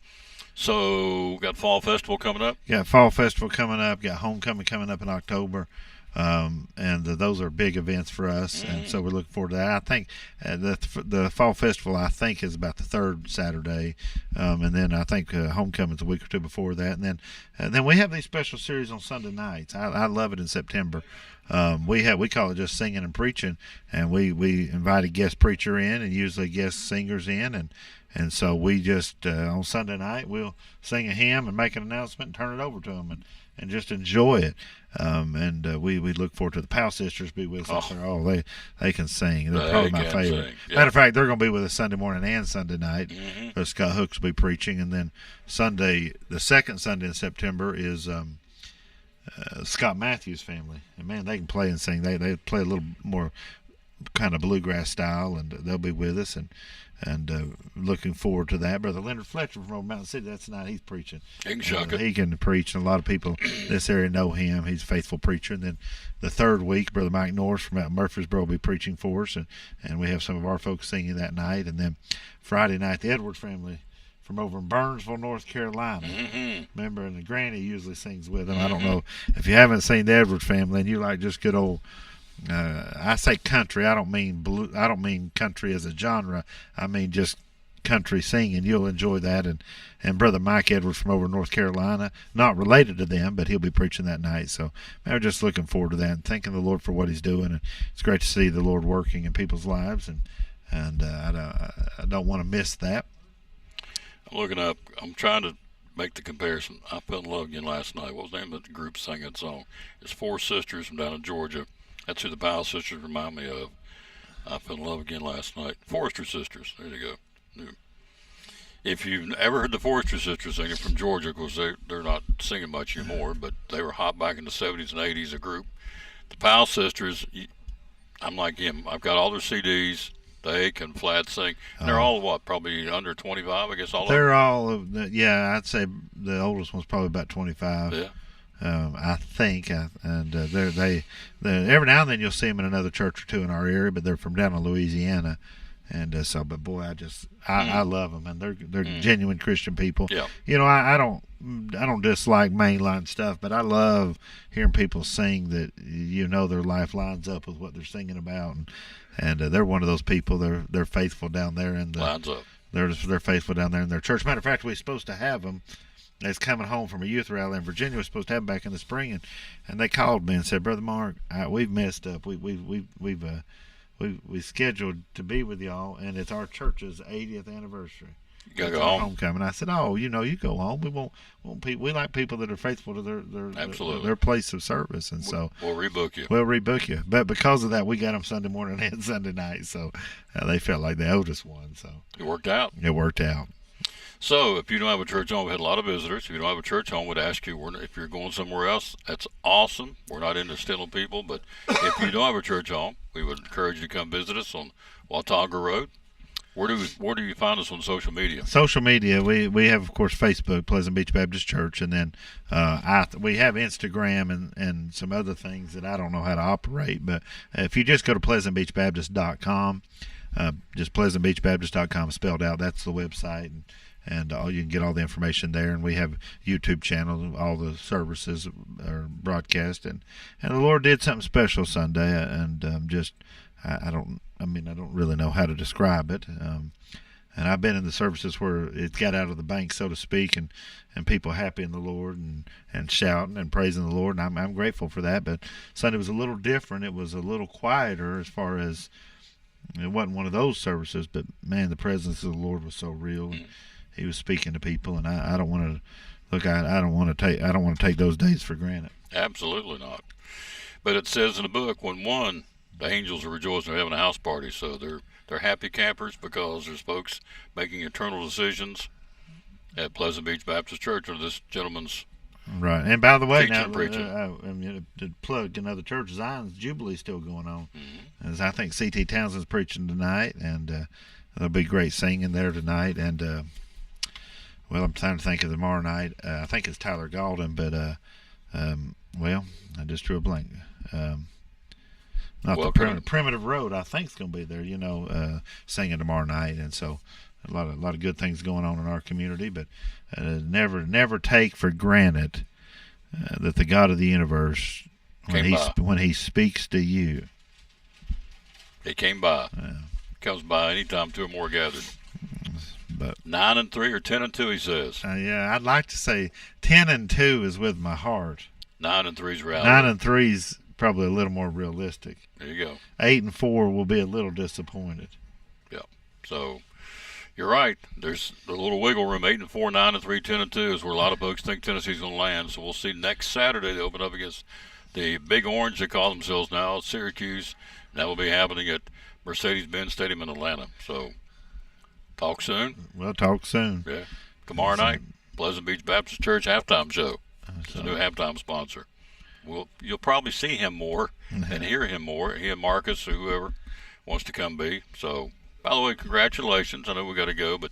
So, got Fall Festival coming up? Got Fall Festival coming up. Got Homecoming coming up in October. And those are big events for us, and so we're looking forward to that. I think the Fall Festival, I think, is about the third Saturday, and then I think Homecoming's a week or two before that, and then we have these special series on Sunday nights. I love it in September. We call it just singing and preaching, and we invite a guest preacher in and usually guest singers in, and so we just on Sunday night we'll sing a hymn and make an announcement and turn it over to them and just enjoy it. We look forward to the Powell sisters be with us. They can sing. They're probably my favorite. Yep. Matter of fact, they're going to be with us Sunday morning and Sunday night. Mm-hmm. Scott Hooks will be preaching, and then Sunday, the second Sunday in September, is Scott Matthews' family. And man, they can play and sing. They play a little more kind of bluegrass style, and they'll be with us and looking forward to that. Brother Leonard Fletcher from Old Mountain City, that's the night he's preaching. He can preach, and a lot of people in this area know him. He's a faithful preacher. And then the third week, Brother Mike Norris from out Murfreesboro will be preaching for us, and we have some of our folks singing that night. And then Friday night, the Edwards family from over in Burnsville, North Carolina. Mm-hmm. Remember, and the Granny usually sings with them. Mm-hmm. I don't know if you haven't seen the Edwards family and you like just good old I say country. I don't mean country as a genre. I mean just country singing. You'll enjoy that. And Brother Mike Edwards from over North Carolina, not related to them, but he'll be preaching that night. So I'm just looking forward to that and thanking the Lord for what he's doing. And it's great to see the Lord working in people's lives. And and I don't want to miss that. I'm looking up. I'm trying to make the comparison. I fell in love again last night. What was the name of the group singing that song? It's Four Sisters from down in Georgia. That's who the Powell sisters remind me of. I fell in love again last night. Forrester Sisters. There you go. Yeah. If you've ever heard the Forrester Sisters singing from Georgia, of course they're not singing much anymore, but they were hot back in the 70s and 80s, a group. The Powell sisters, I'm like him. I've got all their CDs. They can flat sing. And they're all, what, probably under 25, I guess all They're of them? all, yeah, I'd say the oldest one's probably about 25. Yeah. I think, and they every now and then you'll see them in another church or two in our area, but they're from down in Louisiana, and but boy, I love them, and they're genuine Christian people. Yeah. You know, I don't dislike mainline stuff, but I love hearing people sing that their life lines up with what they're singing about, and they're one of those people. They're faithful down there, and lines up. They're faithful down there in their church. Matter of fact, we're supposed to have them. That's coming home from a youth rally in Virginia. We're supposed to have them back in the spring, and they called me and said, "Brother Mark, we've messed up. We scheduled to be with y'all, and it's our church's 80th anniversary. You gotta go home. Homecoming." I said, "Oh, you go home. We want people. We like people that are faithful to their place of service, and so we'll rebook you. We'll rebook you. But because of that, we got them Sunday morning and Sunday night, so they felt like the oldest one. So it worked out. It worked out. So if you don't have a church home, we had a lot of visitors. If you don't have a church home, we'd ask you if you're going somewhere else. That's awesome. We're not into stealing people, but if you don't have a church home, we would encourage you to come visit us on Watauga Road. Where do you find us on social media? Social media, we have, of course, Facebook, Pleasant Beach Baptist Church, and then we have Instagram and some other things that I don't know how to operate. But if you just go to pleasantbeachbaptist.com, just pleasantbeachbaptist.com spelled out, that's the website, and you can get all the information there. And we have YouTube channel. All the services are broadcast, and the Lord did something special Sunday, and I don't really know how to describe it. And I've been in the services where it got out of the bank, so to speak, and people happy in the Lord and shouting and praising the Lord, and I'm grateful for that. But Sunday was a little different. It was a little quieter as far as it wasn't one of those services, but man, the presence of the Lord was so real. And He was speaking to people, and I don't want to look. I don't want to take those days for granted. Absolutely not. But it says in the book, when the angels are rejoicing, they're having a house party, so they're happy campers because there's folks making eternal decisions at Pleasant Beach Baptist Church under this gentleman's right. And by the way, now preaching. To plug another church, Zion's Jubilee still going on. As I think C.T. Townsend's preaching tonight, and there'll be great singing there tonight. And I'm trying to think of tomorrow night. I think it's Tyler Galden, but I just drew a blank. Not the Primitive Road, I think, is going to be there, singing tomorrow night. And so a lot of good things going on in our community, but never take for granted that the God of the universe, when he speaks to you, He came by. Comes by anytime two or more gathered. But 9-3 or 10-2, he says. I'd like to say 10-2 is with my heart. 9-3 is reality. 9-3 is probably a little more realistic. There you go. 8-4 will be a little disappointed. Yeah. So you're right. There's a little wiggle room. 8-4, 9-3, 10-2 is where a lot of folks think Tennessee's going to land. So we'll see next Saturday they open up against the Big Orange, they call themselves now, Syracuse. And that will be happening at Mercedes-Benz Stadium in Atlanta. So talk soon. We'll talk soon. Yeah. Tomorrow night, Pleasant Beach Baptist Church halftime show. It's a new halftime sponsor. You'll probably see him more and hear him more. He and Marcus or whoever wants to come be. So, by the way, congratulations. I know we got to go, but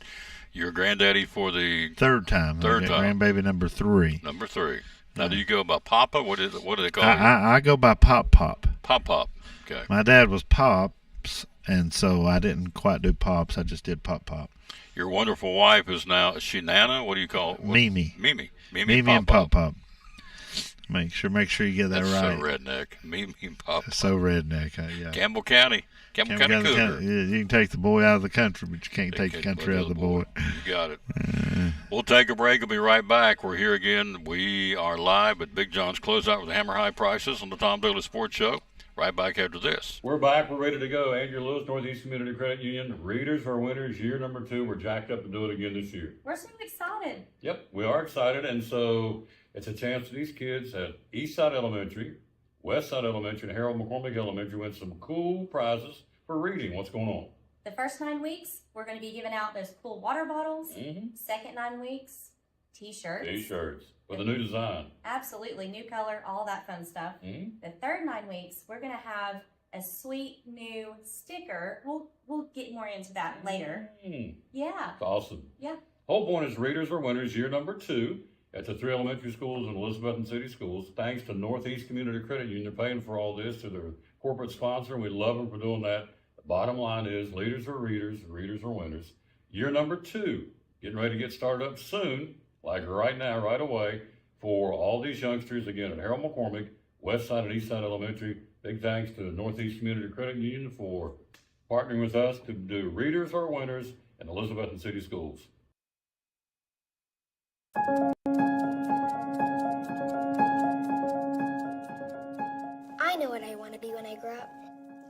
you're granddaddy for the third time. Grandbaby number 3. Number 3. Now, do you go by Papa? What do they call you? I go by Pop. Pop. Okay. My dad was Pops, and so I didn't quite do Pops. I just did Pop. Your wonderful wife is she Nana? What do you call it? Mimi. Mimi and Pop. Make sure you get that That's right. So redneck. Mimi and Pop. So redneck. Yeah. Campbell County Cougar. You can take the boy out of the country, but you can't take the country out of the boy. You got it. We'll take a break. We'll be right back. We're here again. We are live at Big John's Closeout with the Hammer High Prices on the Tom Daly Sports Show. right back after this. We're back. We're ready to go. Andrew Lewis, Northeast Community Credit Union. Readers are winners. Year number 2. We're jacked up to do it again this year. We're so excited. Yep, we are excited. And so it's a chance for these kids at Eastside Elementary, Westside Elementary, and Harold McCormick Elementary win some cool prizes for reading. What's going on? The first 9 weeks, we're going to be giving out those cool water bottles. Second 9 weeks, t-shirts. T-shirts with a new design. Absolutely, new color, all that fun stuff. The third 9 weeks, we're going to have a sweet new sticker. We'll get more into that later. Yeah. That's awesome. Yeah. Whole point is readers are winners. Year number 2 at the 3 elementary schools and Elizabethton City Schools. Thanks to Northeast Community Credit Union paying for all this, to their corporate sponsor, and we love them for doing that. The bottom line is leaders are readers, readers are winners. Year number 2, getting ready to get started up soon, like right now, right away, for all these youngsters, again, at Harold McCormick, Westside and Eastside Elementary. Big thanks to Northeast Community Credit Union for partnering with us to do Readers Are Winners in Elizabethton City Schools. I know what I want to be when I grow up.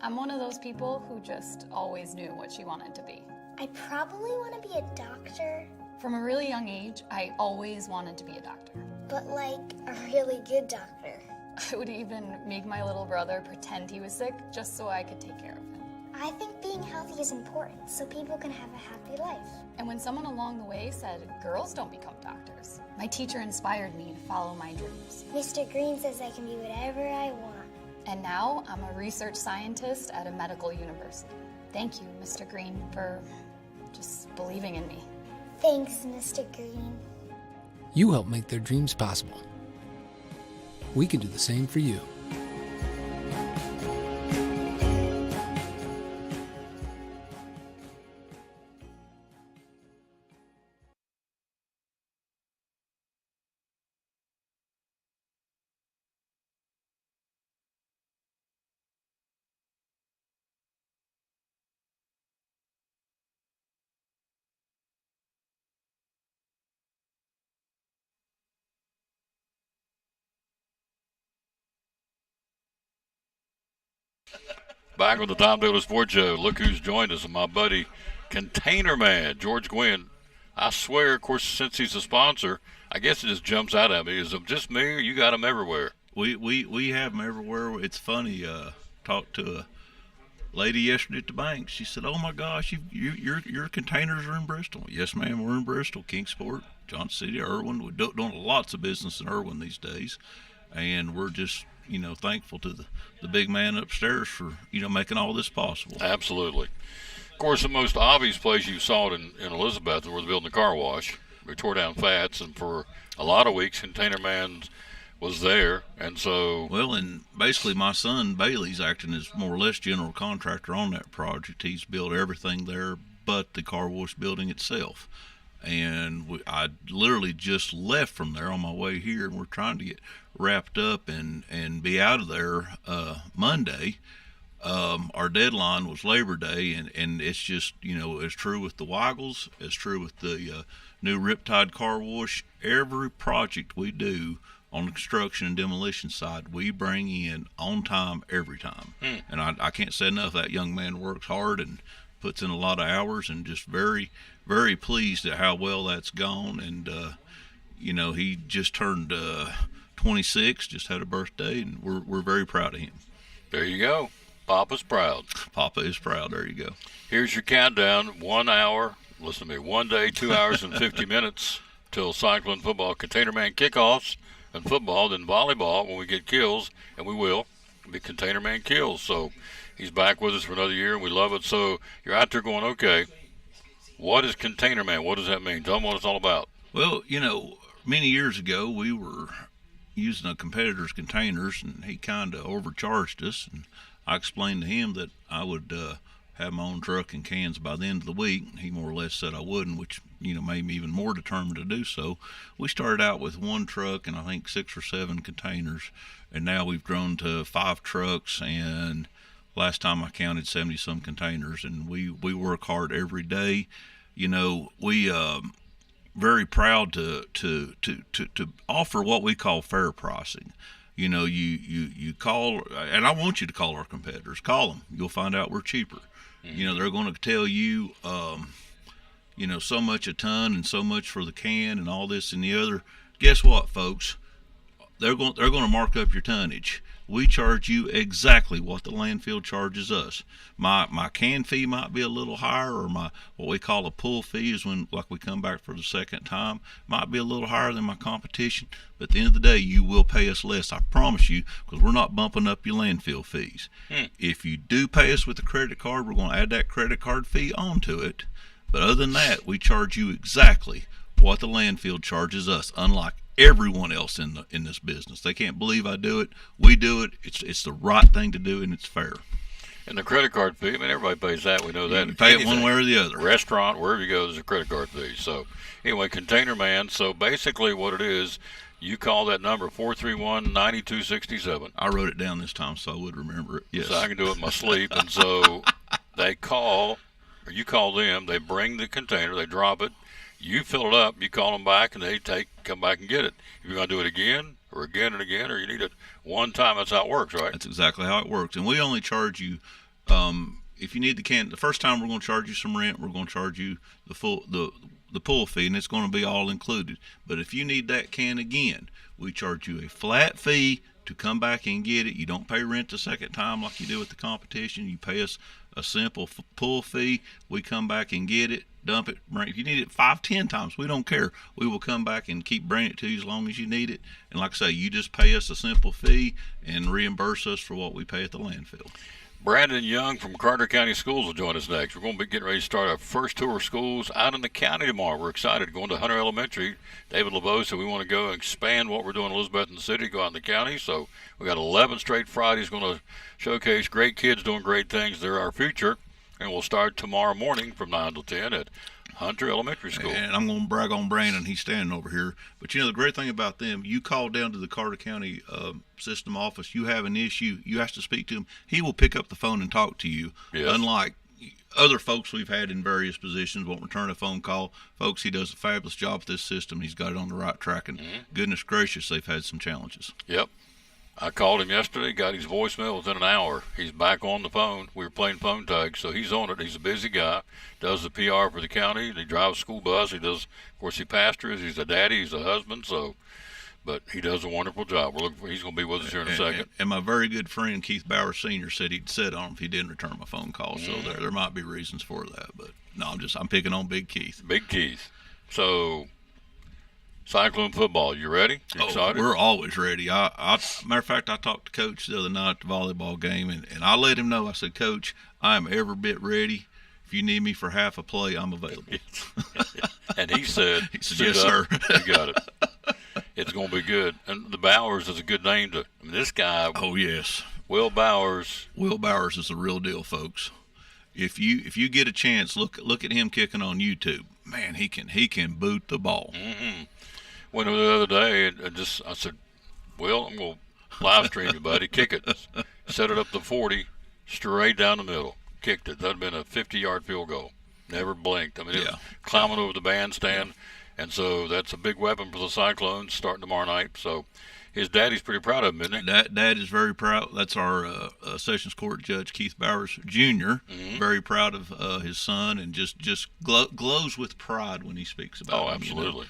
I'm one of those people who just always knew what she wanted to be. I probably want to be a doctor. From a really young age, I always wanted to be a doctor. But like a really good doctor. I would even make my little brother pretend he was sick just so I could take care of him. I think being healthy is important so people can have a happy life. And when someone along the way said, girls don't become doctors, my teacher inspired me to follow my dreams. Mr. Green says I can be whatever I want. And now I'm a research scientist at a medical university. Thank you, Mr. Green, for just believing in me. Thanks, Mr. Green. You help make their dreams possible. We can do the same for you. Back with the Tom Daly Sports Show. Look who's joined us, my buddy, Container Man, George Gwynn. I swear, of course, since he's a sponsor, I guess it just jumps out at me. Is it just me, or you got them everywhere? We have them everywhere. It's funny. Talked to a lady yesterday at the bank. She said, "Oh my gosh, your containers are in Bristol." Yes, ma'am, we're in Bristol, Kingsport, Johnson City, Irwin. We're doing lots of business in Irwin these days, and we're just thankful to the big man upstairs for making all this possible. Absolutely. Of course, the most obvious place you saw it in Elizabeth was building the car wash. We tore down Fats, and for a lot of weeks, Container Man was there, and so... Well, and basically my son Bailey's acting as more or less general contractor on that project. He's built everything there but the car wash building itself. And I literally just left from there on my way here, and we're trying to get wrapped up and be out of there Monday. Our deadline was Labor Day, and it's just, it's true with the Weigels, it's true with the new Riptide car wash. Every project we do on the construction and demolition side, we bring in on time every time. And I can't say enough, that young man works hard and puts in a lot of hours, and just very, very pleased at how well that's gone. And, he just turned 26, just had a birthday, and we're very proud of him. There you go. Papa's proud. Papa is proud. There you go. Here's your countdown. 1 hour, listen to me, 1 day, 2 hours and 50 minutes till Cyclone football Container Man kickoffs, and football, then volleyball when we get kills, and we will, be Container Man kills. So he's back with us for another year, and we love it. So you're out there going, okay, what is Container Man? What does that mean? Tell them what it's all about. Well, many years ago, we were using a competitor's containers, and he kind of overcharged us, and I explained to him that I would have my own truck and cans by the end of the week. He more or less said I wouldn't, which made me even more determined to do so. We started out with one truck and I think 6 or 7 containers, and now we've grown to 5 trucks, and last time I counted 70-some containers, and we work hard every day. We very proud to offer what we call fair pricing. You know, you call, and I want you to call our competitors. Call them. You'll find out we're cheaper. You know, they're going to tell you, you know, so much a ton and so much for the can and all this and the other. Guess what, folks? They're going to mark up your tonnage. We charge you exactly what the landfill charges us. My can fee might be a little higher, or my what we call a pull fee is when, like, we come back for the second time, might be a little higher than my competition. But at the end of the day, you will pay us less. I promise you, because we're not bumping up your landfill fees. If you do pay us with a credit card, we're going to add that credit card fee onto it. But other than that, we charge you exactly what the landfill charges us, unlike everyone else in this business. They can't believe I do it. We do it. It's the right thing to do, and it's fair. And the credit card fee, I mean, everybody pays that. We know that. You pay it one way or the other. Restaurant, wherever you go, there's a credit card fee. So, anyway, Container Man. So, basically what it is, you call that number, 431-9267. I wrote it down this time so I would remember it. Yes. So I can do it in my sleep. And so they call, or you call them, they bring the container, they drop it, you fill it up, you call them back, and they come back and get it. If you're going to do it again or again and again, or you need it one time, that's how it works, right? That's exactly how it works. And we only charge you, if you need the can, the first time we're going to charge you some rent, we're going to charge you the full, the pull fee, and it's going to be all included. But if you need that can again, we charge you a flat fee to come back and get it. You don't pay rent the second time like you do with the competition. You pay us a simple pull fee. We come back and get it, dump it. If you need it 5-10 times, we don't care. We will come back and keep bringing it to you as long as you need it. And like I say, you just pay us a simple fee and reimburse us for what we pay at the landfill. Brandon Young from Carter County Schools will join us next. We're going to be getting ready to start our first tour of schools out in the county tomorrow. We're excited. Going to Hunter Elementary. David LeBeau said we want to go and expand what we're doing in Elizabeth and the city, go out in the county. So we got 11 straight Fridays going to showcase great kids doing great things. They're our future. And we'll start tomorrow morning from 9 to 10 at Hunter Elementary School. And I'm going to brag on Brandon. He's standing over here. But, you know, the great thing about them, you call down to the Carter County system office, you have an issue, you ask to speak to him, he will pick up the phone and talk to you. Yes. Unlike other folks we've had in various positions won't return a phone call. Folks, he does a fabulous job with this system. He's got it on the right track. And goodness gracious, they've had some challenges. Yep. I called him yesterday, got his voicemail within an hour. He's back on the phone. We were playing phone tag, so he's on it. He's a busy guy, does the PR for the county, and he drives a school bus. He does, of course, he pastors. He's a daddy. He's a husband. So, but he does a wonderful job. We're looking for. He's going to be with us here in a second. And my very good friend Keith Bauer Sr. said he'd sit on him if he didn't return my phone call. So there might be reasons for that, but no, I'm picking on Big Keith. Big Keith. So. Cyclone football, you ready? You excited? We're always ready. Matter of fact, I talked to Coach the other night at the volleyball game, and I let him know. I said, Coach, I am every bit ready. If you need me for half a play, I'm available. And he said, yes, sir. You got it. It's going to be good. And the Bowers is a good name to. I mean, this guy. Oh yes, Will Bowers. Will Bowers is the real deal, folks. If you get a chance, look at him kicking on YouTube. Man, he can boot the ball. Mm-hmm. Went over the other day and I said, Will, I'm going to live stream you, buddy. Kick it. Set it up to 40, straight down the middle. Kicked it. That would have been a 50-yard field goal. Never blinked. I mean, it was climbing over the bandstand. And so that's a big weapon for the Cyclones starting tomorrow night. So his daddy's pretty proud of him, isn't he? Dad is very proud. That's our Sessions Court Judge Keith Bowers Jr. Very proud of his son, and just glows with pride when he speaks about him. Oh, absolutely. You know?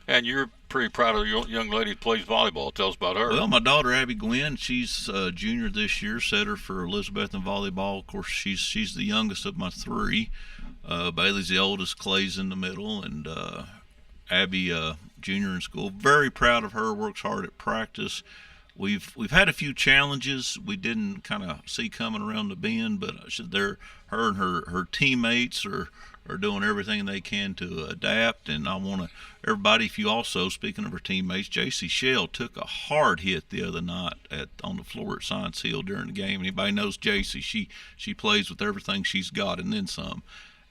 And you're pretty proud of the young lady who plays volleyball. Tell us about her. Well, my daughter, Abby Gwynn, she's junior this year, setter for Elizabeth in volleyball. Of course, she's the youngest of my three. Bailey's the oldest, Clay's in the middle, and Abby, junior in school. Very proud of her, works hard at practice. We've had a few challenges we didn't kind of see coming around the bend, but her and her teammates are doing everything they can to adapt. And I want everybody, if you also, speaking of her teammates, J.C. Shell took a hard hit the other night on the floor at Science Hill during the game. Anybody knows J.C., she plays with everything she's got and then some.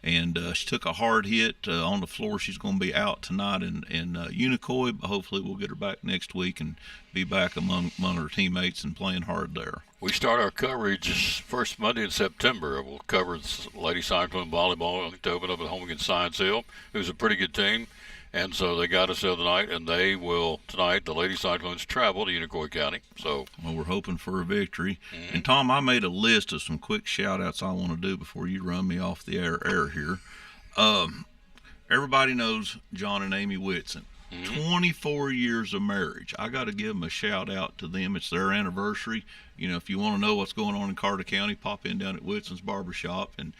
And she took a hard hit on the floor. She's going to be out tonight in Unicoi, but hopefully we'll get her back next week and be back among her teammates and playing hard there. We start our coverage first Monday in September. We'll cover Lady Cyclone volleyball. I think they open up at home against Science Hill, who's a pretty good team. And so they got us the other night, and they will tonight. The Lady Cyclones travel to Unicoi County. So, well, we're hoping for a victory. And Tom, I made a list of some quick shout-outs I want to do before you run me off the air here. Everybody knows John and Amy Whitson. 24 years of marriage. I got to give them a shout out to them. It's their anniversary. You know, if you want to know what's going on in Carter County, pop in down at Whitson's Barbershop, and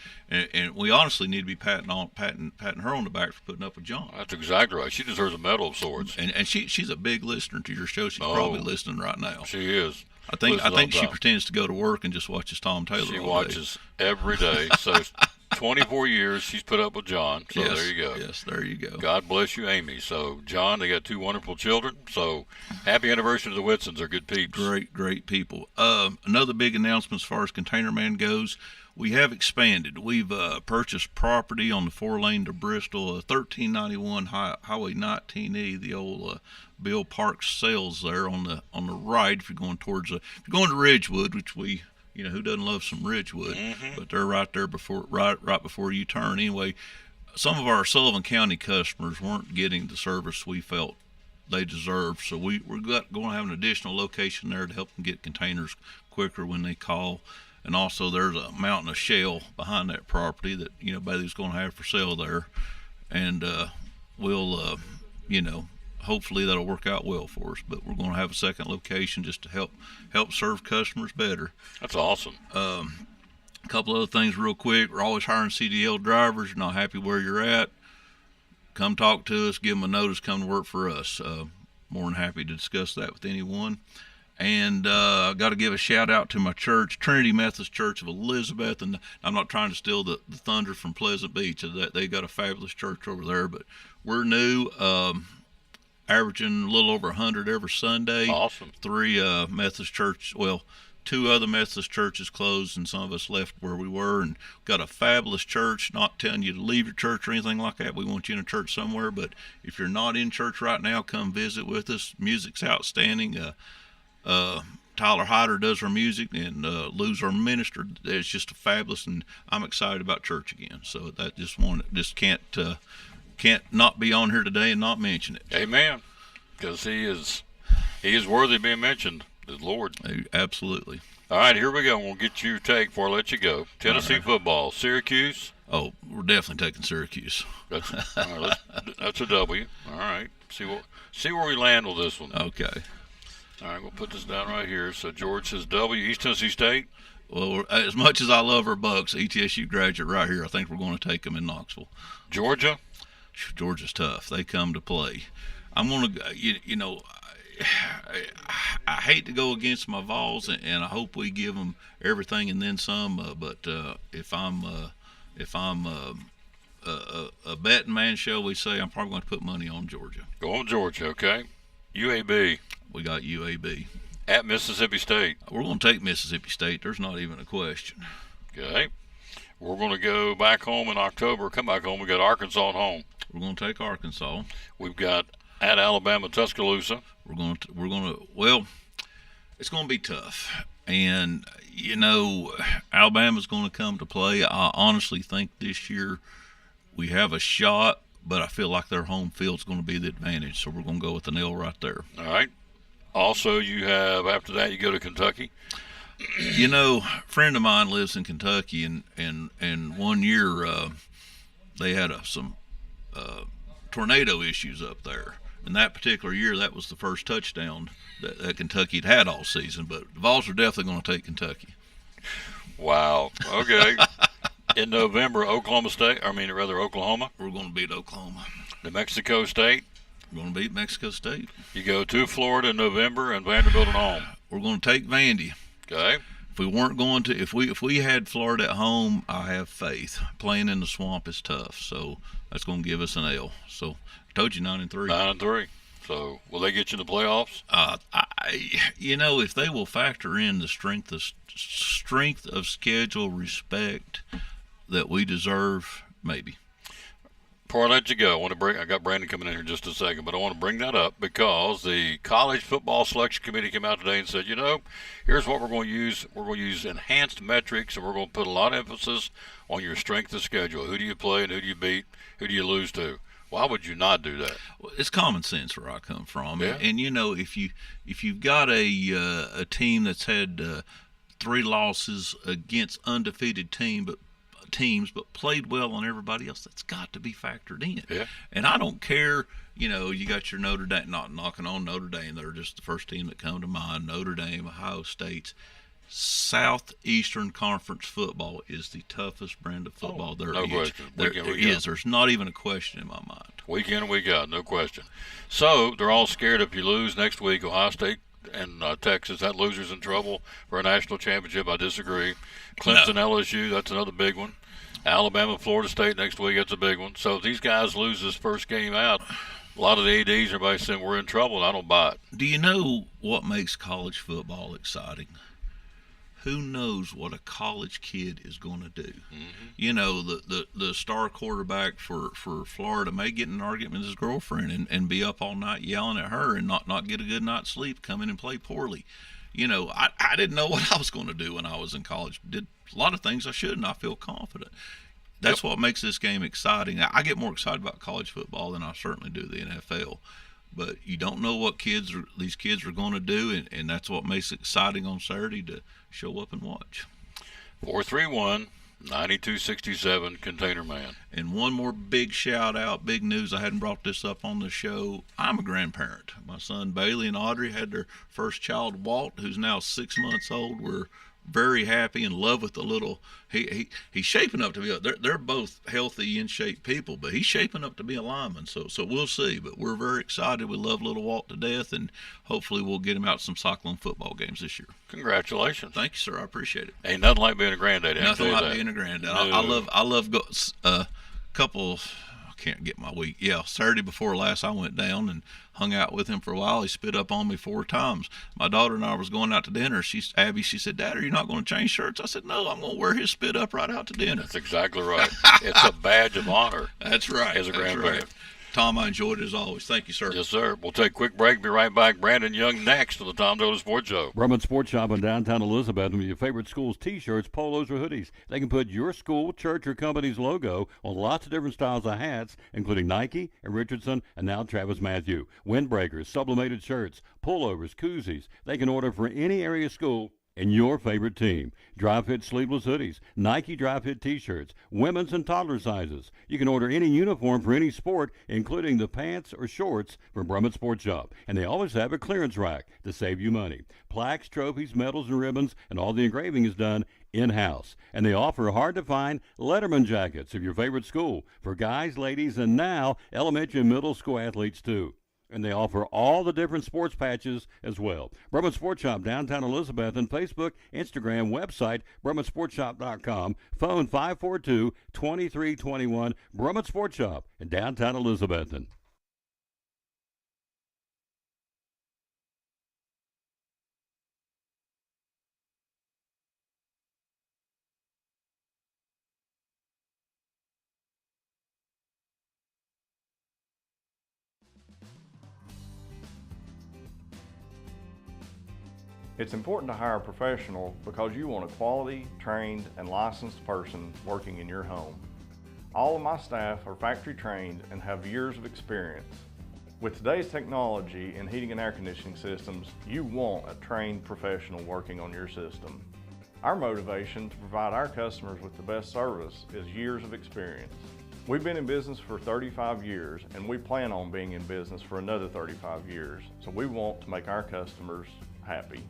we honestly need to be patting her on the back for putting up with John. That's exactly right. She deserves a medal of sorts. And she's a big listener to your show. She's probably listening right now. She is. I think she pretends to go to work and just watches Tom Taylor. She all watches every day. So 24 years she's put up with John. So yes, there you go. Yes, there you go. God bless you, Amy. So John, they got 2 wonderful children. So happy anniversary to the Whitsons. They're good peeps. Great people. Another big announcement as far as Container Man goes. We have expanded. We've purchased property on the 4-lane to Bristol, 1391 Highway 19E, the old Bill Parks sales there on the right. If you're going to Ridgewood, which who doesn't love some Ridgewood, but they're right there right before you turn. Anyway, some of our Sullivan County customers weren't getting the service we felt they deserved, so we're going to have an additional location there to help them get containers quicker when they call. And also there's a mountain of shell behind that property that, Bailey's going to have for sale there. And we'll, hopefully that'll work out well for us. But we're going to have a second location just to help serve customers better. That's awesome. A couple other things real quick. We're always hiring CDL drivers. You're not happy where you're at, come talk to us, give them a notice, come to work for us. More than happy to discuss that with anyone. And I got to give a shout out to my church, Trinity Methodist Church of Elizabeth. And I'm not trying to steal the thunder from Pleasant Beach. They got a fabulous church over there, but we're new, averaging a little over 100 every Sunday. Awesome. 3 Methodist church, 2 other Methodist churches closed, and some of us left where we were, and got a fabulous church. Not telling you to leave your church or anything like that. We want you in a church somewhere, but if you're not in church right now, come visit with us. Music's outstanding. Tyler Hyder does our music, and Lou's our minister. It's just a fabulous, and I'm excited about church again. So that just can't not be on here today and not mention it. Amen. Because he is worthy of being mentioned, the Lord. Absolutely. All right, here we go. We'll get your take before I let you go. Tennessee football, Syracuse. Oh, we're definitely taking Syracuse. That's a W. All right. See where we land with this one. Okay. All right, we'll put this down right here. So George says W. East Tennessee State. Well, as much as I love our Bucks, ETSU graduate right here. I think we're going to take them in Knoxville. Georgia. Georgia's tough. They come to play. I'm going to, I hate to go against my Vols, and I hope we give them everything and then some. But if I'm a betting man, shall we say, I'm probably going to put money on Georgia. Go on Georgia, okay. UAB. We got UAB. At Mississippi State. We're going to take Mississippi State. There's not even a question. Okay. We're going to go back home in October. Come back home. We got Arkansas at home. We're going to take Arkansas. We've got at Alabama, Tuscaloosa. Well, it's going to be tough. And, Alabama's going to come to play. I honestly think this year we have a shot, but I feel like their home field's going to be the advantage. So we're going to go with an L right there. All right. Also, you have, after that, you go to Kentucky. A friend of mine lives in Kentucky, and 1 year they had some tornado issues up there. And that particular year, that was the first touchdown that Kentucky had all season. But the Vols are definitely going to take Kentucky. Wow. Okay. In November, Oklahoma. We're going to beat Oklahoma. New Mexico State. We're going to beat Mexico State. You go to Florida in November and Vanderbilt at home. We're going to take Vandy. Okay. If we had Florida at home, I have faith. Playing in the swamp is tough, so that's going to give us an L. So I told you 9-3. 9-3. So will they get you in the playoffs? If they will factor in the strength of schedule, respect that we deserve, maybe. Before I let you go, I got Brandon coming in here in just a second, but I want to bring that up because the College Football Selection Committee came out today and said, here's what we're going to use. We're going to use enhanced metrics, and we're going to put a lot of emphasis on your strength of schedule. Who do you play and who do you beat? Who do you lose to? Why would you not do that? Well, it's common sense where I come from, Yeah. and you know, if you've got a team that's had 3 losses against undefeated teams, but played well on everybody else, that's got to be factored in. Yeah. And I don't care, you know, you got your Notre Dame, not knocking on Notre Dame, they're just the first team that come to mind. Notre Dame, Ohio State. Southeastern Conference football is the toughest brand of football there no is. question. There Week in, week is. out. There's not even a question in my mind. Week in and week out, no question. So they're all scared if you lose next week, Ohio State and Texas, that loser's in trouble for a national championship. I disagree. Clemson, LSU, that's another big one. Alabama, Florida State next week, that's a big one. So if these guys lose this first game out, a lot of the ADs, everybody's saying we're in trouble, and I don't buy it. Do you know what makes college football exciting? Who knows what a college kid is going to do? Mm-hmm. You know, the star quarterback for Florida may get in an argument with his girlfriend and be up all night yelling at her and not get a good night's sleep, come in and play poorly. You know, I didn't know what I was going to do when I was in college. Did a lot of things I shouldn't. I feel confident. That's what makes this game exciting. I get more excited about college football than I certainly do the NFL. But you don't know what these kids are going to do, and that's what makes it exciting on Saturday to show up and watch. 431-9267 Container Man. And one more big shout out, big news. I hadn't brought this up on the show. I'm a grandparent. My son Bailey and Audrey had their first child, Walt, who's now 6 months old. We're very happy, in love with the little. He's shaping up to be. They're both healthy, in shape people, but he's shaping up to be a lineman. So we'll see. But we're very excited. We love little Walt to death, and hopefully we'll get him out some cyclone football games this year. Congratulations. Thank you, sir. I appreciate it. Ain't nothing like being a granddaddy. Nothing like being a granddad. No. I love a couple. I can't get my week. Yeah, Saturday before last, I went down and hung out with him for a while. He spit up on me 4 times. My daughter and I was going out to dinner. She said, "Dad, are you not going to change shirts?" I said, "No, I'm going to wear his spit up right out to dinner." That's exactly right. It's a badge of honor. That's right. As a grandparent. Right. Tom, I enjoyed it as always. Thank you, sir. Yes, sir. We'll take a quick break. Be right back. Brandon Young next to the Tom Dolan Sports Show. Brumman Sports Shop in downtown Elizabeth with your favorite school's T-shirts, polos, or hoodies. They can put your school, church, or company's logo on lots of different styles of hats, including Nike and Richardson and now Travis Matthew. Windbreakers, sublimated shirts, pullovers, koozies. They can order for any area school and your favorite team. Dry fit sleeveless hoodies, Nike dry fit t-shirts, women's and toddler sizes. You can order any uniform for any sport, including the pants or shorts from Brumman Sports Shop. And they always have a clearance rack to save you money. Plaques, trophies, medals, and ribbons, and all the engraving is done in-house. And they offer hard-to-find Letterman jackets of your favorite school for guys, ladies, and now elementary and middle school athletes too. And they offer all the different sports patches as well. Brumman Sports Shop, downtown Elizabeth, and Facebook, Instagram, website, BrummanSportsShop.com, phone 542-2321, Brumman Sports Shop in downtown Elizabethton. It's important to hire a professional because you want a quality, trained, and licensed person working in your home. All of my staff are factory trained and have years of experience. With today's technology in heating and air conditioning systems, you want a trained professional working on your system. Our motivation to provide our customers with the best service is years of experience. We've been in business for 35 years and we plan on being in business for another 35 years, so we want to make our customers happy.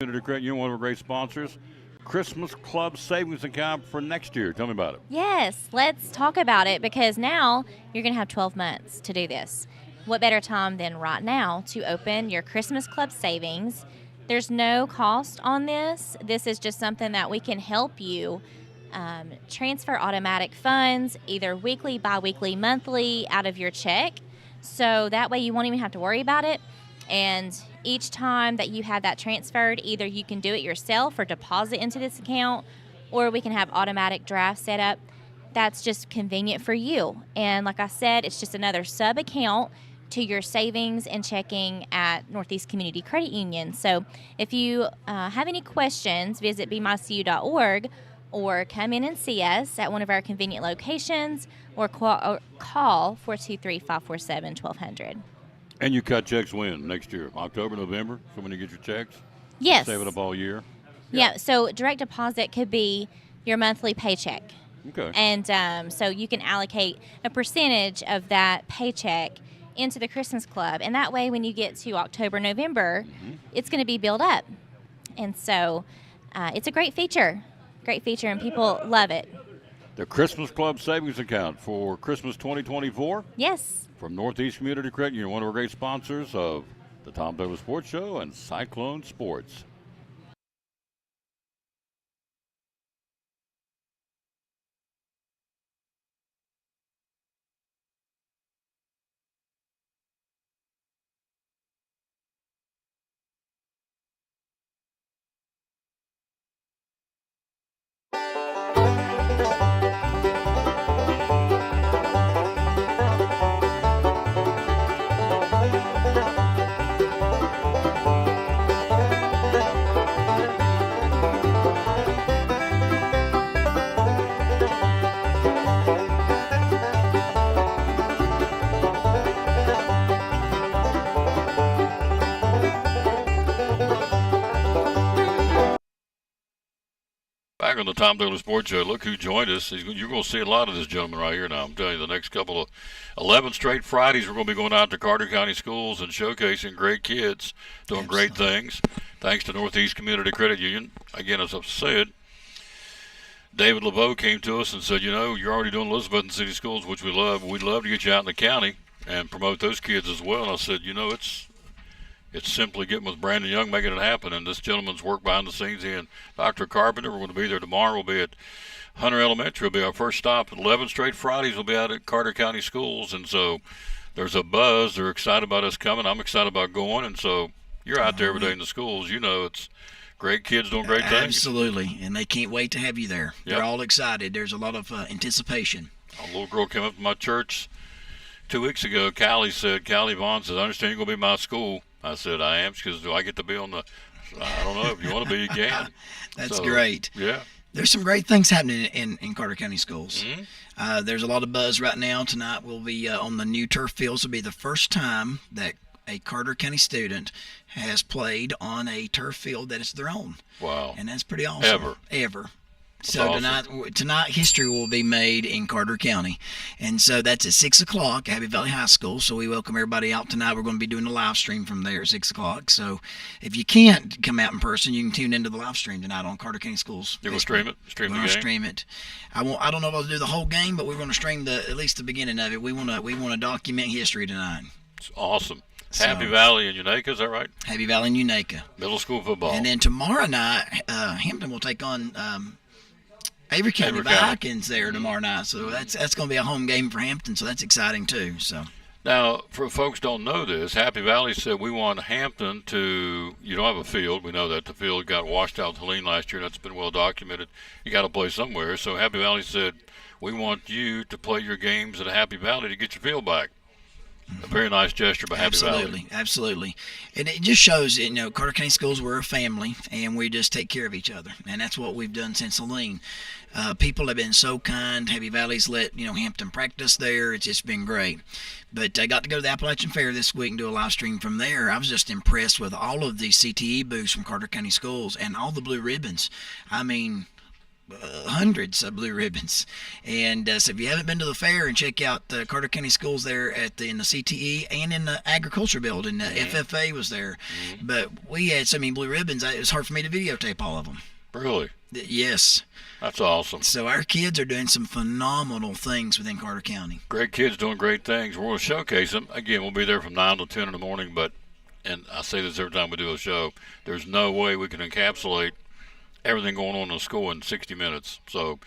Senator Creighton, you're one of our great sponsors. Christmas Club Savings Account for next year. Tell me about it. Yes, let's talk about it because now you're going to have 12 months to do this. What better time than right now to open your Christmas Club savings? There's no cost on this. This is just something that we can help you transfer automatic funds either weekly, bi-weekly, monthly out of your check. So that way you won't even have to worry about it. And each time that you have that transferred, either you can do it yourself or deposit into this account, or we can have automatic draft set up. that's just convenient for you. And like I said, it's just another sub account to your savings and checking at Northeast Community Credit Union. So if you have any questions, visit bemycu.org or come in and see us at one of our convenient locations or call 423-547-1200. And you cut checks when? Next year? October, November? So when you get your checks? Yes. Save it up all year? Yeah, so direct deposit could be your monthly paycheck. Okay. And so you can allocate a percentage of that paycheck into the Christmas Club. And that way, when you get to October, November, it's going to be built up. And so it's a great feature, and people love it. The Christmas Club Savings Account for Christmas 2024? Yes. From Northeast Community Credit Union, one of our great sponsors of the Tom Douglas Sports Show and Cyclone Sports. Back on the Tom Douglas Sports Show, look who joined us. You're going to see a lot of this gentleman right here now. I'm telling you, the next couple of 11 straight Fridays, we're going to be going out to Carter County schools and showcasing great kids doing great things. Thanks to Northeast Community Credit Union. Again, as I've said, David LeBeau came to us and said, you know, you're already doing Elizabethton City Schools, which we love. We'd love to get you out in the county and promote those kids as well. And I said, you know, it's simply getting with Brandon Young, making it happen. And this gentleman's work behind the scenes, he and Dr. Carpenter, we're going to be there tomorrow. We'll be at Hunter Elementary. Will be our first stop. 11 straight Fridays we'll be out at Carter County schools. And so there's a buzz. They're excited about us coming. I'm excited about going. And so you're out there every day in the schools. You know, it's great kids doing great things. Absolutely. And they can't wait to have you there. Yep. They're all excited. There's a lot of anticipation. A little girl came up to my church 2 weeks ago. Callie Vaughn says, I understand you're going to be in my school. I said, I am. She goes, do I get to be on the, I don't know. If you want to be, you can. That's great. Yeah. There's some great things happening in Carter County schools. There's a lot of buzz right now. Tonight we'll be on the new turf fields. It'll be the first time that a Carter County student has played on a turf field that is their own. Wow. And that's pretty awesome. Ever. So awesome. tonight history will be made in Carter County. And so that's at 6 o'clock at Happy Valley High School. So we welcome everybody out tonight. We're going to be doing a live stream from there at 6 o'clock. So if you can't come out in person, you can tune into the live stream tonight on Carter County Schools. You're going to stream it? Stream the game? Stream it. I don't know if I'll do the whole game, but we're going to stream at least the beginning of it. We want to document history tonight. It's awesome. Happy Valley and Unaka, is that right? Happy Valley and Unaka. Middle school football. And then tomorrow night, Hampton will take on Avery County Vikings there tomorrow night. So that's going to be a home game for Hampton. So that's exciting too. So now, for folks don't know this, Happy Valley said we want Hampton to. You don't have a field. We know that the field got washed out with Helene last year. That's been well documented. You got to play somewhere. So Happy Valley said we want you to play your games at Happy Valley to get your field back. A very nice gesture by Happy Valley. Absolutely. And it just shows, Carter County Schools, we're a family, and we just take care of each other. And that's what we've done since Helene. People have been so kind. Happy Valley's let, Hampton practice there. It's just been great. But I got to go to the Appalachian Fair this week and do a live stream from there. I was just impressed with all of the CTE booths from Carter County Schools and all the blue ribbons. I mean, hundreds of blue ribbons. And so if you haven't been to the fair, and check out the Carter County Schools there in the CTE and in the agriculture building. The FFA was there. But we had so many blue ribbons, it was hard for me to videotape all of them. Really? Yes. That's awesome. So our kids are doing some phenomenal things within Carter County. Great kids doing great things. We're going to showcase them. Again, we'll be there from 9 to 10 in the morning, and I say this every time we do a show, there's no way we can encapsulate everything going on in the school in 60 minutes. So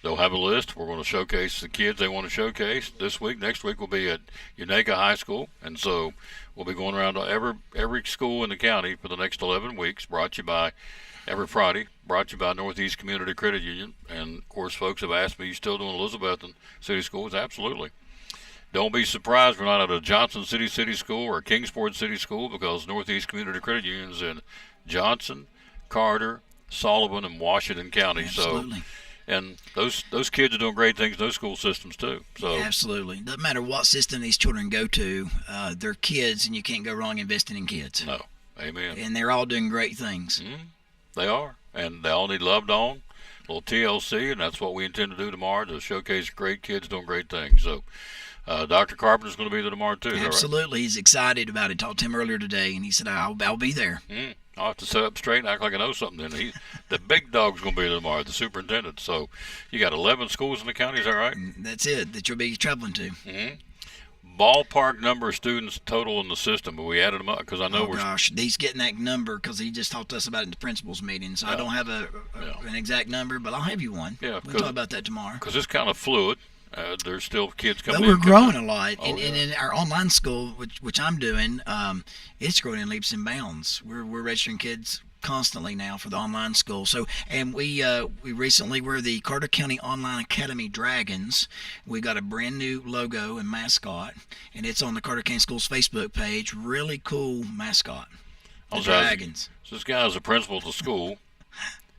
they'll have a list. We're going to showcase the kids they want to showcase this week. Next week we'll be at Unaka High School. And so we'll be going around to every school in the county for the next 11 weeks, brought to you by every Friday, brought to you by Northeast Community Credit Union. And, of course, folks have asked me, you still doing Elizabethton City Schools? Absolutely. Don't be surprised we're not at a Johnson City School or Kingsport City School, because Northeast Community Credit Union is in Johnson, Carter, Sullivan, and Washington County. Absolutely. So, and those kids are doing great things in those school systems too. So absolutely, doesn't matter what system these children go to, they're kids, and you can't go wrong investing in kids. No, amen. And they're all doing great things. They are, and they all need loved on. A little TLC, and that's what we intend to do tomorrow, to showcase great kids doing great things. So Dr. Carpenter's going to be there tomorrow too. Absolutely, right? He's excited about it. Talked to him earlier today, and he said, I'll be there. I'll have to sit up straight and act like I know something. Then the big dog's going to be there tomorrow, the superintendent. So you got 11 schools in the county, is that right? That's it, that you'll be traveling to. Ballpark number of students total in the system, but we added them up because I know he's getting that number because he just talked to us about it in the principals meeting. So I don't have an exact number, but I'll have you one. Yeah, we'll talk about that tomorrow. Because it's kind of fluid. There's still kids coming. Well, we're growing a lot, and in our online school, which I'm doing, it's growing in leaps and bounds. We're registering kids constantly now for the online school. So, and we recently were the Carter County Online Academy Dragons. We got a brand new logo and mascot, and it's on the Carter County Schools Facebook page. Really cool mascot. The Dragons. So this guy is a principal at the school.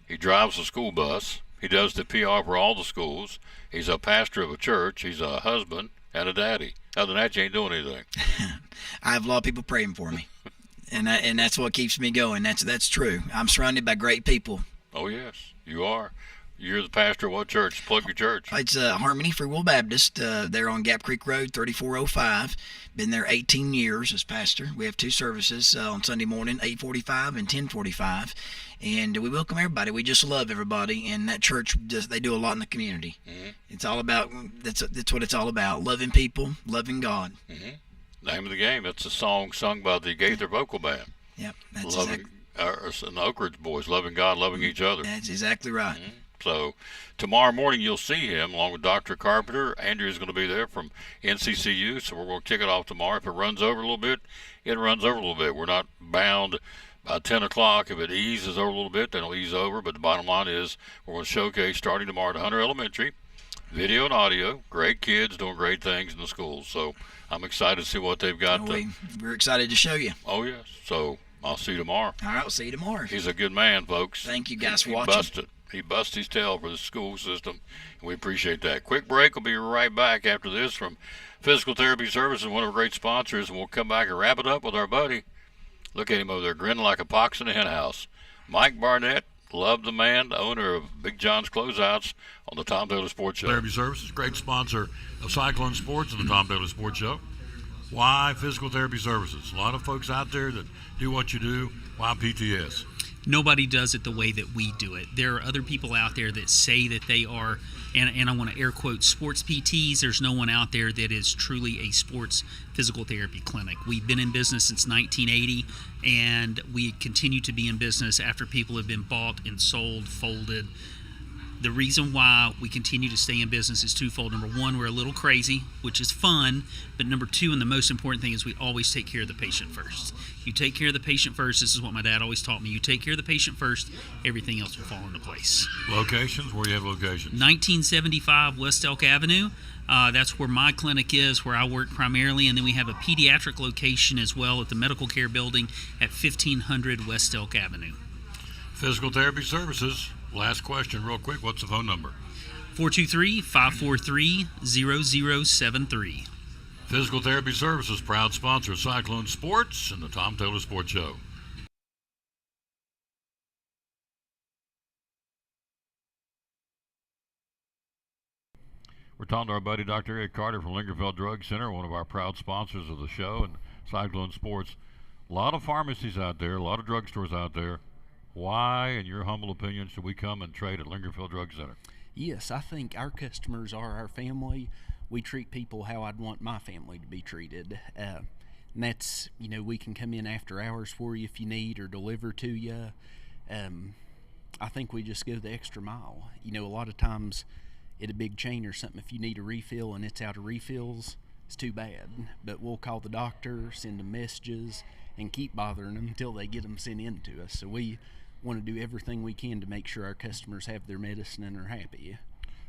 He drives a school bus. He does the PR for all the schools. He's a pastor of a church. He's a husband and a daddy. Other than that, you ain't doing anything. I have a lot of people praying for me, and that's what keeps me going. That's true. I'm surrounded by great people. Oh yes, you are. You're the pastor of what church? Plug your church. It's Harmony Free Will Baptist. They're on Gap Creek Road, 3405. Been there 18 years as pastor. We have two services on Sunday morning, 8:45 and 10:45. And we welcome everybody. We just love everybody. And that church, they do a lot in the community. It's all about, that's what it's all about. Loving people, loving God. Name of the game. It's a song sung by the Gaither Vocal Band. Yep. That's and the Oak Ridge Boys, loving God, loving each other. That's exactly right. So tomorrow morning you'll see him along with Dr. Carpenter. Andrea's going to be there from NCCU, so we're going to kick it off tomorrow. If it runs over a little bit, it runs over a little bit. We're not bound by 10 o'clock. If it eases over a little bit, then it'll ease over. But the bottom line is we're going to showcase starting tomorrow at Hunter Elementary, video and audio, great kids doing great things in the schools. So I'm excited to see what they've got. We're excited to show you. Oh, yes. So I'll see you tomorrow. All right, we'll see you tomorrow. He's a good man, folks. Thank you guys for watching. He busted his tail for the school system, and we appreciate that. Quick break. We'll be right back after this from Physical Therapy Services, one of our great sponsors, and we'll come back and wrap it up with our buddy. Look at him over there, grinning like a pox in a hen house. Mike Barnett, love the man, the owner of Big John's Closeouts on the Tom Taylor Sports Show. Therapy Services, great sponsor of Cyclone Sports and the Tom Taylor Sports Show. Why Physical Therapy Services? A lot of folks out there that do what you do. Why PTS? Nobody does it the way that we do it. There are other people out there that say that they are, and I want to air quote, sports PTs. There's no one out there that is truly a sports physical therapy clinic. We've been in business since 1980, and we continue to be in business after people have been bought and sold, folded. The reason why we continue to stay in business is twofold. Number one, we're a little crazy, which is fun. But number two, and the most important thing, is we always take care of the patient first. You take care of the patient first. This is what my dad always taught me. You take care of the patient first, everything else will fall into place. Locations? Where do you have locations? 1975 West Elk Avenue. That's where my clinic is, where I work primarily. And then we have a pediatric location as well at the Medical Care Building at 1500 West Elk Avenue. Physical Therapy Services. Last question, real quick. What's the phone number? 423-543-0073. Physical Therapy Services, proud sponsor of Cyclone Sports and the Tom Taylor Sports Show. We're talking to our buddy Dr. Eric Carter from Lingerfeld Drug Center, one of our proud sponsors of the show and Cyclone Sports. A lot of pharmacies out there, a lot of drugstores out there. Why, in your humble opinion, should we come and trade at Lingerfeld Drug Center? Yes, I think our customers are our family. We treat people how I'd want my family to be treated. And that's, we can come in after hours for you if you need, or deliver to you. I think we just go the extra mile. A lot of times at a big chain or something, if you need a refill and it's out of refills, it's too bad. But we'll call the doctor, send them messages, and keep bothering them until they get them sent in to us. So we want to do everything we can to make sure our customers have their medicine and are happy.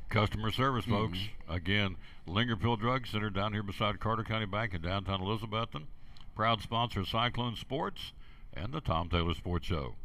Customer service, folks. Again, Lingerfield Drug Center down here beside Carter County Bank in downtown Elizabethton. Proud sponsor of Cyclone Sports and the Tom Taylor Sports Show.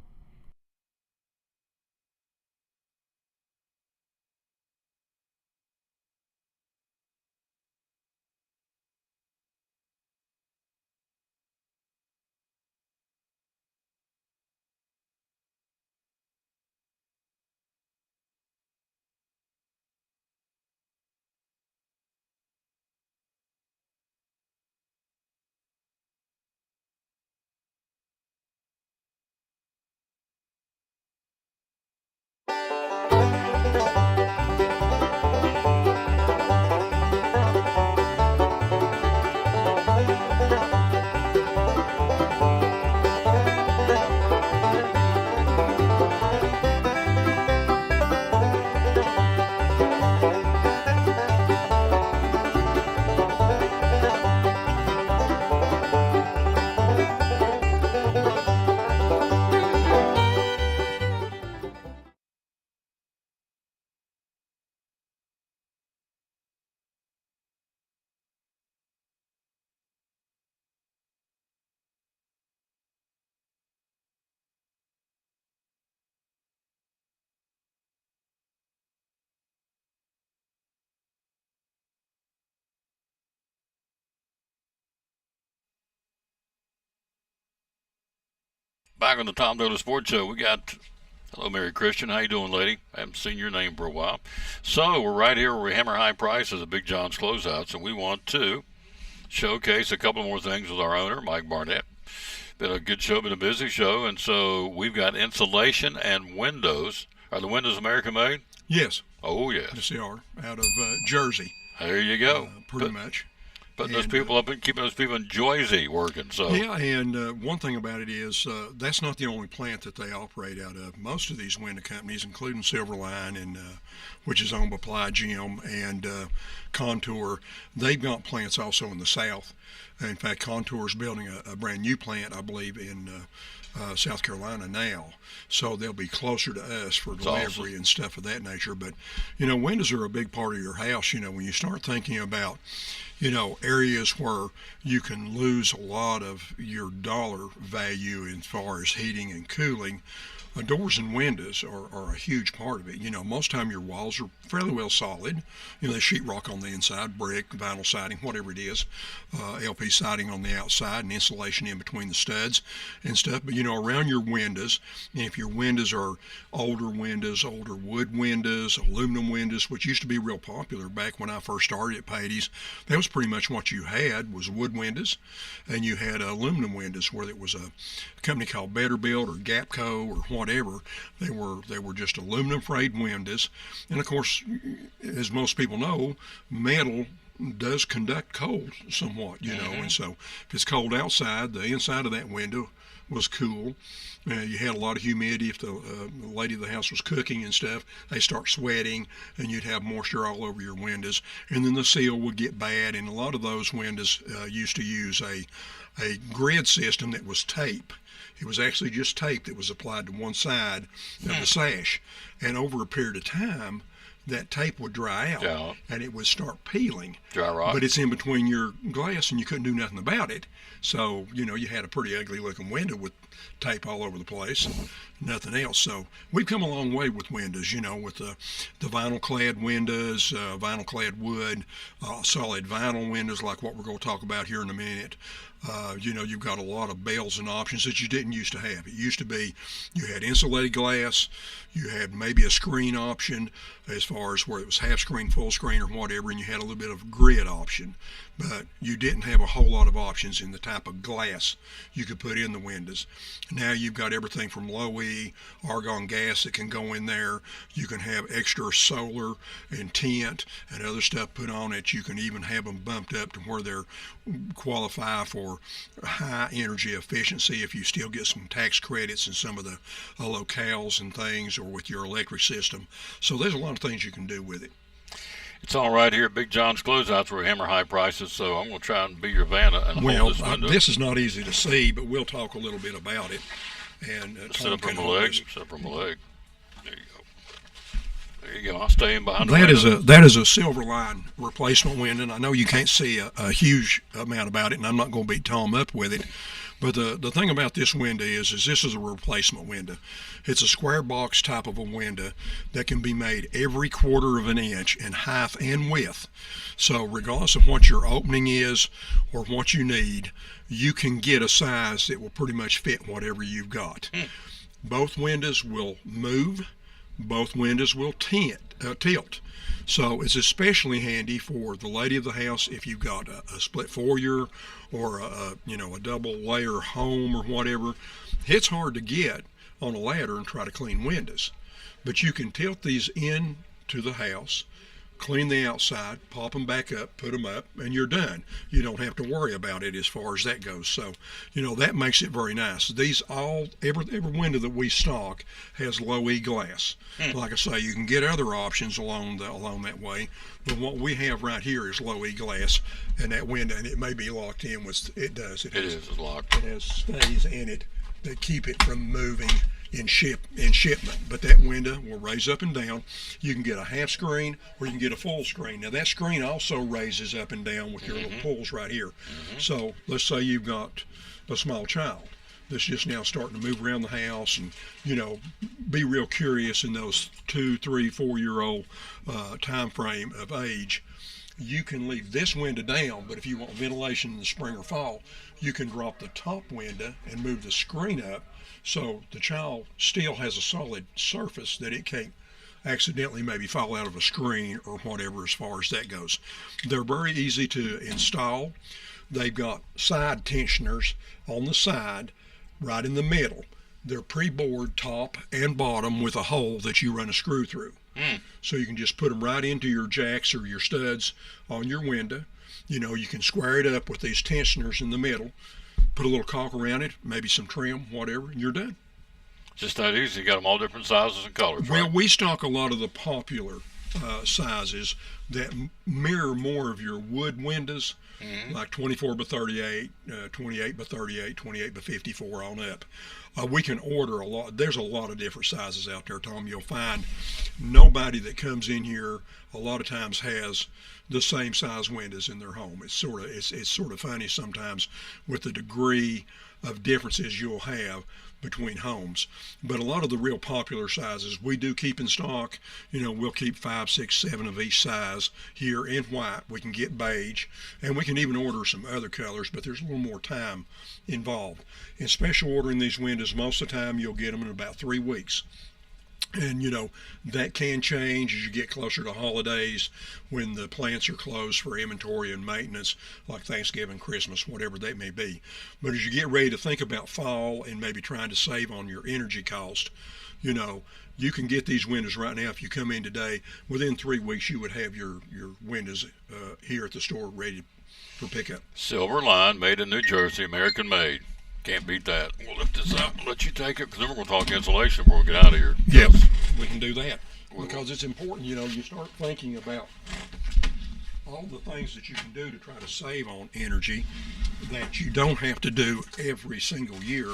Back on the Tom Taylor Sports Show, we got, hello, Mary Christian. How you doing, lady? I haven't seen your name for a while. So we're right here where we hammer high prices at Big John's Closeouts, and we want to showcase a couple more things with our owner, Mike Barnett. Been a good show, been a busy show, and so we've got insulation and windows. Are the windows American made? Yes. Oh, yes. Yes, they are. Out of Jersey. There you go. Pretty much. Putting those people up and keeping those people in Jersey working. So yeah, and one thing about it is that's not the only plant that they operate out of. Most of these window companies, including Silverline, and which is owned by Ply Gym, and Contour, they've got plants also in the South. In fact, Contour is building a brand new plant, I believe, in South Carolina now, so they'll be closer to us for delivery and stuff of that nature. But windows are a big part of your house. When you start thinking about areas where you can lose a lot of your dollar value as far as heating and cooling, doors and windows are a huge part of it. Most time your walls are fairly well solid. They sheetrock on the inside, brick, vinyl siding, whatever it is, LP siding on the outside, and insulation in between the studs and stuff. But around your windows, and if your windows are older wood windows, aluminum windows, which used to be real popular back when I first started at Patey's, that was pretty much what you had was wood windows, and you had aluminum windows, whether it was a company called Better Build or Gapco or whatever. They were just aluminum frame windows, and of course, as most people know, metal does conduct cold somewhat, and so if it's cold outside, the inside of that window was cool. You had a lot of humidity. If the lady of the house was cooking and stuff, they start sweating, and you'd have moisture all over your windows, and then the seal would get bad. And a lot of those windows used to use a grid system that was tape. It was actually just tape that was applied to one side of the sash, and over a period of time, that tape would dry out and it would start peeling. Dry rot. But it's in between your glass, and you couldn't do nothing about it. So you had a pretty ugly looking window with tape all over the place and nothing else. So we've come a long way with windows, with the vinyl clad windows, vinyl clad wood, solid vinyl windows like what we're going to talk about here in a minute. You've got a lot of bells and options that you didn't used to have. It used to be you had insulated glass, you had maybe a screen option as far as where it was half screen, full screen, or whatever, and you had a little bit of grid option. But you didn't have a whole lot of options in the type of glass you could put in the windows. Now you've got everything from low E, argon gas that can go in there. You can have extra solar and tint and other stuff put on it. You can even have them bumped up to where they're qualify for high energy efficiency if you still get some tax credits in some of the locales and things, or with your electric system. So there's a lot of things you can do with it. It's all right here at Big John's Closeouts. We're hammer high prices, so I'm going to try and be your Vanna and hold this window. This is not easy to see, but we'll talk a little bit about it. And Sit up Tom from can a leg. always- Sit up from a leg. There you go. There you go. I'll stay in behind the That window. is a Silverline replacement window, and I know you can't see a huge amount about it, and I'm not going to beat Tom up with it. But the thing about this window is this is a replacement window. It's a square box type of a window that can be made every quarter of an inch in height and width. So regardless of what your opening is or what you need, you can get a size that will pretty much fit whatever you've got. Both windows will move. Both windows will tilt. So it's especially handy for the lady of the house if you've got a split foyer or a double layer home or whatever. It's hard to get on a ladder and try to clean windows, but you can tilt these in to the house, clean the outside, pop them back up, put them up, and you're done. You don't have to worry about it as far as that goes. So, that makes it very nice. These every window that we stock has low E glass. Like I say, you can get other options along that way, but what we have right here is low E glass, and that window, and it may be locked in with, it does. It's locked. It has stays in it that keep it from moving in shipment, but that window will raise up and down. You can get a half screen or you can get a full screen. Now that screen also raises up and down with your little pulls right here. So let's say you've got a small child that's just now starting to move around the house and be real curious in those 2, 3, 4-year-old time frame of age. You can leave this window down, but if you want ventilation in the spring or fall, you can drop the top window and move the screen up so the child still has a solid surface that it can't accidentally maybe fall out of a screen or whatever as far as that goes. They're very easy to install. They've got side tensioners on the side right in the middle. They're pre-bored top and bottom with a hole that you run a screw through. So you can just put them right into your jacks or your studs on your window. You can square it up with these tensioners in the middle, put a little caulk around it, maybe some trim, whatever, and you're done. Just that easy. You got them all different sizes and colors. Well, right? we stock a lot of the popular sizes that mirror more of your wood windows, like 24 by 38, 28 by 38, 28 by 54 on up. We can order a lot. There's a lot of different sizes out there, Tom. You'll find nobody that comes in here a lot of times has the same size windows in their home. It's sort of funny sometimes with the degree of differences you'll have between homes. But a lot of the real popular sizes we do keep in stock. We'll keep 5, 6, 7 of each size here in white. We can get beige, and we can even order some other colors, but there's a little more time involved. In special ordering these windows, most of the time you'll get them in about 3 weeks. And that can change as you get closer to holidays when the plants are closed for inventory and maintenance, like Thanksgiving, Christmas, whatever that may be. But as you get ready to think about fall and maybe trying to save on your energy cost, you can get these windows right now. If you come in today, within 3 weeks you would have your windows here at the store ready for pickup. Silverline, made in New Jersey, American made. Can't beat that. We'll lift this up and let you take it, because then we're going to talk insulation before we get out of here. Yep, we can do that because it's important. You start thinking about all the things that you can do to try to save on energy that you don't have to do every single year.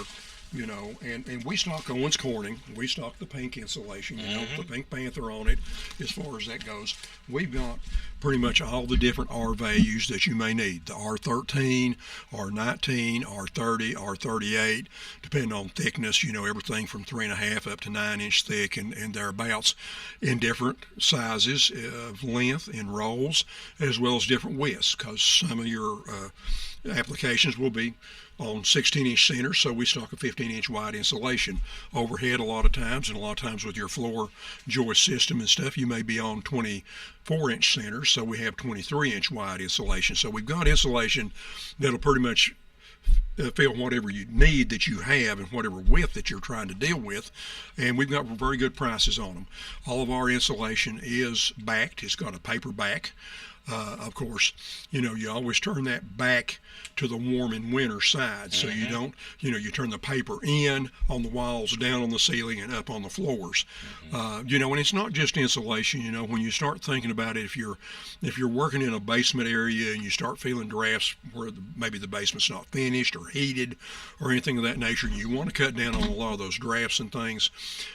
And we stock Owens Corning. We stock the pink insulation, the Pink Panther on it as far as that goes. We've got pretty much all the different R values that you may need. The R13, R19, R30, R38, depending on thickness, everything from 3.5 up to 9 inch thick and thereabouts, in different sizes of length and rolls, as well as different widths, because some of your applications will be on 16-inch centers, so we stock a 15-inch wide insulation. Overhead a lot of times, and a lot of times with your floor joist system and stuff, you may be on 24-inch centers, so we have 23-inch wide insulation. So we've got insulation that'll pretty much fill whatever you need that you have and whatever width that you're trying to deal with, and we've got very good prices on them. All of our insulation is backed. It's got a paper back. Of course, you always turn that back to the warm and winter side, so you don't, you turn the paper in on the walls, down on the ceiling, and up on the floors. And it's not just insulation. When you start thinking about it, if you're working in a basement area and you start feeling drafts where maybe the basement's not finished or heated or anything of that nature, you want to cut down on a lot of those drafts and things.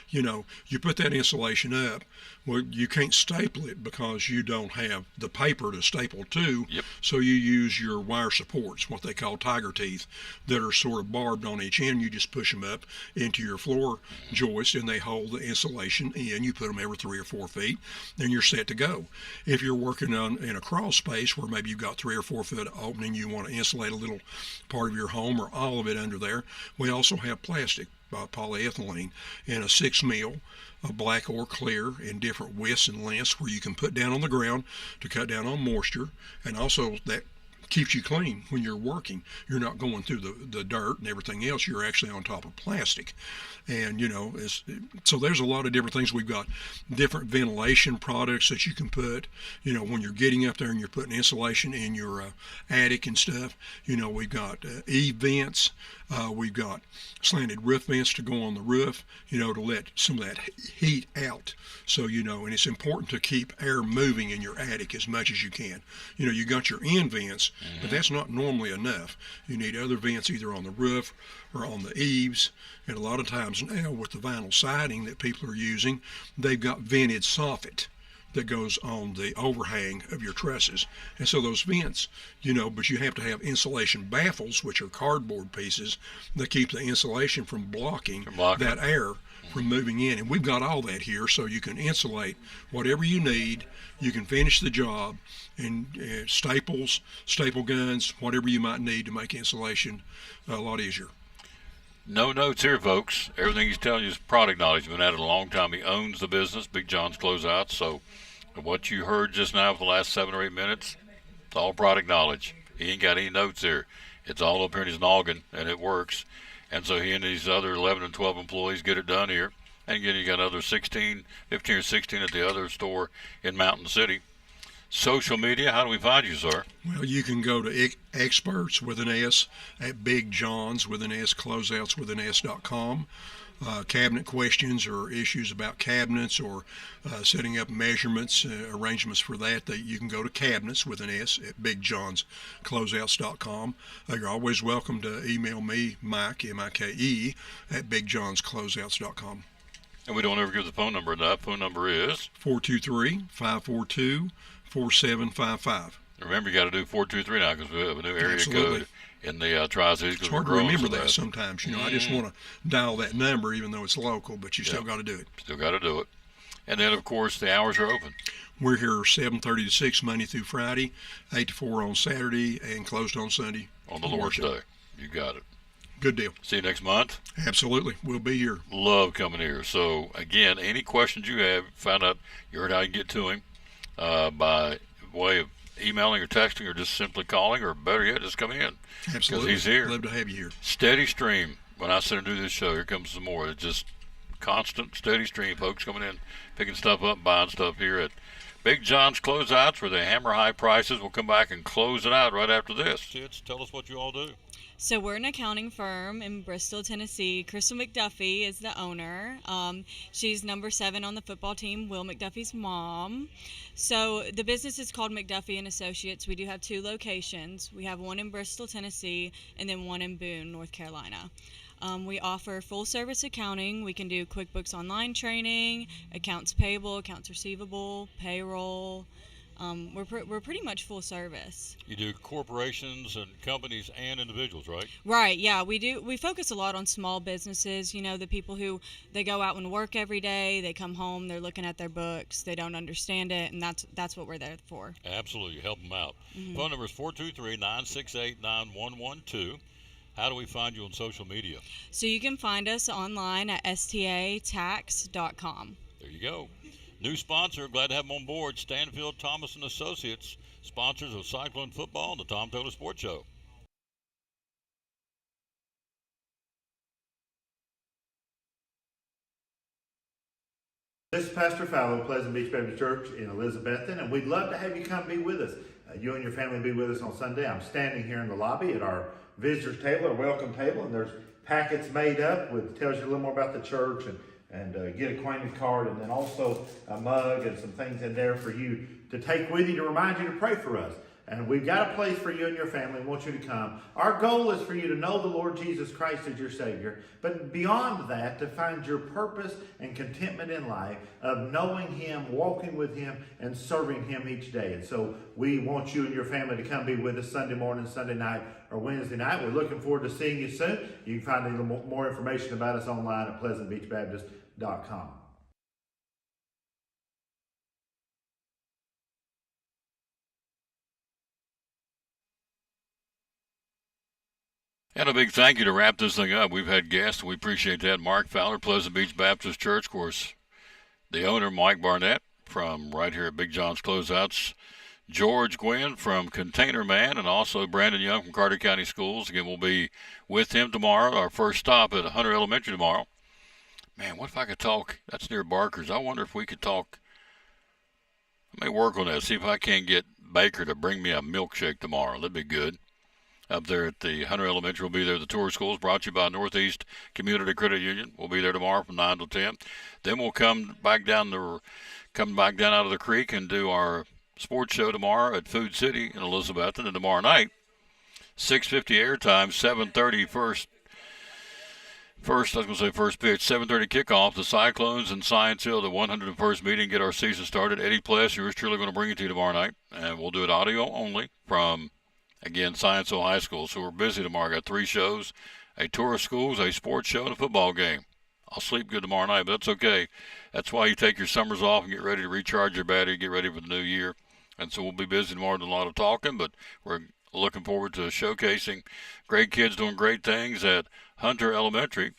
You put that insulation up. Well, you can't staple it because you don't have the paper to staple to. Yep. So you use your wire supports, what they call tiger teeth, that are sort of barbed on each end. You just push them up into your floor joist, and they hold the insulation in. You put them every 3 or 4 feet, then you're set to go. If you're working in a crawl space where maybe you've got 3 or 4 foot opening, you want to insulate a little part of your home or all of it under there. We also have plastic, polyethylene, in a 6 mil. Black or clear in different widths and lengths where you can put down on the ground to cut down on moisture, and also that keeps you clean when you're working. You're not going through the dirt and everything else. You're actually on top of plastic. And so there's a lot of different things. We've got different ventilation products that you can put, when you're getting up there and you're putting insulation in your attic and stuff. We've got E-vents. We've got slanted roof vents to go on the roof, to let some of that heat out. So, and it's important to keep air moving in your attic as much as you can. You got your end vents, but that's not normally enough. You need other vents either on the roof or on the eaves. And a lot of times now with the vinyl siding that people are using, they've got vented soffit that goes on the overhang of your trusses. And so those vents, but you have to have insulation baffles, which are cardboard pieces that keep the insulation from blocking that air from moving in. And we've got all that here, so you can insulate whatever you need. You can finish the job, and staples, staple guns, whatever you might need to make insulation a lot easier. No notes here, folks. Everything he's telling you is product knowledge. He's been at it a long time. He owns the business, Big John's Closeouts. So what you heard just now for the last 7 or 8 minutes, it's all product knowledge. He ain't got any notes here. It's all up here in his noggin, and it works. And so he and these other 11 and 12 employees get it done here. And again, you got another 15 or 16 at the other store in Mountain City. Social media, how do we find you, sir? Well, you can go to experts with an S at Big John's with an S, closeouts with an S.com. Cabinet questions or issues about cabinets or setting up measurements, arrangements for that, you can go to cabinets with an S at BigJohnsCloseouts.com. You're always welcome to email me, Mike, M-I-K-E, at BigJohnsCloseouts.com. And we don't ever give the phone number. That phone number is 423-542-4755. Remember, you got to do 423 now because we have a new area code in the Tri-Cities. It's hard to remember that sometimes. I just want to dial that number even though it's local, but you still got to do it. Still got to do it. And then, of course, the hours are open. We're here 7:30 to 6 Monday through Friday, 8 to 4 on Saturday, and closed on Sunday. On the Lord's Day. You got it. Good deal. See you next month. Absolutely. We'll be here. Love coming here. So, again, any questions you have, find out, you heard how you get to him by way of emailing or texting or just simply calling, or better yet, just come in. Absolutely. Because he's here. Love to have you here. Steady stream. When I sit and do this show, here comes some more. It's just constant, steady stream, folks coming in, picking stuff up, buying stuff here at Big John's Closeouts, where they hammer high prices. We'll come back and close it out right after this. Kids, tell us what you all do. So we're an accounting firm in Bristol, Tennessee. Crystal McDuffie is the owner. She's number 7 on the football team, Will McDuffie's mom. So the business is called McDuffie and Associates. We do have 2 locations. We have one in Bristol, Tennessee, and then one in Boone, North Carolina. We offer full service accounting. We can do QuickBooks Online training, accounts payable, accounts receivable, payroll. We're pretty much full service. You do corporations and companies and individuals, right? Right, yeah, we do. We focus a lot on small businesses, the people who, they go out and work every day, they come home, they're looking at their books, they don't understand it, and that's what we're there for. Absolutely, help them out. Phone number is 423-968-9112. How do we find you on social media? So you can find us online at statax.com. There you go. New sponsor, glad to have them on board, Stanfield Thomas & Associates, sponsors of Cyclone Football and the Tom Taylor Sports Show. This is Pastor Fallow, Pleasant Beach Baptist Church in Elizabethton, and we'd love to have you come be with us. You and your family be with us on Sunday. I'm standing here in the lobby at our visitors table, our welcome table, and there's packets made up with tells you a little more about the church and get acquainted card, and then also a mug and some things in there for you to take with you to remind you to pray for us. And we've got a place for you and your family. We want you to come. Our goal is for you to know the Lord Jesus Christ as your Savior. But beyond that, to find your purpose and contentment in life of knowing Him, walking with Him, and serving Him each day. And so we want you and your family to come be with us Sunday morning, Sunday night, or Wednesday night. We're looking forward to seeing you soon. You can find a little more information about us online at pleasantbeachbaptist.com. And a big thank you to wrap this thing up. We've had guests. We appreciate that. Mark Fowler, Pleasant Beach Baptist Church, of course, the owner, Mike Barnett, from right here at Big John's Closeouts. George Gwynn from Container Man, and also Brandon Young from Carter County Schools. Again, we'll be with him tomorrow. Our first stop at Hunter Elementary tomorrow. Man, what if I could talk? That's near Barker's. I wonder if we could talk. I may work on that. See if I can't get Baker to bring me a milkshake tomorrow. That'd be good. Up there at the Hunter Elementary. We'll be there. The tour of schools brought to you by Northeast Community Credit Union. We'll be there tomorrow from 9 to 10. Then we'll come back down out of the creek and do our sports show tomorrow at Food City in Elizabethton. And tomorrow night, 6:50 airtime, 7:30 first pitch, 7:30 kickoff. The Cyclones and Science Hill, the 101st meeting, get our season started. Eddie Pless, yours truly, going to bring it to you tomorrow night. And we'll do it audio only from, again, Science Hill High School. So we're busy tomorrow. Got 3 shows, a tour of schools, a sports show, and a football game. I'll sleep good tomorrow night, but that's okay. That's why you take your summers off and get ready to recharge your battery, get ready for the new year. And so we'll be busy tomorrow doing a lot of talking, but we're looking forward to showcasing great kids doing great things at Hunter Elementary.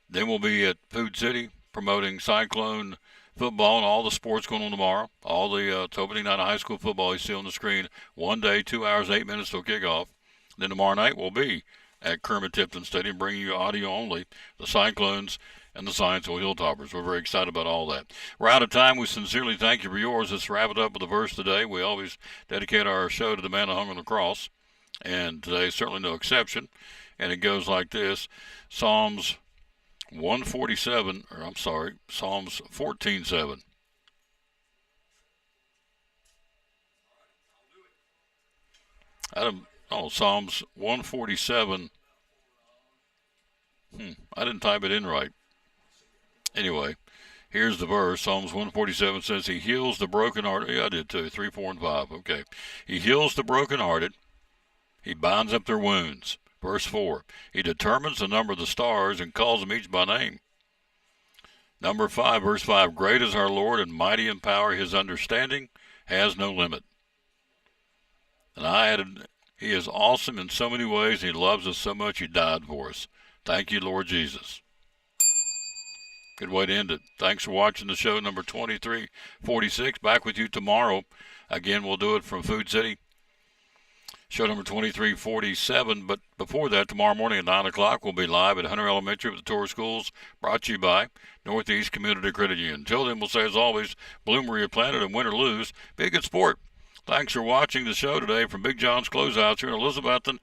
Then we'll be at Food City promoting Cyclone football and all the sports going on tomorrow. All the opening night of high school football you see on the screen. 1 day, 2 hours, 8 minutes till kickoff. Then tomorrow night we'll be at Kermit Tipton Stadium bringing you audio only, the Cyclones and the Science Hill Hilltoppers. We're very excited about all that. We're out of time. We sincerely thank you for yours. Let's wrap it up with a verse today. We always dedicate our show to the man who hung on the cross, and today is certainly no exception. And it goes like this: Psalms 14:7. Psalms 147. I didn't type it in right. Anyway, here's the verse. Psalms 147 says, He heals the brokenhearted. Yeah, I did too. 3, 4, and 5. Okay. He heals the brokenhearted. He binds up their wounds. Verse 4, He determines the number of the stars and calls them each by name. Number 5, verse 5, Great is our Lord and mighty in power. His understanding has no limit. And I added, He is awesome in so many ways. He loves us so much He died for us. Thank you, Lord Jesus. Good way to end it. Thanks for watching the show number 2346. Back with you tomorrow. Again, we'll do it from Food City. Show number 2347. But before that, tomorrow morning at 9 o'clock, we'll be live at Hunter Elementary with the tour of schools, brought to you by Northeast Community Credit Union. Until then, we'll say as always, bloom where you're planted and win or lose, be a good sport. Thanks for watching the show today from Big John's Closeouts here in Elizabethton.